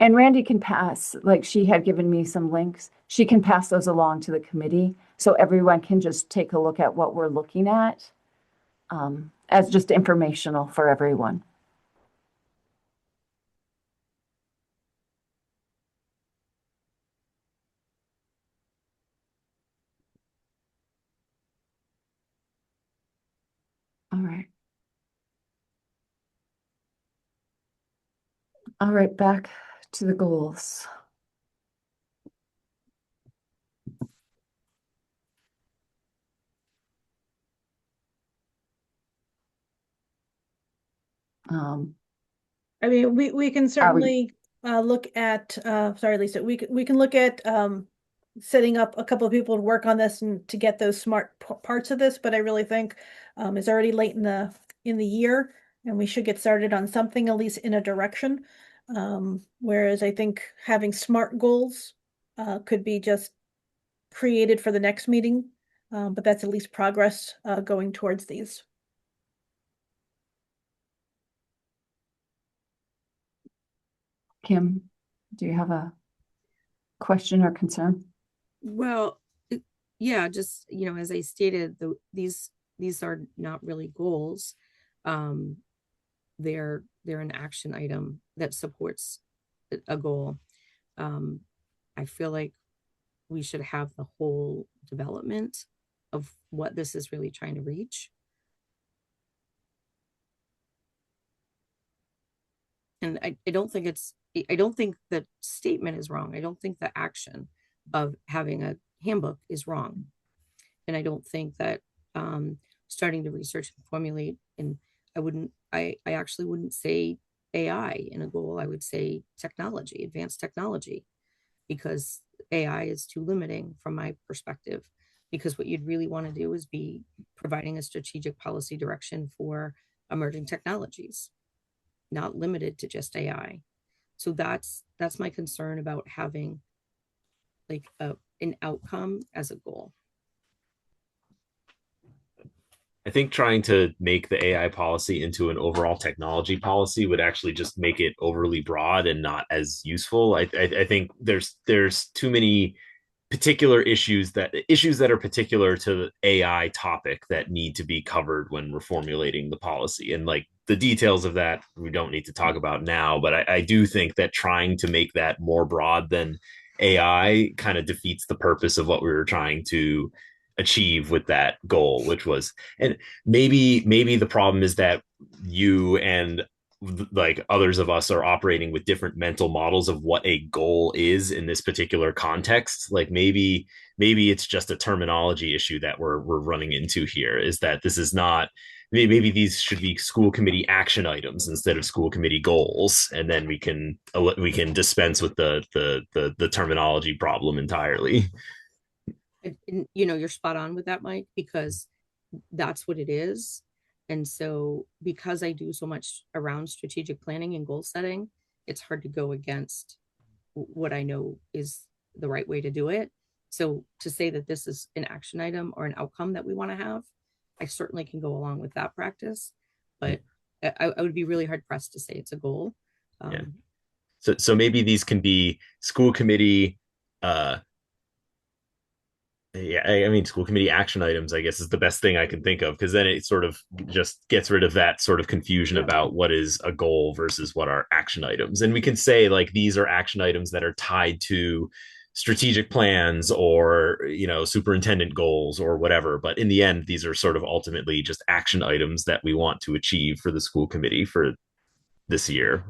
And Randy can pass, like she had given me some links. She can pass those along to the committee so everyone can just take a look at what we're looking at as just informational for everyone. All right. All right, back to the goals. I mean, we can certainly look at, sorry, Lisa, we can look at setting up a couple of people to work on this and to get those smart parts of this, but I really think it's already late in the year and we should get started on something, at least in a direction. Whereas I think having SMART goals could be just created for the next meeting, but that's at least progress going towards these. Kim, do you have a question or concern? Well, yeah, just, as I stated, these are not really goals. They're an action item that supports a goal. I feel like we should have the whole development of what this is really trying to reach. And I don't think the statement is wrong. I don't think the action of having a handbook is wrong. And I don't think that starting to research and formulate, and I actually wouldn't say AI in a goal. I would say technology, advanced technology, because AI is too limiting from my perspective. Because what you'd really want to do is be providing a strategic policy direction for emerging technologies, not limited to just AI. So that's my concern about having like an outcome as a goal. I think trying to make the AI policy into an overall technology policy would actually just make it overly broad and not as useful. I think there's too many particular issues that are particular to the AI topic that need to be covered when we're formulating the policy. And like the details of that we don't need to talk about now, but I do think that trying to make that more broad than AI kind of defeats the purpose of what we were trying to achieve with that goal, which was, and maybe the problem is that you and like others of us are operating with different mental models of what a goal is in this particular context. Like maybe it's just a terminology issue that we're running into here, is that this is not, maybe these should be school committee action items instead of school committee goals, and then we can dispense with the terminology problem entirely. And, you're spot on with that, Mike, because that's what it is. And so because I do so much around strategic planning and goal setting, it's hard to go against what I know is the right way to do it. So to say that this is an action item or an outcome that we want to have, I certainly can go along with that practice, but I would be really hard pressed to say it's a goal. Yeah. So maybe these can be school committee I mean, school committee action items, I guess, is the best thing I can think of, because then it sort of just gets rid of that sort of confusion about what is a goal versus what are action items. And we can say, like, these are action items that are tied to strategic plans or, superintendent goals or whatever. But in the end, these are sort of ultimately just action items that we want to achieve for the school committee for this year.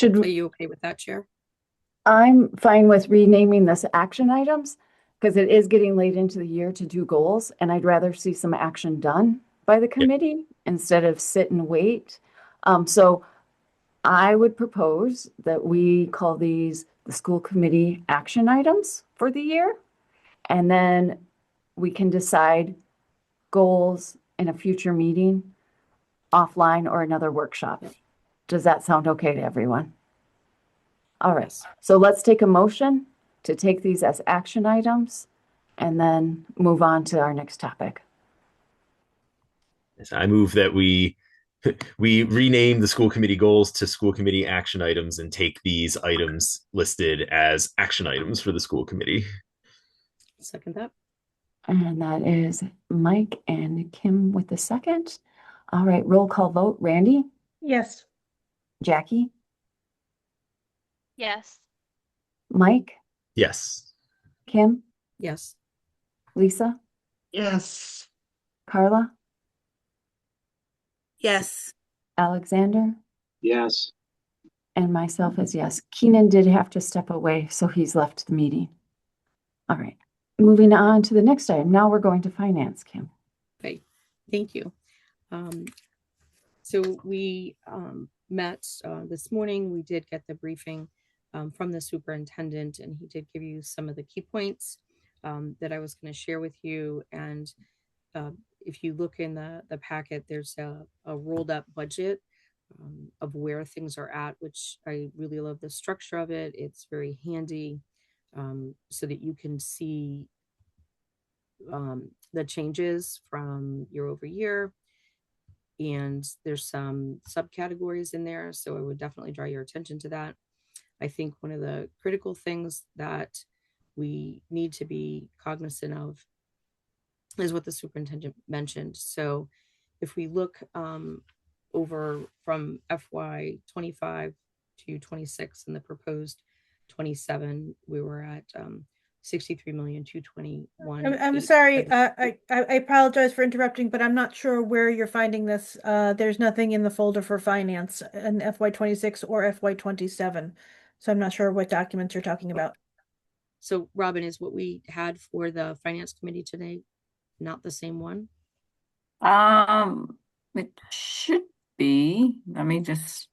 Are you okay with that, Chair? I'm fine with renaming this action items because it is getting late into the year to do goals, and I'd rather see some action done by the committee instead of sit and wait. So I would propose that we call these the school committee action items for the year. And then we can decide goals in a future meeting, offline or another workshop. Does that sound okay to everyone? All right, so let's take a motion to take these as action items and then move on to our next topic. I move that we rename the school committee goals to school committee action items and take these items listed as action items for the school committee. Second that. And that is Mike and Kim with the second. All right, roll call vote. Randy, Yes. Jackie, Yes. Mike, Yes. Kim, Yes. Lisa, Yes. Carla, Yes. Alexander, Yes. and myself as yes. Keenan did have to step away, so he's left the meeting. All right, moving on to the next item. Now we're going to finance, Kim. Okay. Thank you. So we met this morning. We did get the briefing from the superintendent, and he did give you some of the key points that I was going to share with you. And if you look in the packet, there's a rolled up budget of where things are at, which I really love the structure of it. It's very handy so that you can see the changes from year over year. And there's some subcategories in there, so I would definitely draw your attention to that. I think one of the critical things that we need to be cognizant of is what the superintendent mentioned. So if we look over from FY 25 to 26 and the proposed 27, we were at 63,221,000. I'm sorry. I apologize for interrupting, but I'm not sure where you're finding this. There's nothing in the folder for finance in FY26 or FY27. So I'm not sure what documents you're talking about. So Robin, is what we had for the finance committee today not the same one? It should be. Let me just.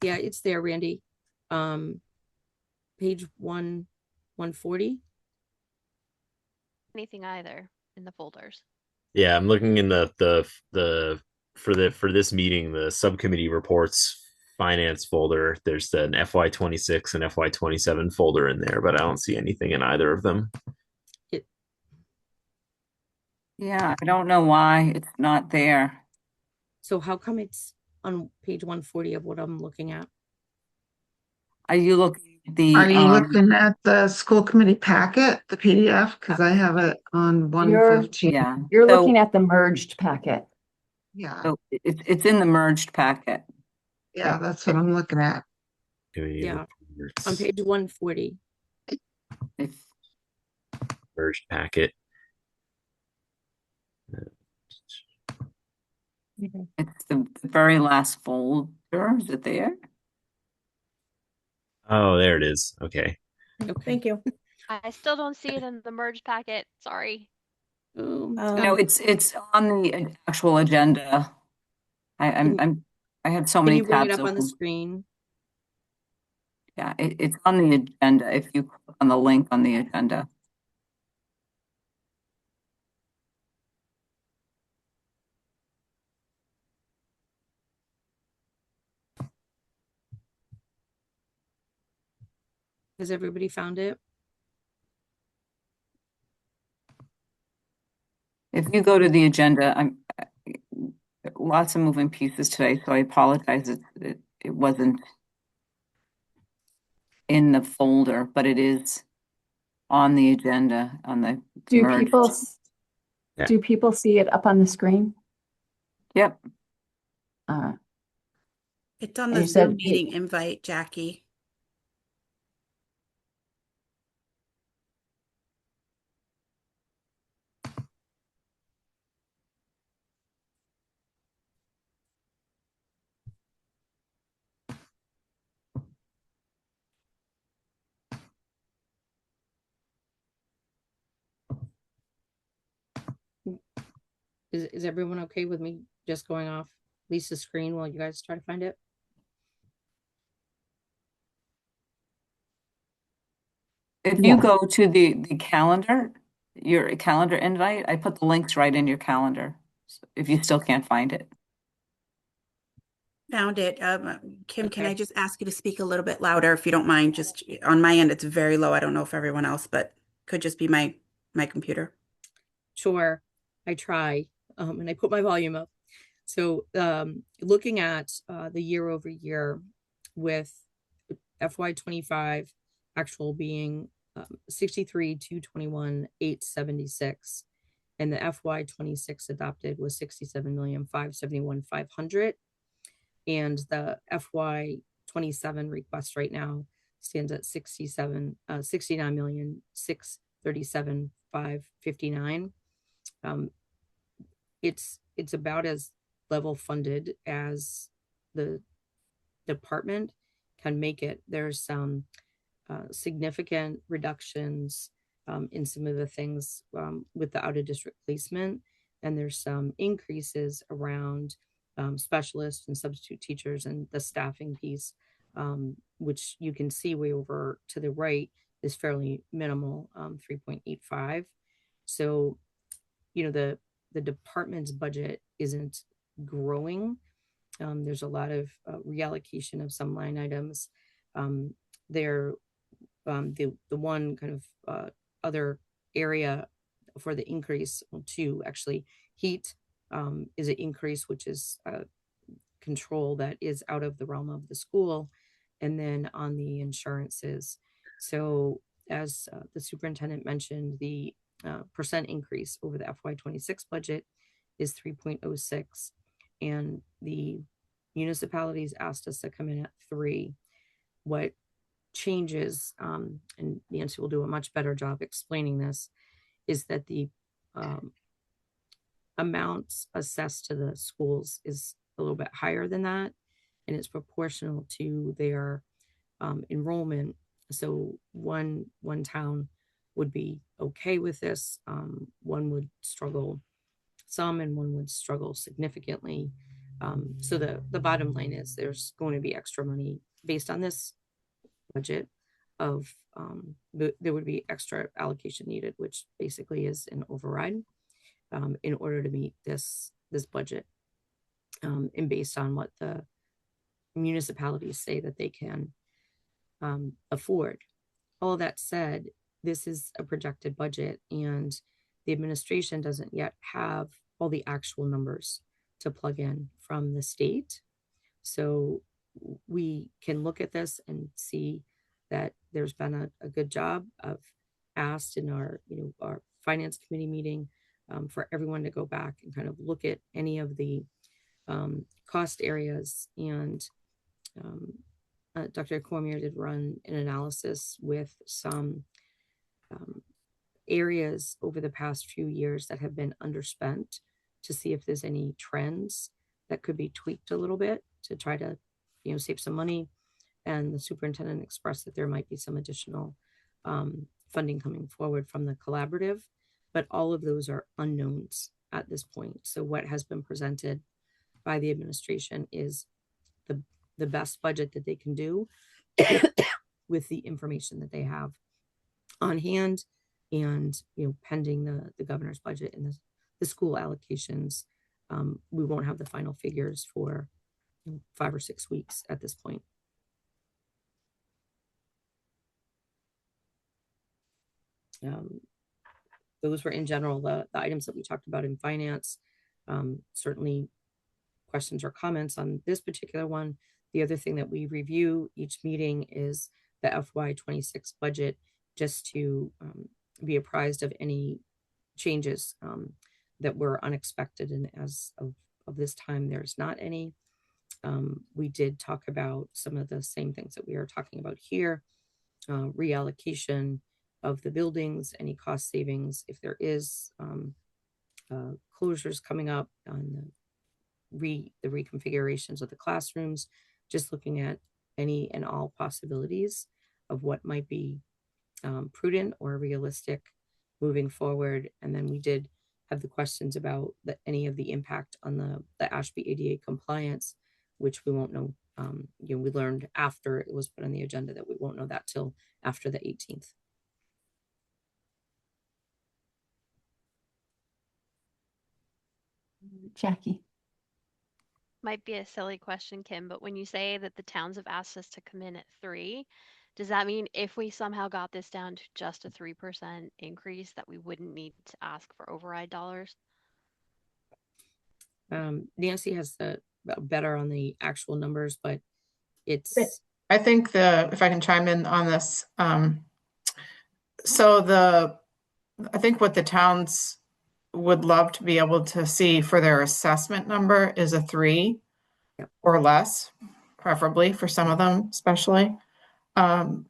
Yeah, it's there, Randy. Page 140. Anything either in the folders. Yeah, I'm looking in the for this meeting, the subcommittee reports finance folder. There's an FY26 and FY27 folder in there, but I don't see anything in either of them. Yeah, I don't know why it's not there. So how come it's on page 140 of what I'm looking at? Are you looking at the Are you looking at the school committee packet, the PDF? Because I have it on 115. yeah. You're So- looking at the merged packet. Yeah, So it's in the merged packet. yeah, that's what I'm looking at. Yeah, on page 140. It's Merged packet. it's the very last folder. Is it there? Oh, there it is. Okay. Okay. Thank you. I still don't see it in the merged packet. Sorry. No, it's on the actual agenda. I had so Can many you bring it tabs up on the open. screen? Yeah, it's on the agenda. If you click on the link on the agenda. Has everybody found it? If you go to the agenda, lots of moving pieces today, so I apologize. It wasn't in the folder, but it is on the agenda on the Do merged. people see it up on the screen? Yep. It's on And the you said Zoom meeting invite, Jackie. Is everyone okay with me just going off Lisa's screen while you guys try to find it? If you go to the calendar, your calendar invite, I put the links right in your calendar. So if you still can't find it. Found it. Kim, can Okay. I just ask you to speak a little bit louder if you don't mind? Just on my end, it's very low. I don't know if everyone else, but could just be my computer. Sure, I try, and I put my volume up. So looking at the year over year with FY25 actual being 63,221,876, and the FY26 adopted was 67,571,500, and the FY27 request right now stands at 69,637,559. It's about as level funded as the department can make it. There's some significant reductions in some of the things with the out of district placement, and there's some increases around specialists and substitute teachers and the staffing piece, which you can see way over to the right is fairly minimal, 3.85. So, the department's budget isn't growing. There's a lot of reallocation of some line items. The one kind of other area for the increase, well, two actually, heat is an increase, which is control that is out of the realm of the school, and then on the insurances. So as the superintendent mentioned, the percent increase over the FY26 budget is 3.06, and the municipalities asked us to come in at 3. What changes, and Nancy will do a much better job explaining this, is that the amounts assessed to the schools is a little bit higher than that, and it's proportional to their enrollment. So one town would be okay with this, one would struggle some, and one would struggle significantly. So the bottom line is there's going to be extra money based on this budget of there would be extra allocation needed, which basically is an override in order to meet this budget, and based on what the municipalities say that they can afford. All that said, this is a projected budget, and the administration doesn't yet have all the actual numbers to plug in from the state. So we can look at this and see that there's been a good job of asked in our finance committee meeting for everyone to go back and kind of look at any of the cost areas. And Dr. Cormier did run an analysis with some areas over the past few years that have been underspent to see if there's any trends that could be tweaked a little bit to try to save some money. And the superintendent expressed that there might be some additional funding coming forward from the collaborative, but all of those are unknowns at this point. So what has been presented by the administration is the best budget that they can do with the information that they have on hand, and pending the governor's budget and the school allocations, we won't have the final figures for 5 or 6 weeks at this point. Those were in general the items that we talked about in finance. Certainly questions or comments on this particular one. The other thing that we review each meeting is the FY26 budget, just to be apprised of any changes that were unexpected. And as of this time, there's not any. We did talk about some of the same things that we are talking about here, reallocation of the buildings, any cost savings, if there is closures coming up on the reconfigurations of the classrooms, just looking at any and all possibilities of what might be prudent or realistic moving forward. And then we did have the questions about any of the impact on the Ashby ADA compliance, which we won't know. We learned after it was put on the agenda that we won't know that till after the 18th. Jackie. Might be a silly question, Kim, but when you say that the towns have asked us to come in at 3, does that mean if we somehow got this down to just a 3% increase that we wouldn't need to ask for override dollars? Nancy has the better on the actual numbers, but it's. I think if I can chime in on this, so I think what the towns would love to be able to see for their assessment number is a 3 or less, preferably for some of them, especially. And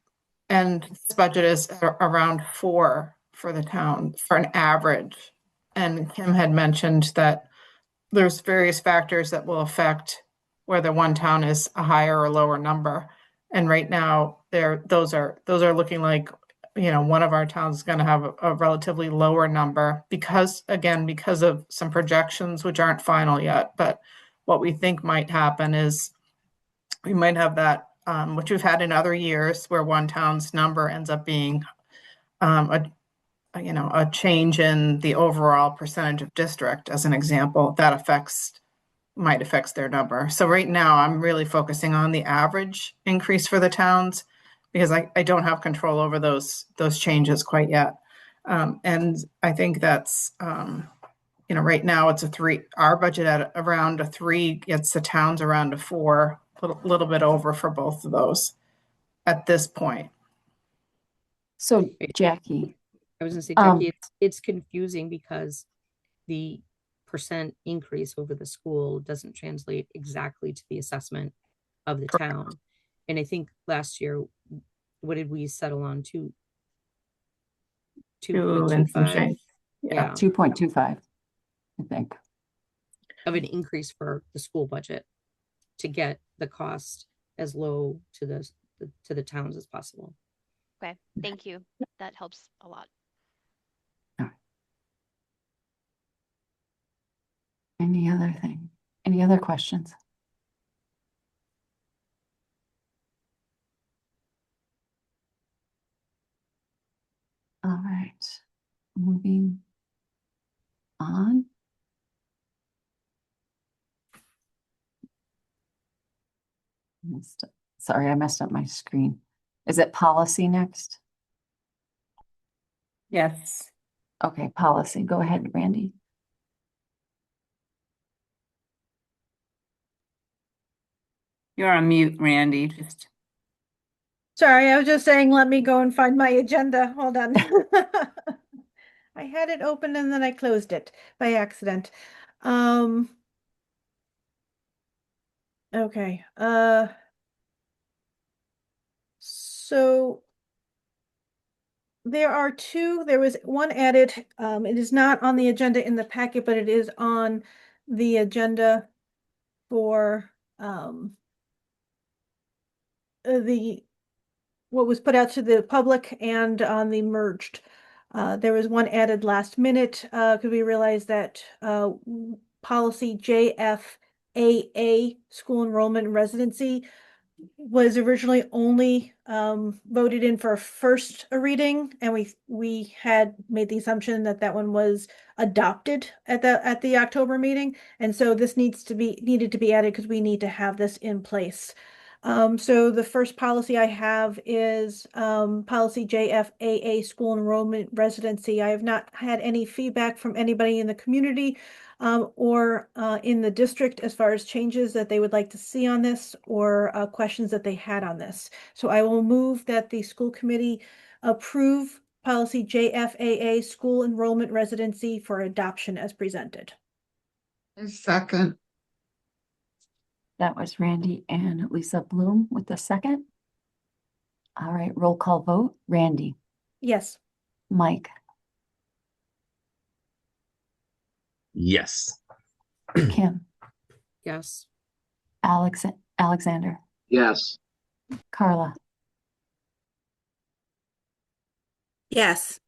this budget is around 4 for the town for an average. And Kim had mentioned that there's various factors that will affect whether one town is a higher or lower number. And right now, those are looking like, one of our towns is going to have a relatively lower number because of some projections which aren't final yet. But what we think might happen is we might have that, which we've had in other years, where one town's number ends up being a change in the overall percentage of district, as an example, that might affect their number. So right now, I'm really focusing on the average increase for the towns because I don't have control over those changes quite yet. And I think that's, right now it's a 3. Our budget at around a 3 gets the towns around a 4, a little bit over for both of those at this point. So Jackie. I was gonna say, Jackie, it's confusing because the percent increase over the school doesn't translate exactly to the assessment of the town. And I think last year, what did we settle on? 2.25? Yeah, 2.25, I think. Of an increase for the school budget to get the cost as low to the towns as possible. Okay, thank you. That helps a lot. Any other thing? Any other questions? All right, moving on. Sorry, I messed up my screen. Is it policy next? Yes. Okay, policy. Go ahead, Randy. You're on mute, Randy. Sorry, I was just saying, let me go and find my agenda. Hold on. I had it open and then I closed it by accident. Okay. So there was one added, it is not on the agenda in the packet, but it is on the agenda for what was put out to the public and on the merged. There was one added last minute because we realized that policy JFAA, school enrollment and residency, was originally only voted in for a first reading, and we had made the assumption that that one was adopted at the October meeting, and so this needed to be added because we need to have this in place. So the first policy I have is policy JFAA, school enrollment residency. I have not had any feedback from anybody in the community or in the district as far as changes that they would like to see on this or questions that they had on this. So I will move that the school committee approve policy JFAA, school enrollment residency, for adoption as presented. A second. That was Randy and Lisa Bloom with the second. All right, roll call vote. Randy. Yes. Mike. Yes. Kim. Yes. Alexander. Yes. Carla. Yes.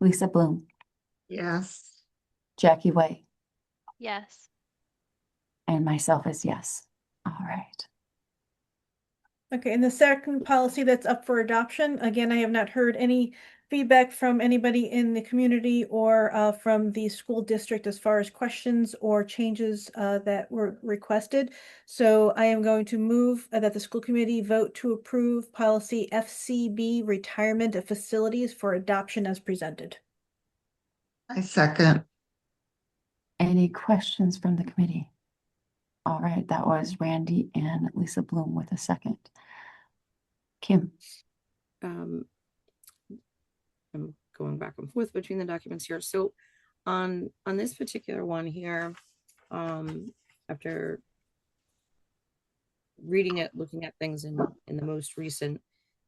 Lisa Bloom. Yes. Jackie White, Yes. and myself is yes. All right. Okay, and the second policy that's up for adoption, again, I have not heard any feedback from anybody in the community or from the school district as far as questions or changes that were requested. So I am going to move that the school committee vote to approve policy FCB, retirement of facilities, for adoption as presented. I second. Any questions from the committee? All right, that was Randy and Lisa Bloom with a second. Kim, I'm going back and forth between the documents here. So on this particular one here, after reading it, looking at things in the most recent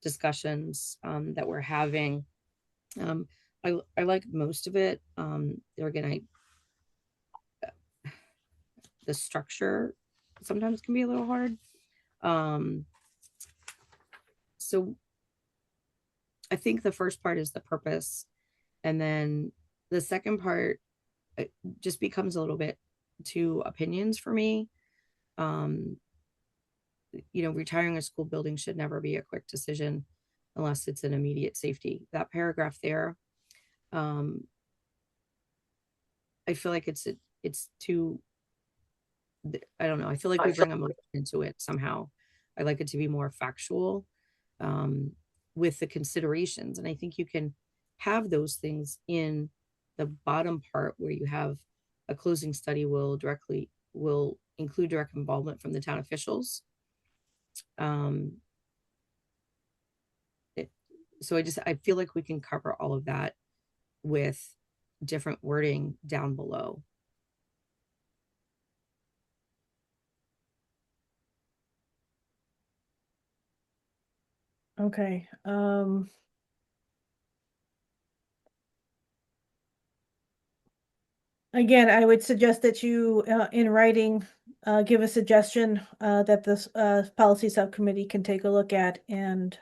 discussions that we're having, I like most of it. There again, the structure sometimes can be a little hard. So I think the first part is the purpose, and then the second part just becomes a little bit too opinions for me. Retiring a school building should never be a quick decision unless it's an immediate safety. That paragraph there, I feel like it's too, I don't know. I feel like we bring emotion into it somehow. I like it to be more factual with the considerations. And I think you can have those things in the bottom part where you have a closing study will include direct involvement from the town officials. So I feel like we can cover all of that with different wording down below. Okay. Again, I would suggest that you, in writing, give a suggestion that this policy subcommittee can take a look at and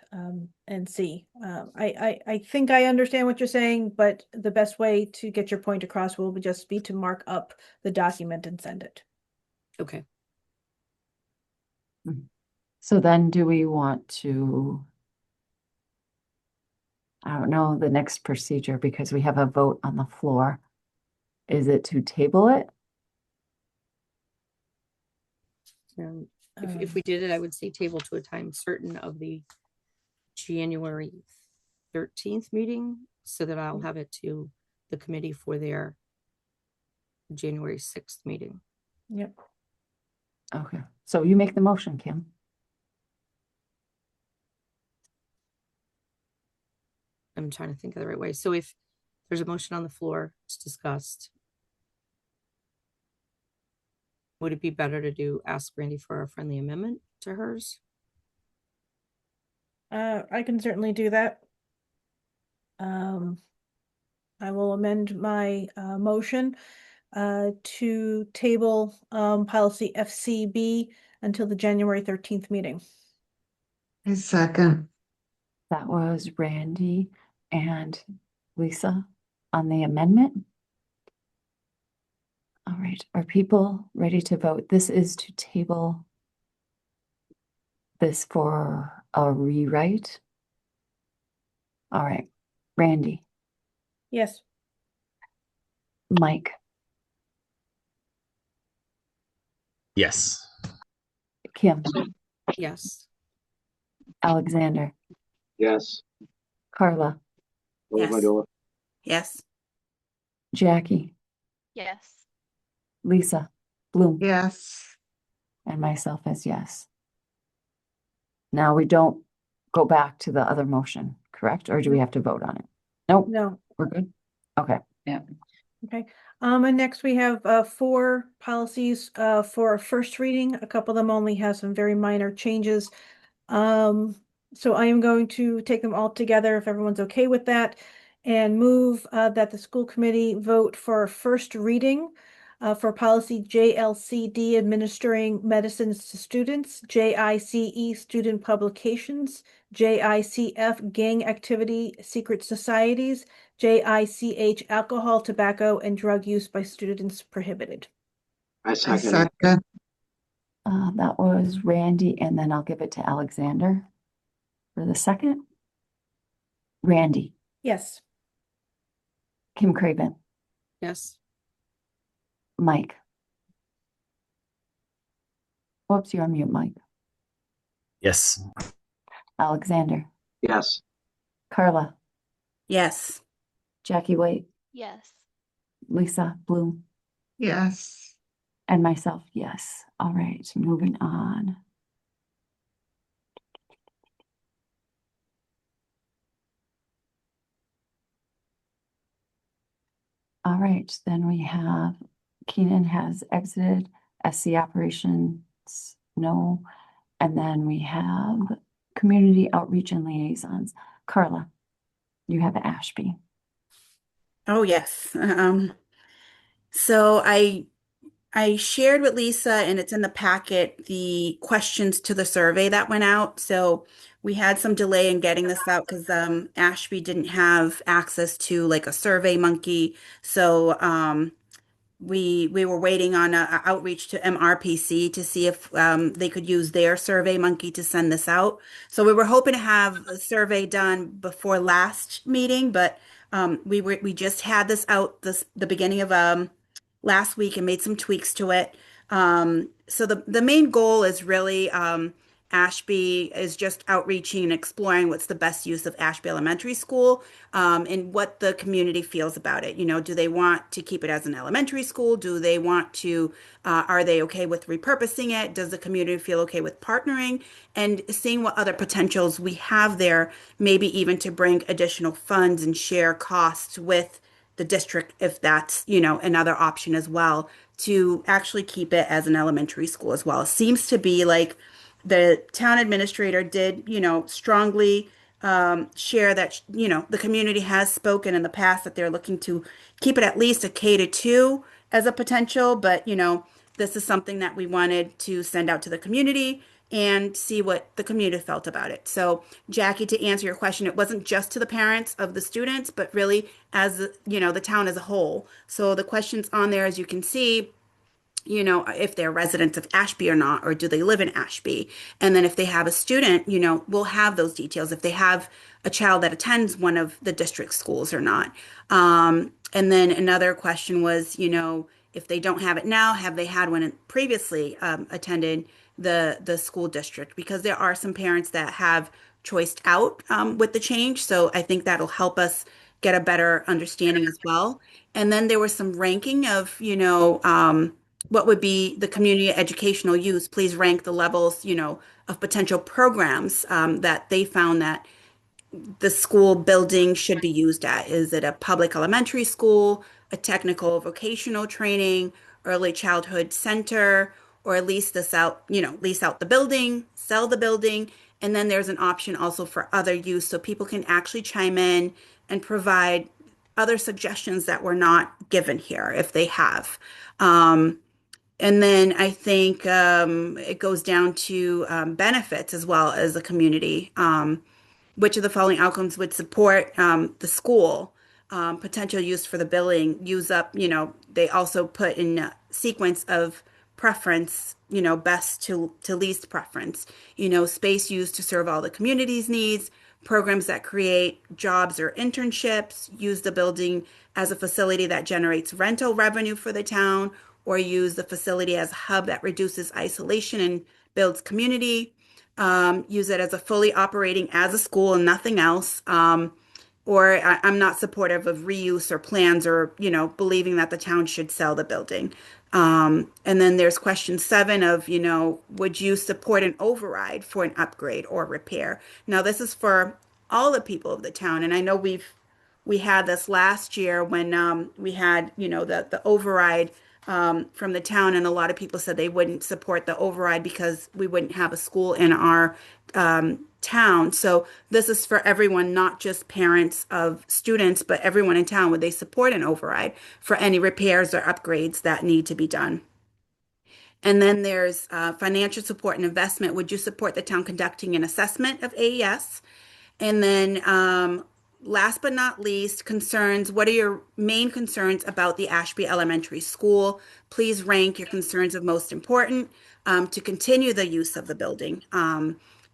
see. I think I understand what you're saying, but the best way to get your point across will just be to mark up the document and send it. Okay. so then do we want to, I don't know, the next procedure, because we have a vote on the floor. Is it to table it? If we did it, I would say table to a time certain of the January 13th meeting so that I'll have it to the committee for their January 6th meeting. Yep. Okay, so you make the motion, Kim. I'm trying to think of the right way. So if there's a motion on the floor, it's discussed. Would it be better to ask Randy for a friendly amendment to hers? I can certainly do that. I will amend my motion to table policy FCB until the January 13th meeting. I second. That was Randy and Lisa on the amendment. All right, are people ready to vote? This is to table this for a rewrite. All right, Randy, Yes. Mike, Yes. Kim, Yes. Alexander, Yes. Carla, What was my Yes. doing? Yes. Jackie, Yes. Lisa, Bloom, Yes. and myself as yes. Now we don't go back to the other motion, correct? Or do we have to vote on it? Nope, No. we're good. Okay. Yeah. Okay. And next we have 4 policies for a first reading. A couple of them only have some very minor changes. So I am going to take them all together if everyone's okay with that, and move that the school committee vote for a first reading for policy JLCD, administering medicines to students, JICE, student publications, JICF, gang activity, secret societies, JICH, alcohol, tobacco, and drug use by students prohibited. I I second. second. That was Randy, and then I'll give it to Alexander for the second. Randy, Yes. Kim Craven, Yes. Mike. Whoops, you're on mute, Mike. Yes. Alexander, Yes. Carla, Yes. Jackie White, Yes. Lisa Bloom, Yes. and myself, yes. All right, moving on. All right, then we have Keenan has exited, SC operations, no. And then we have community outreach and liaisons. Carla, you have Ashby. Oh, yes. So I shared with Lisa, and it's in the packet, the questions to the survey that went out. So we had some delay in getting this out because Ashby didn't have access to like a survey monkey. So we were waiting on a outreach to MRPC to see if they could use their survey monkey to send this out. So we were hoping to have a survey done before last meeting, but we just had this out the beginning of last week and made some tweaks to it. So the main goal is really Ashby is just outreaching and exploring what's the best use of Ashby Elementary School, and what the community feels about it. You know, do they want to keep it as an elementary school? Do they want to, are they okay with repurposing it? Does the community feel okay with partnering? And seeing what other potentials we have there, maybe even to bring additional funds and share costs with the district if that's, you know, another option as well, to actually keep it as an elementary school as well. It seems to be like the town administrator did, you know, strongly share that, you know, the community has spoken in the past that they're looking to keep it at least a K-2 as a potential, but, you know, this is something that we wanted to send out to the community and see what the community felt about it. So, Jackie, to answer your question, it wasn't just to the parents of the students, but really as, you know, the town as a whole. So the questions on there, as you can see, you know, if they're residents of Ashby or not, or do they live in Ashby? And then if they have a student, you know, we'll have those details if they have a child that attends one of the district schools or not. And then another question was, you know, if they don't have it now, have they had one previously attended the school district? Because there are some parents that have choiced out with the change. So I think that'll help us get a better understanding as well. And then there was some ranking of, you know, what would be the community educational use. Please rank the levels, you know, of potential programs that they found that the school building should be used at. Is it a public elementary school, a technical vocational training, early childhood center, or lease this out, you know, lease out the building, sell the building. And then there's an option also for other use so people can actually chime in and provide other suggestions that were not given here if they have. And then I think it goes down to benefits as well as a community. Which of the following outcomes would support the school? Potential use for the building, use up, you know, they also put in a sequence of preference, you know, best to least preference, you know, space used to serve all the community's needs, programs that create jobs or internships, use the building as a facility that generates rental revenue for the town, or use the facility as a hub that reduces isolation and builds community, use it as a fully operating as a school and nothing else. Or I'm not supportive of reuse or plans or, you know, believing that the town should sell the building. And then there's question 7 of, you know, would you support an override for an upgrade or repair? Now, this is for all the people of the town. And I know we had this last year when we had, you know, the override from the town, and a lot of people said they wouldn't support the override because we wouldn't have a school in our town. So this is for everyone, not just parents of students, but everyone in town. Would they support an override for any repairs or upgrades that need to be done? And then there's financial support and investment. Would you support the town conducting an assessment of AES? And then last but not least, concerns. What are your main concerns about the Ashby Elementary School? Please rank your concerns of most important to continue the use of the building.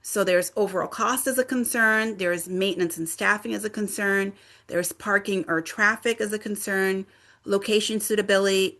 So there's overall cost as a concern, there's maintenance and staffing as a concern, there's parking or traffic as a concern, location suitability,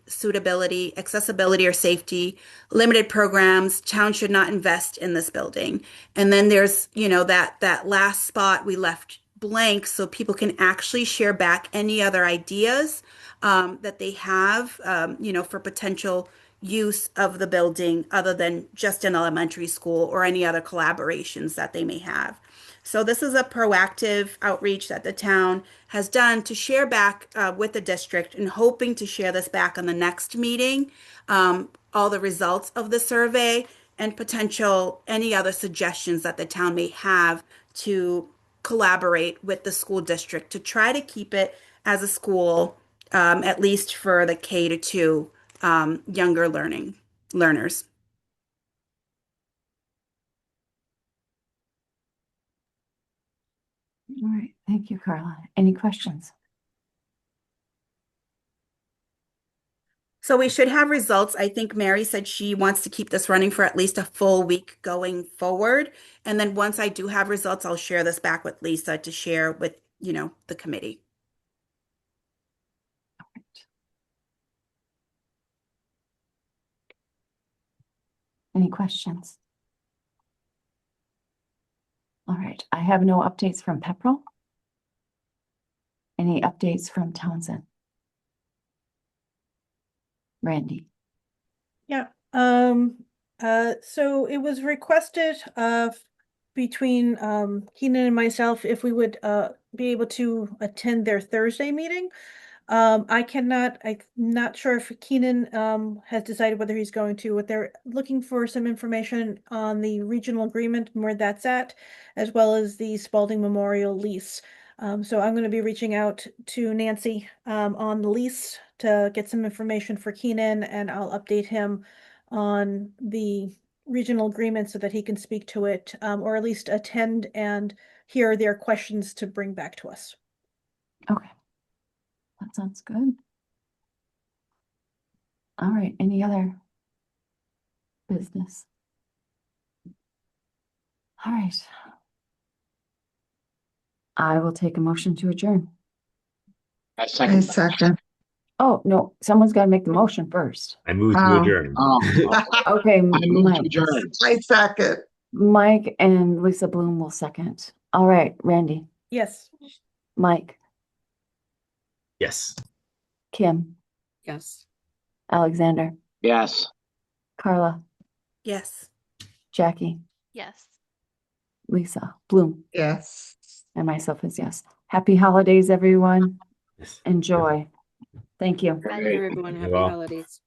accessibility or safety, limited programs, town should not invest in this building. And then there's, that last spot we left blank so people can actually share back any other ideas that they have, for potential use of the building other than just an elementary school or any other collaborations that they may have. So this is a proactive outreach that the town has done to share back with the district and hoping to share this back on the next meeting, all the results of the survey and potential any other suggestions that the town may have to collaborate with the school district to try to keep it as a school, at least for the K-2 younger learners. All right, thank you, Carla. Any questions? So we should have results. I think Mary said she wants to keep this running for at least a full week going forward. And then once I do have results, I'll share this back with Lisa to share with, the committee. All right. Any questions? All right, I have no updates from Pepperell. Any updates from Townsend? Randy? Yeah, so it was requested between Keenan and myself if we would be able to attend their Thursday meeting. I'm not sure if Keenan has decided whether he's going to, what they're looking for some information on the regional agreement and where that's at, as well as the Spalding Memorial lease. So I'm going to be reaching out to Nancy on the lease to get some information for Keenan, and I'll update him on the regional agreement so that he can speak to it, or at least attend and hear their questions to bring back to us. Okay. That sounds good. All right, any other business? All right. I will take a motion to adjourn. I I second. second. Oh, no, someone's got to make the motion first. I move to adjourn. Okay, I move to Mike. adjourn. I second. Mike and Lisa Bloom will second. All right, Randy, Yes. Mike, Yes. Kim, Yes. Alexander, Yes. Carla, Yes. Jackie, Yes. Lisa Bloom, Yes. and myself is yes. Happy holidays, everyone. Yes. Enjoy. Thank you. Bye, Great. everyone. You Happy all. holidays.